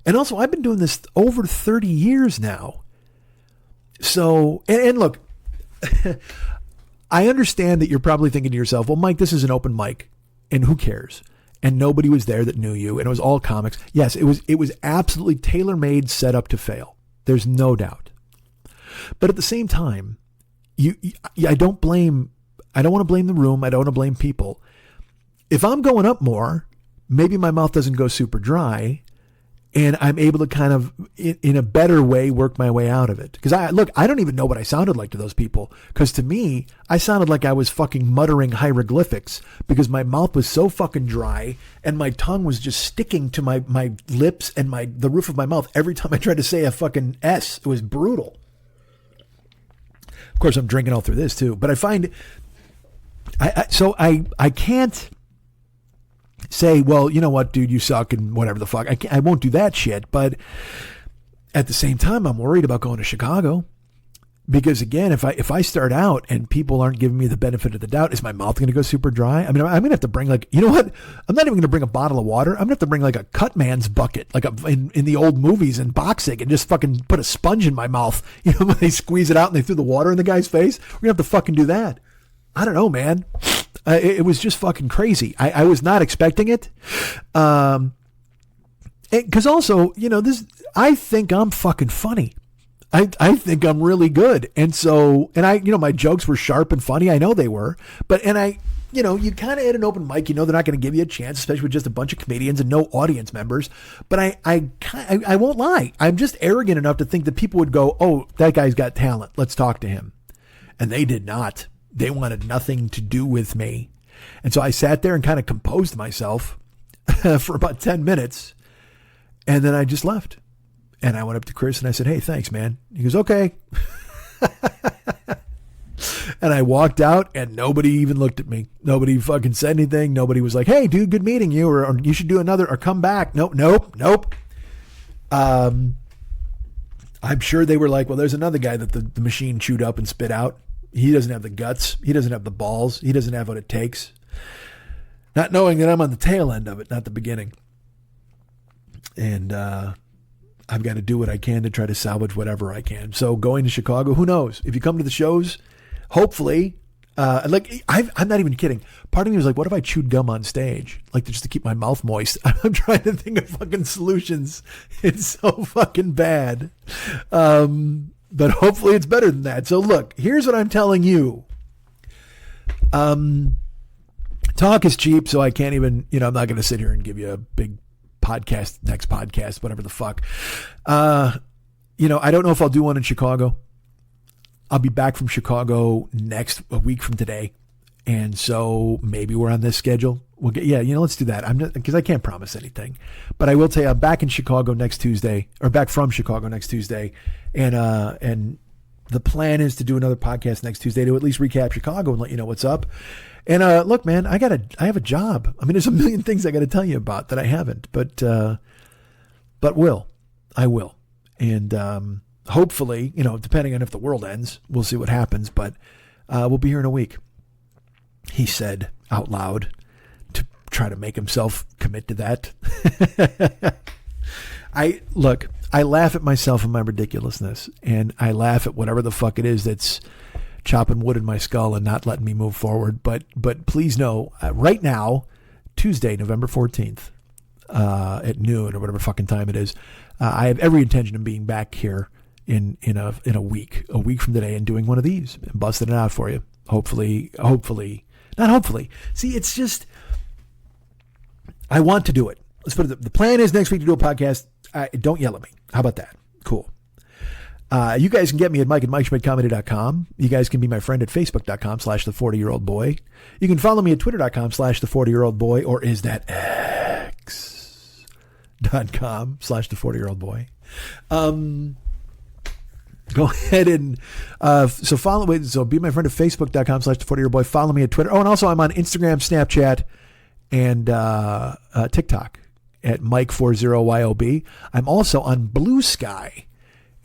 And also, I've been doing this over 30 years now. So, and look, I understand that you're probably thinking to yourself, well, Mike, this is an open mic and who cares? And nobody was there that knew you and it was all comics. Yes, it was absolutely tailor-made, set up to fail. There's no doubt. But at the same time, I don't want to blame the room. I don't want to blame people. If I'm going up more, maybe my mouth doesn't go super dry and I'm able to kind of, in a better way, work my way out of it. Because I don't even know what I sounded like to those people. Because to me, I sounded like I was fucking muttering hieroglyphics because my mouth was so fucking dry and my tongue was just sticking to my lips and the roof of my mouth every time I tried to say a fucking S. It was brutal. Of course, I'm drinking all through this too. But I find, I can't say, well, you know what, dude, you suck and whatever the fuck. I won't do that shit. But at the same time, I'm worried about going to Chicago because again, if I start out and people aren't giving me the benefit of the doubt, is my mouth going to go super dry? I mean, I'm going to have to bring you know what? I'm not even going to bring a bottle of water. I'm going to have to bring like a Cutman's bucket, like in the old movies in boxing and just fucking put a sponge in my mouth. You know, when they squeeze it out and they threw the water in the guy's face, we're going to have to fucking do that. I don't know, man. It was just fucking crazy. I was not expecting it. Because also, I think I'm fucking funny. I think I'm really good. And so, my jokes were sharp and funny. I know they were. You kind of at an open mic, they're not going to give you a chance, especially with just a bunch of comedians and no audience members. But I won't lie. I'm just arrogant enough to think that people would go, oh, that guy's got talent. Let's talk to him. And they did not. They wanted nothing to do with me. And so I sat there and kind of composed myself for about 10 minutes. And then I just left. And I went up to Chris and I said, hey, thanks, man. He goes, okay. And I walked out and nobody even looked at me. Nobody fucking said anything. Nobody was like, hey, dude, good meeting you. Or you should do another or come back. Nope. I'm sure they were like, well, there's another guy that the machine chewed up and spit out. He doesn't have the guts. He doesn't have the balls. He doesn't have what it takes. Not knowing that I'm on the tail end of it, not the beginning. And I've got to do what I can to try to salvage whatever I can. So going to Chicago, who knows? If you come to the shows, hopefully, I'm not even kidding. Part of me was like, what if I chewed gum on stage? Like just to keep my mouth moist. I'm trying to think of fucking solutions. It's so fucking bad. But hopefully it's better than that. So look, here's what I'm telling you. Talk is cheap, so I can't even, I'm not going to sit here and give you a big podcast, next podcast, whatever the fuck. I don't know if I'll do one in Chicago. I'll be back from Chicago a week from today. And so maybe we're on this schedule. We'll get, let's do that. Because I can't promise anything, but I will tell you, I'm back in Chicago next Tuesday, or back from Chicago next Tuesday. And the plan is to do another podcast next Tuesday to at least recap Chicago and let you know what's up. And look, man, I have a job. I mean, there's a million things I got to tell you about that I haven't, but I will. And hopefully, depending on if the world ends, we'll see what happens, but we'll be here in a week. He said out loud to try to make himself commit to that. I laugh at myself and my ridiculousness, and I laugh at whatever the fuck it is that's chopping wood in my skull and not letting me move forward. But please know, right now, Tuesday, November 14th, at noon or whatever fucking time it is, I have every intention of being back here in a week from today and doing one of these and busting it out for you. Hopefully, not hopefully. See, it's just, I want to do it. Let's put it, the plan is next week to do a podcast. Don't yell at me. How about that? Cool. You guys can get me at mike@MikeSchmidtComedy.com. You guys can be my friend at Facebook.com/the40year-old-boy. You can follow me at Twitter.com/the40year-old-boy, or is that X.com/the40year-old-boy. Go ahead and so be my friend at Facebook.com/the40year-old-boy. Follow me at Twitter. Oh, and also I'm on Instagram, Snapchat, and TikTok at Mike40YOB. I'm also on Blue Sky.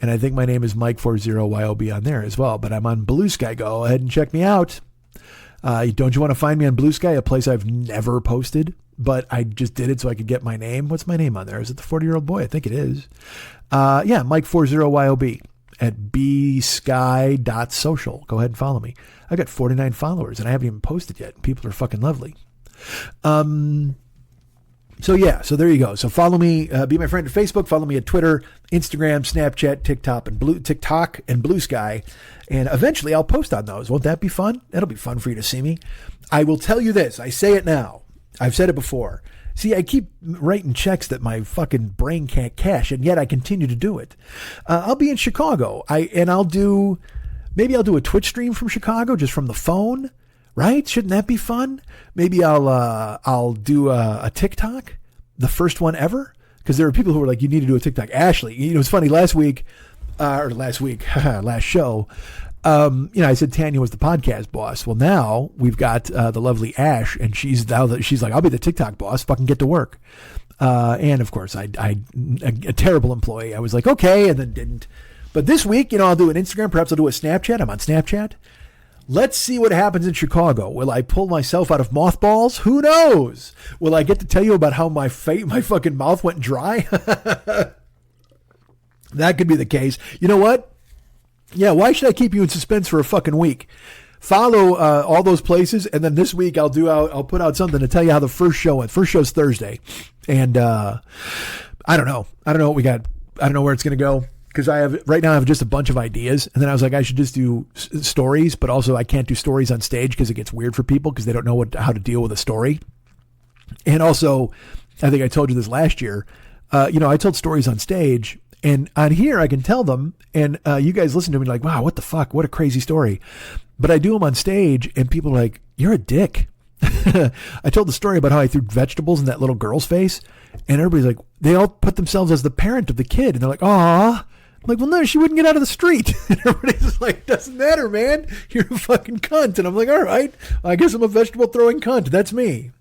And I think my name is Mike40YOB on there as well. But I'm on Blue Sky. Go ahead and check me out. Don't you want to find me on Blue Sky, a place I've never posted? But I just did it so I could get my name. What's my name on there? Is it the 40-year-old-boy? I think it is. Yeah, Mike40YOB at bsky.social. Go ahead and follow me. I got 49 followers and I haven't even posted yet. People are fucking lovely. So there you go. So follow me, be my friend at Facebook, follow me at Twitter, Instagram, Snapchat, TikTok and Blue Sky. And eventually I'll post on those. Won't that be fun? That'll be fun for you to see me. I will tell you this. I say it now. I've said it before. See, I keep writing checks that my fucking brain can't cash, and yet I continue to do it. I'll be in Chicago. I'll do a Twitch stream from Chicago, just from the phone. Right? Shouldn't that be fun? Maybe I'll do a TikTok, the first one ever, because there are people who are like, you need to do a TikTok. Ashley, it's funny. Last show, I said Tanya was the podcast boss. Well, now we've got the lovely Ash, and she's like, I'll be the TikTok boss. Fucking get to work. And of course, a terrible employee. I was like, okay, and then didn't. But this week, I'll do an Instagram. Perhaps I'll do a Snapchat. I'm on Snapchat. Let's see what happens in Chicago. Will I pull myself out of mothballs? Who knows? Will I get to tell you about how my fucking mouth went dry? That could be the case. You know what? Yeah, why should I keep you in suspense for a fucking week? Follow all those places, and then this week I'll put out something to tell you how the first show went. First show's Thursday, and I don't know what we got. I don't know where it's going to go. Because right now I have just a bunch of ideas, and then I was like, I should just do stories, but also I can't do stories on stage because it gets weird for people because they don't know how to deal with a story. And also, I think I told you this last year, I told stories on stage, and on here I can tell them, and you guys listen to me like, wow, what the fuck, what a crazy story. But I do them on stage, and people are like, you're a dick. I told the story about how I threw vegetables in that little girl's face, and everybody's like, they all put themselves as the parent of the kid, and they're like, aw. I'm like, well, no, she wouldn't get out of the street. And everybody's like, doesn't matter, man. You're a fucking cunt. And I'm like, all right, I guess I'm a vegetable throwing cunt. That's me.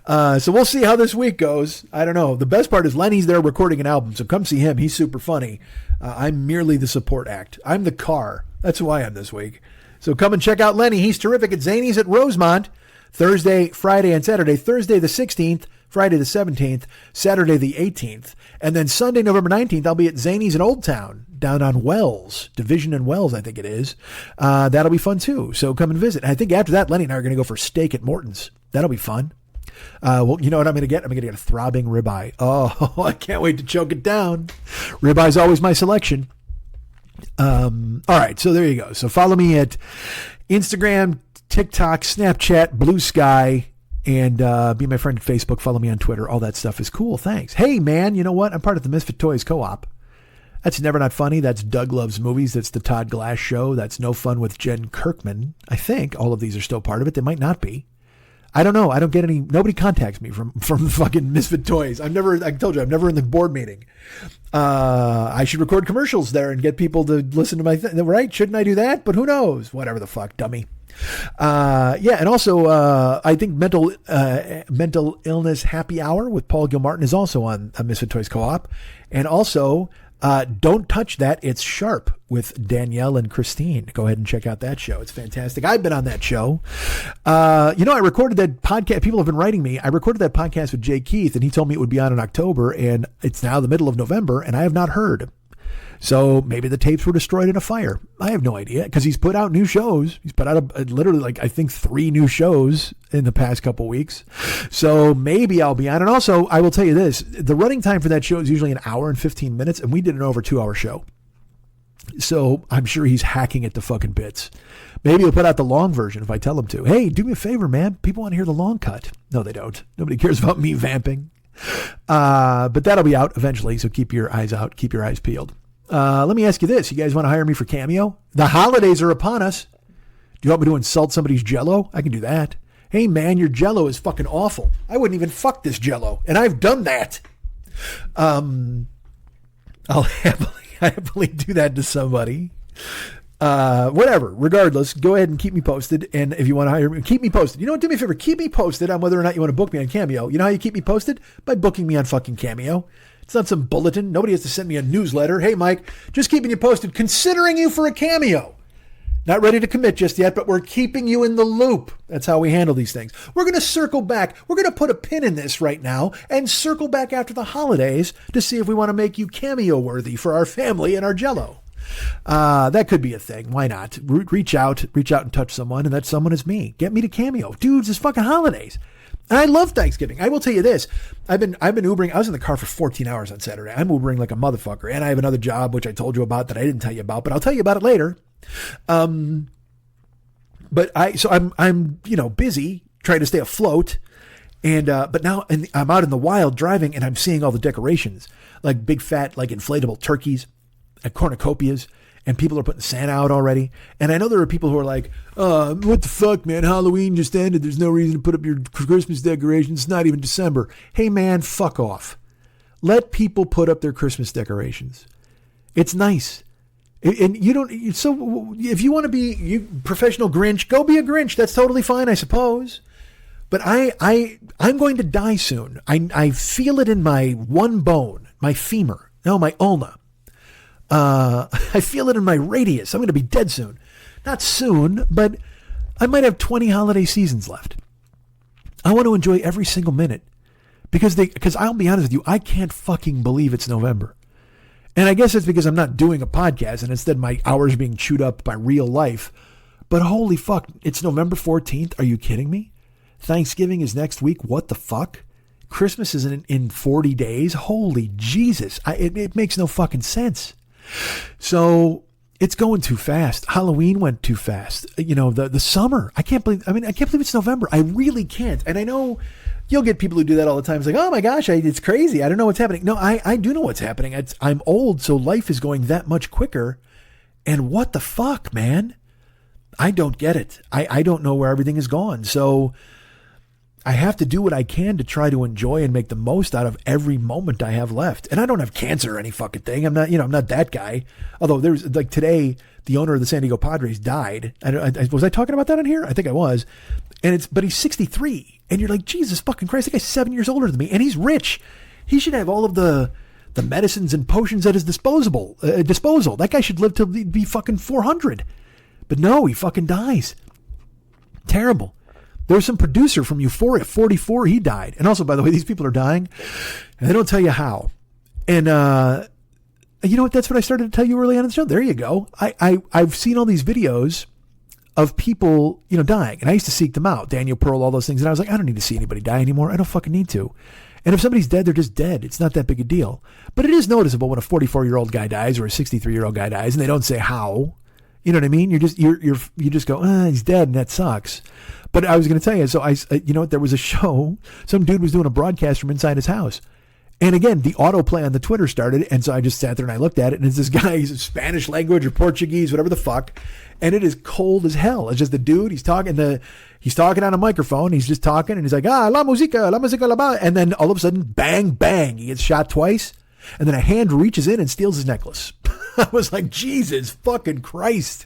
So we'll see how this week goes. I don't know. The best part is Lenny's there recording an album. So come see him. He's super funny. I'm merely the support act. I'm the car. That's who I am this week. So come and check out Lenny. He's terrific at Zany's at Rosemont. Thursday, Friday, and Saturday. Thursday the 16th, Friday the 17th, Saturday the 18th. And then Sunday, November 19th, I'll be at Zany's in Old Town, down on Wells, Division and Wells, I think it is. That'll be fun too. So come and visit. And I think after that, Lenny and I are going to go for steak at Morton's. That'll be fun. Well, you know what I'm going to get? I'm going to get a throbbing ribeye. Oh, I can't wait to choke it down. Ribeye's always my selection. All right, so there you go. So follow me at Instagram, TikTok, Snapchat, Blue Sky, and be my friend at Facebook. Follow me on Twitter. All that stuff is cool. Thanks. Hey, man, you know what? I'm part of the Misfit Toys Co-op. That's Never Not Funny. That's Doug Loves Movies. That's the Todd Glass Show. That's No Fun with Jen Kirkman. I think all of these are still part of it. They might not be. I don't know. I don't get any. Nobody contacts me from fucking Misfit Toys. I told you, I'm never in the board meeting. I should record commercials there and get people to listen to my thing. Right? Shouldn't I do that? But who knows? Whatever the fuck, dummy. Yeah, and also I think mental illness happy hour with Paul Gilmartin is also on Misfit Toys Co-op, and also Don't Touch That, It's Sharp with Danielle and Christine. Go ahead and check out that show. It's fantastic. I've been on that show. I recorded that podcast. People have been writing me. I recorded that podcast with Jay Keith, and he told me it would be on in October, and it's now the middle of November, and I have not heard. So maybe the tapes were destroyed in a fire. I have no idea, because he's put out new shows. He's put out literally I think 3 new shows in the past couple weeks. So maybe I'll be on. And also, I will tell you this, the running time for that show is usually an hour and 15 minutes, and we did an over 2-hour show. So I'm sure he's hacking it to fucking bits. Maybe he'll put out the long version if I tell him to. Hey, do me a favor, man. People want to hear the long cut. No, they don't. Nobody cares about me vamping. But that'll be out eventually, so keep your eyes out. Keep your eyes peeled. Let me ask you this. You guys want to hire me for Cameo? The holidays are upon us. Do you want me to insult somebody's Jell-O? I can do that. Hey, man, your Jell-O is fucking awful. I wouldn't even fuck this Jell-O, and I've done that. I'll happily do that to somebody. Whatever. Regardless, go ahead and keep me posted. And if you want to hire me, keep me posted. You know what? Do me a favor. Keep me posted on whether or not you want to book me on Cameo. You know how you keep me posted? By booking me on fucking Cameo. It's not some bulletin. Nobody has to send me a newsletter. Hey, Mike, just keeping you posted, considering you for a cameo. Not ready to commit just yet, but we're keeping you in the loop. That's how we handle these things. We're going to circle back. We're going to put a pin in this right now and circle back after the holidays to see if we want to make you cameo worthy for our family and our Jell-O. That could be a thing. Why not? Reach out and touch someone, and that someone is me. Get me to Cameo. Dudes, it's fucking holidays. And I love Thanksgiving. I will tell you this. I've been Ubering. I was in the car for 14 hours on Saturday. I'm Ubering like a motherfucker. And I have another job, which I told you about that I didn't tell you about, but I'll tell you about it later. I'm busy trying to stay afloat. And, but now I'm out in the wild driving, and I'm seeing all the decorations, like big fat, like inflatable turkeys at cornucopias. And people are putting Santa out already. And I know there are people who are like, what the fuck, man? Halloween just ended. There's no reason to put up your Christmas decorations. It's not even December. Hey, man, fuck off. Let people put up their Christmas decorations. It's nice. And you don't, so if you want to be professional Grinch, go be a Grinch. That's totally fine, I suppose. But I'm going to die soon. I feel it in my one bone, my femur. No, my ulna. I feel it in my radius. I'm going to be dead soon. Not soon, but I might have 20 holiday seasons left. I want to enjoy every single minute because I'll be honest with you, I can't fucking believe it's November. And I guess it's because I'm not doing a podcast and instead my hours are being chewed up by real life. But holy fuck, it's November 14th. Are you kidding me? Thanksgiving is next week. What the fuck? Christmas is in 40 days. Holy Jesus. It makes no fucking sense. So it's going too fast. Halloween went too fast. You know, the summer. I can't believe it's November. I really can't. And I know you'll get people who do that all the time. It's like, oh my gosh, it's crazy. I don't know what's happening. No, I do know what's happening. I'm old, so life is going that much quicker. And what the fuck, man? I don't get it. I don't know where everything is gone. So I have to do what I can to try to enjoy and make the most out of every moment I have left. And I don't have cancer or any fucking thing. I'm not that guy. Although there's like today, the owner of the San Diego Padres died. Was I talking about that on here? I think I was. But he's 63. And you're like, Jesus fucking Christ, that guy's 7 years older than me. And he's rich. He should have all of the medicines and potions at his disposal. That guy should live to be fucking 400. But no, he fucking dies. Terrible. There was some producer from Euphoria, 44, he died. And also, by the way, these people are dying, and they don't tell you how. And you know what? That's what I started to tell you early on in the show. There you go. I've seen all these videos of people, dying, and I used to seek them out. Daniel Pearl, all those things. And I was like, I don't need to see anybody die anymore. I don't fucking need to. And if somebody's dead, they're just dead. It's not that big a deal. But it is noticeable when a 44-year-old guy dies or a 63-year-old guy dies, and they don't say how. You know what I mean? You just go, he's dead, and that sucks. But I was going to tell you, so there was a show, some dude was doing a broadcast from inside his house. And again, the autoplay on the Twitter started. And so I just sat there and I looked at it, and it's this guy, he's Spanish language or Portuguese, whatever the fuck. And it is cold as hell. It's just the dude, he's talking on a microphone. He's just talking and he's like, la música, la ba. And then all of a sudden, bang, bang, he gets shot twice. And then a hand reaches in and steals his necklace. I was like, Jesus fucking Christ.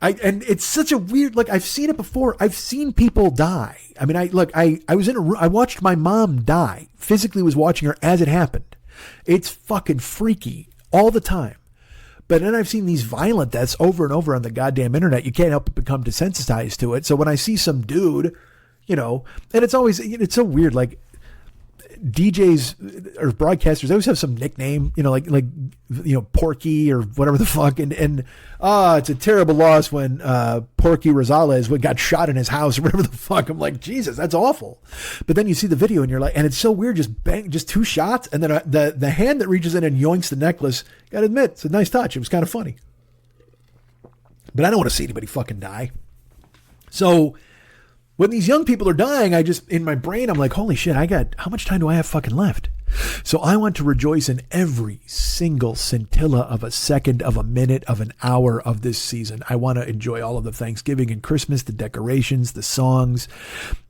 And it's such a weird, I've seen it before. I've seen people die. I mean, I was in a room, I watched my mom die, physically was watching her as it happened. It's fucking freaky all the time. But then I've seen these violent deaths over and over on the goddamn internet. You can't help but become desensitized to it. So when I see some dude, you know, and it's always, it's so weird. Like DJs or broadcasters, they always have some nickname, you know, like, you know, Porky or whatever the fuck. And it's a terrible loss when, Porky Rosales got shot in his house or whatever the fuck. I'm like, Jesus, that's awful. But then you see the video and you're like, and it's so weird, just 2 shots. And then the hand that reaches in and yoinks the necklace, gotta admit, it's a nice touch. It was kind of funny, but I don't want to see anybody fucking die. So when these young people are dying, in my brain, I'm like, holy shit, how much time do I have fucking left? So I want to rejoice in every single scintilla of a second, of a minute, of an hour of this season. I want to enjoy all of the Thanksgiving and Christmas, the decorations, the songs.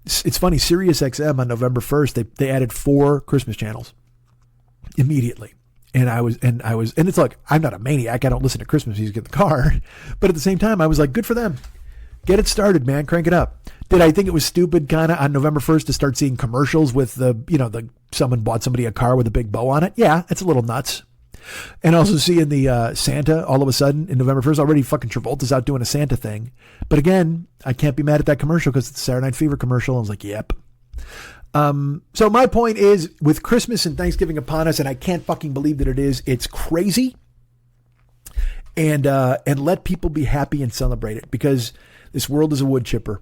It's funny, Sirius XM on November 1st, they added 4 Christmas channels immediately. And it's like, I'm not a maniac. I don't listen to Christmas music in the car, but at the same time, I was like, good for them. Get it started, man. Crank it up. Did I think it was stupid kind of on November 1st to start seeing commercials with someone bought somebody a car with a big bow on it? Yeah, it's a little nuts. And also seeing the Santa all of a sudden in November 1st, already fucking Travolta's out doing a Santa thing. But again, I can't be mad at that commercial because it's a Saturday Night Fever commercial. I was like, yep. So my point is, with Christmas and Thanksgiving upon us, and I can't fucking believe that it is, it's crazy. And let people be happy and celebrate it, because this world is a wood chipper.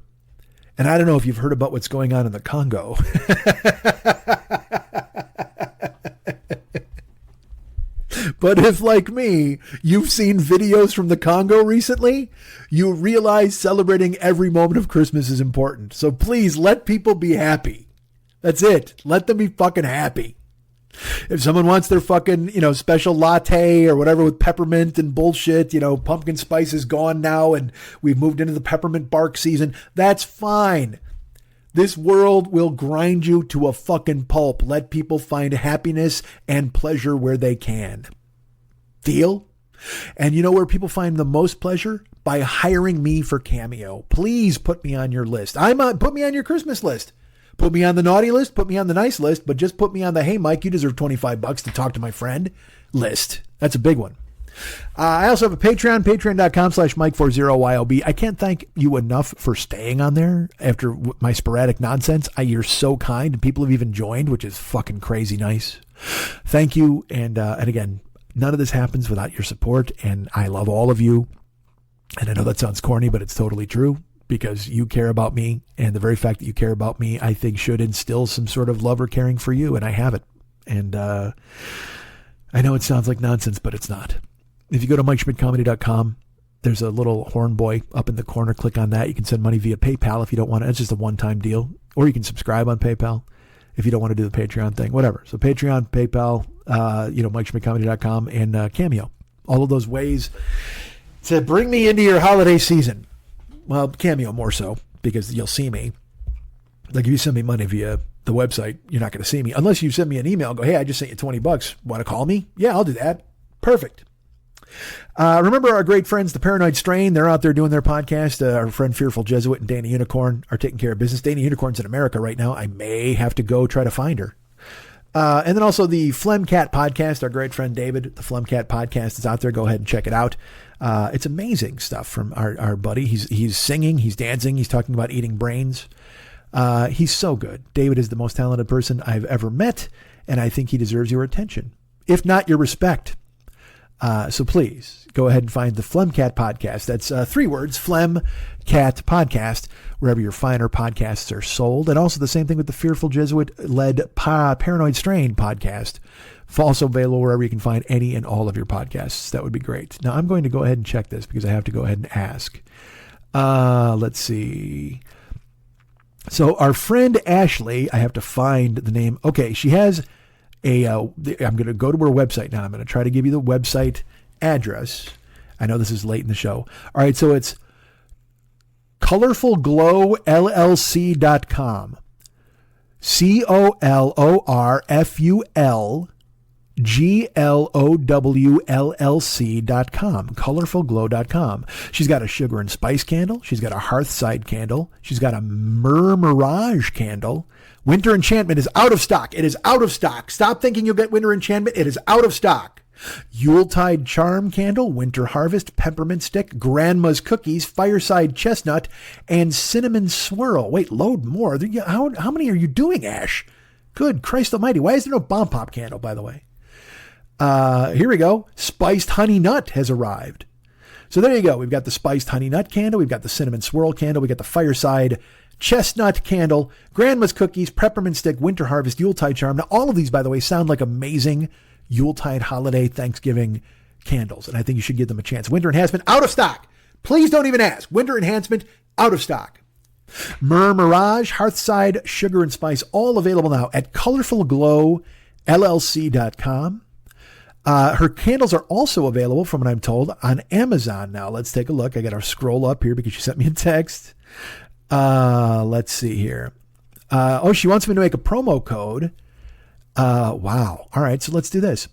And I don't know if you've heard about what's going on in the Congo. But if, like me, you've seen videos from the Congo recently, you realize celebrating every moment of Christmas is important. So please let people be happy. That's it. Let them be fucking happy. If someone wants their fucking, special latte or whatever with peppermint and bullshit, pumpkin spice is gone now and we've moved into the peppermint bark season, that's fine. This world will grind you to a fucking pulp. Let people find happiness and pleasure where they can. Deal? And you know where people find the most pleasure? By hiring me for Cameo. Please put me on your list. Put me on your Christmas list. Put me on the naughty list, put me on the nice list, but just put me on the, hey, Mike, you deserve $25 to talk to my friend list. That's a big one. I also have a Patreon, patreon.com/Mike40YLB. I can't thank you enough for staying on there after my sporadic nonsense. You're so kind, and people have even joined, which is fucking crazy nice. Thank you. And again, none of this happens without your support, and I love all of you. And I know that sounds corny, but it's totally true, because you care about me, and the very fact that you care about me, I think, should instill some sort of love or caring for you, and I have it. And I know it sounds like nonsense, but it's not. If you go to MikeSchmidtComedy.com, there's a little horn boy up in the corner. Click on that. You can send money via PayPal if you don't want to. It's just a one-time deal. Or you can subscribe on PayPal if you don't want to do the Patreon thing. Whatever. So Patreon, PayPal, MikeSchmidtComedy.com, and Cameo. All of those ways to bring me into your holiday season. Well, Cameo more so, because you'll see me. Like, if you send me money via the website, you're not going to see me. Unless you send me an email and go, hey, I just sent you $20. Want to call me? Yeah, I'll do that. Perfect. Remember our great friends, the Paranoid Strain. They're out there doing their podcast. Our friend Fearful Jesuit and Dana Unicorn are taking care of business. Dana Unicorn's in America right now. I may have to go try to find her. And then also the Phlegmcat podcast. Our great friend David, the Phlegmcat podcast, is out there. Go ahead and check it out. It's amazing stuff from our buddy. He's singing, he's dancing, he's talking about eating brains. He's so good. David is the most talented person I've ever met, and I think he deserves your attention, if not your respect. So please go ahead and find the Phlegmcat podcast. That's 3 words, Phlegmcat podcast, wherever your finer podcasts are sold. And also the same thing with the Fearful Jesuit-led Paranoid Strain podcast. Also available wherever you can find any and all of your podcasts. That would be great. Now, I'm going to go ahead and check this because I have to go ahead and ask. Let's see. So our friend Ashley, I have to find the name. Okay, she has I'm going to go to her website now. I'm going to try to give you the website address. I know this is late in the show. All right, so it's colorfulglowllc.com. COLORFULGLOWLLC.com. Colorfulglow.com. She's got a sugar and spice candle. She's got a hearthside candle. She's got a mirage candle. Winter Enchantment is out of stock. It is out of stock. Stop thinking you'll get Winter Enchantment. It is out of stock. Yuletide Charm Candle, Winter Harvest, Peppermint Stick, Grandma's Cookies, Fireside Chestnut, and Cinnamon Swirl. Wait, load more. How many are you doing, Ash? Good Christ almighty. Why is there no Bomb Pop candle, by the way? Here we go. Spiced Honey Nut has arrived. So there you go. We've got the Spiced Honey Nut candle. We've got the Cinnamon Swirl candle. We got the Fireside Chestnut candle, Grandma's Cookies, Peppermint Stick, Winter Harvest, Yuletide Charm. Now, all of these, by the way, sound like amazing Yuletide holiday Thanksgiving candles, and I think you should give them a chance. Winter Enhancement, out of stock. Please don't even ask. Winter Enhancement, out of stock. Mirage, Hearthside, Sugar and Spice, all available now at colorfulglowllc.com. Her candles are also available, from what I'm told, on Amazon now. Let's take a look. I got to scroll up here because she sent me a text. Let's see here. She wants me to make a promo code. Wow. All right. So let's do this.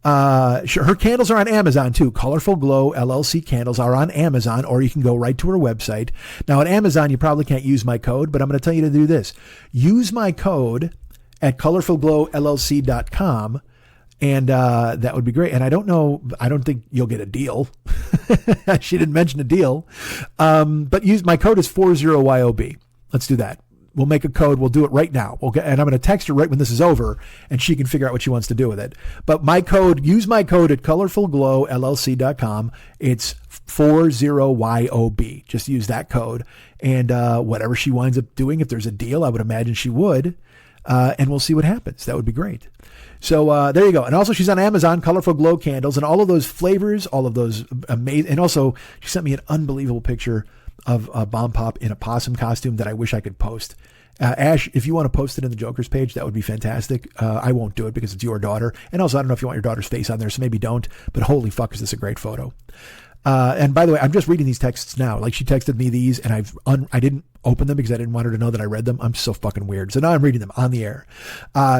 Sure. Her candles are on Amazon too. Colorful Glow LLC candles are on Amazon, or you can go right to her website. Now at Amazon, you probably can't use my code, but I'm going to tell you to do this. Use my code at colorfulglowllc.com. And that would be great. And I don't think you'll get a deal. She didn't mention a deal. But my code is 40YOB. Let's do that. We'll make a code. We'll do it right now. And I'm going to text her right when this is over, and she can figure out what she wants to do with it. But use my code at colorfulglowllc.com. It's 40YOB. Just use that code. And whatever she winds up doing, if there's a deal, I would imagine she would. And we'll see what happens. That would be great. So there you go. And also she's on Amazon, Colorful Glow candles, and all of those flavors, all of those amazing. And also she sent me an unbelievable picture of Bomb Pop in a possum costume that I wish I could post. Ash, if you want to post it in the Joker's page, that would be fantastic. I won't do it because it's your daughter. And also, I don't know if you want your daughter's face on there, so maybe don't. But holy fuck, is this a great photo. And by the way, I'm just reading these texts now. Like, she texted me these, and I didn't open them because I didn't want her to know that I read them. I'm so fucking weird. So now I'm reading them on the air.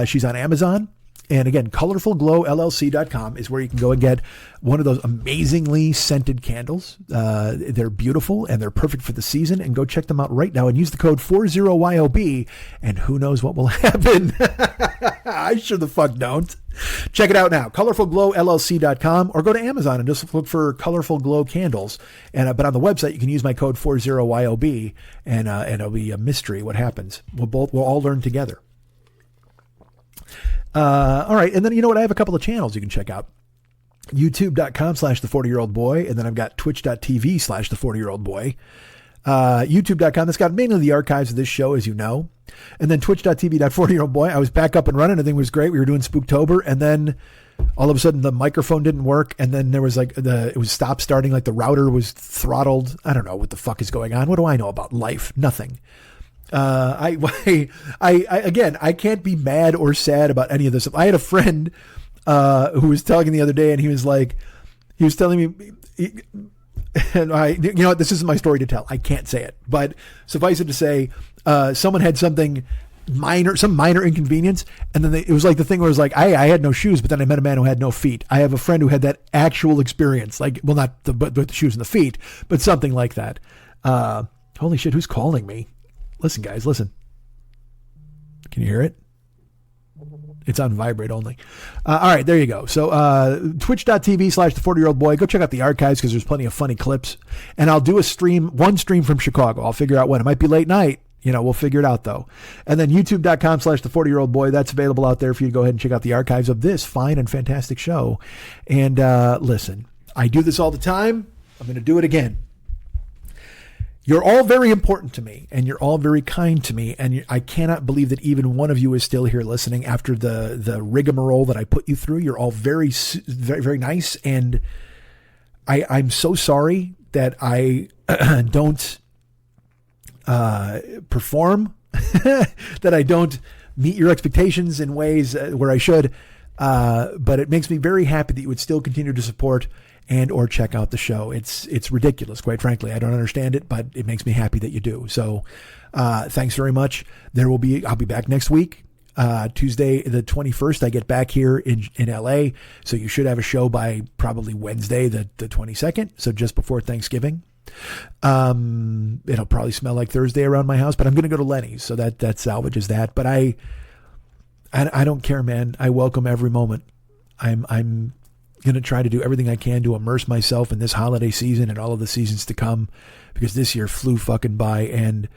She's on Amazon. And again, colorfulglowllc.com is where you can go and get one of those amazingly scented candles. They're beautiful and they're perfect for the season. And go check them out right now and use the code 40YOB. And who knows what will happen? I sure the fuck don't. Check it out now. colorfulglowllc.com, or go to Amazon and just look for Colorful Glow candles. But on the website, you can use my code 40YOB, and it'll be a mystery what happens. We'll all learn together. All right. And then, you know what? I have a couple of channels you can check out. YouTube.com/the40year-old-boy. And then I've got twitch.tv/the40year-old-boy. YouTube.com. That's got mainly the archives of this show, as you know. And then twitch.tv/40year-old-boy. I was back up and running. Everything was great. We were doing Spooktober. And then all of a sudden the microphone didn't work. And then there was it was stop starting. Like the router was throttled. I don't know what the fuck is going on. What do I know about life? Nothing. Again, I can't be mad or sad about any of this. I had a friend, who was talking the other day, and he was telling me, and this isn't my story to tell. I can't say it, but suffice it to say, someone had some minor inconvenience. And then it was like the thing where it was like, I had no shoes, but then I met a man who had no feet. I have a friend who had that actual experience, not the shoes and the feet, but something like that. Holy shit, who's calling me? Listen, guys, listen. Can you hear it? It's on vibrate only. All right, there you go. So twitch.tv/the40year-old-boy. Go check out the archives because there's plenty of funny clips. And I'll do one stream from Chicago. I'll figure out when. It might be late night. We'll figure it out, though. And then youtube.com/the40year-old-boy. That's available out there for you to go ahead and check out the archives of this fine and fantastic show. And listen, I do this all the time. I'm going to do it again. You're all very important to me, and you're all very kind to me, and I cannot believe that even one of you is still here listening after the rigmarole that I put you through. You're all very, very, very nice, and I'm so sorry that I don't perform, that I don't meet your expectations in ways where I should, but it makes me very happy that you would still continue to support and or check out the show. It's ridiculous, quite frankly. I don't understand it, but it makes me happy that you do. So thanks very much. I'll be back next week. Tuesday, the 21st, I get back here in LA. So you should have a show by probably Wednesday, the 22nd. So just before Thanksgiving. It'll probably smell like Thursday around my house, but I'm going to go to Lenny's. So that salvages that. But I don't care, man. I welcome every moment. I'm going to try to do everything I can to immerse myself in this holiday season and all of the seasons to come, because this year flew fucking by, and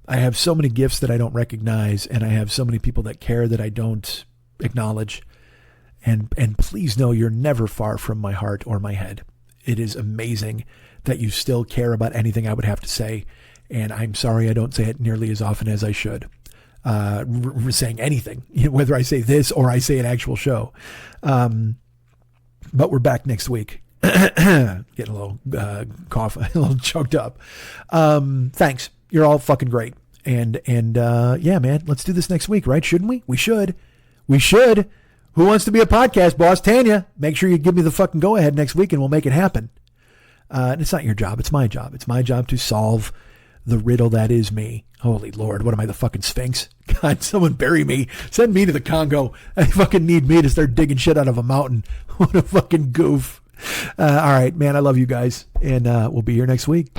I have so many gifts that I don't recognize, and I have so many people that care that I don't acknowledge. And please know you're never far from my heart or my head. It is amazing that you still care about anything I would have to say. And I'm sorry I don't say it nearly as often as I should. Saying anything, whether I say this or I say an actual show. But we're back next week. Getting a little cough, a little choked up. Thanks. You're all fucking great. And yeah, man, let's do this next week, right? Shouldn't we? We should. Who wants to be a podcast boss? Tanya, make sure you give me the fucking go ahead next week and we'll make it happen. And it's not your job. It's my job. It's my job to solve the riddle that is me. Holy Lord. What am I, the fucking Sphinx? God, someone bury me. Send me to the Congo. I fucking need me to start digging shit out of a mountain. What a fucking goof. All right, man. I love you guys. And we'll be here next week.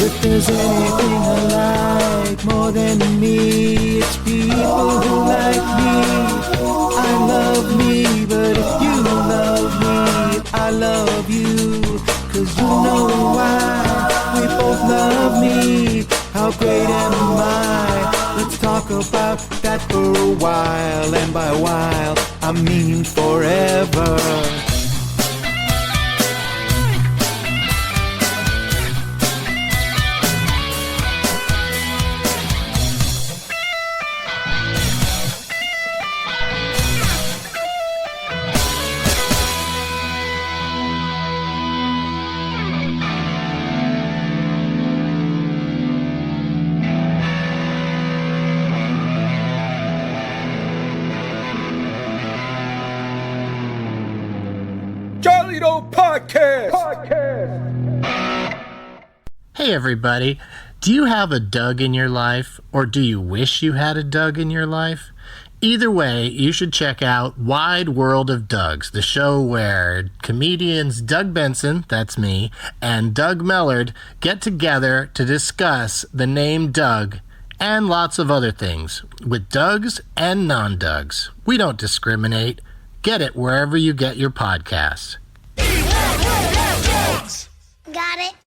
If there's anything I like more than me, it's people who like me. I love me, but if you love me, I love you. 'Cause you know why we both love me. How great am I? Let's talk about that for a while. And by a while, I mean forever. Hey everybody, do you have a Doug in your life, or do you wish you had a Doug in your life? Either way, you should check out Wide World of Dougs, the show where comedians Doug Benson, that's me, and Doug Mellard get together to discuss the name Doug and lots of other things, with Dougs and non-Dougs. We don't discriminate. Get it wherever you get your podcasts. Got it.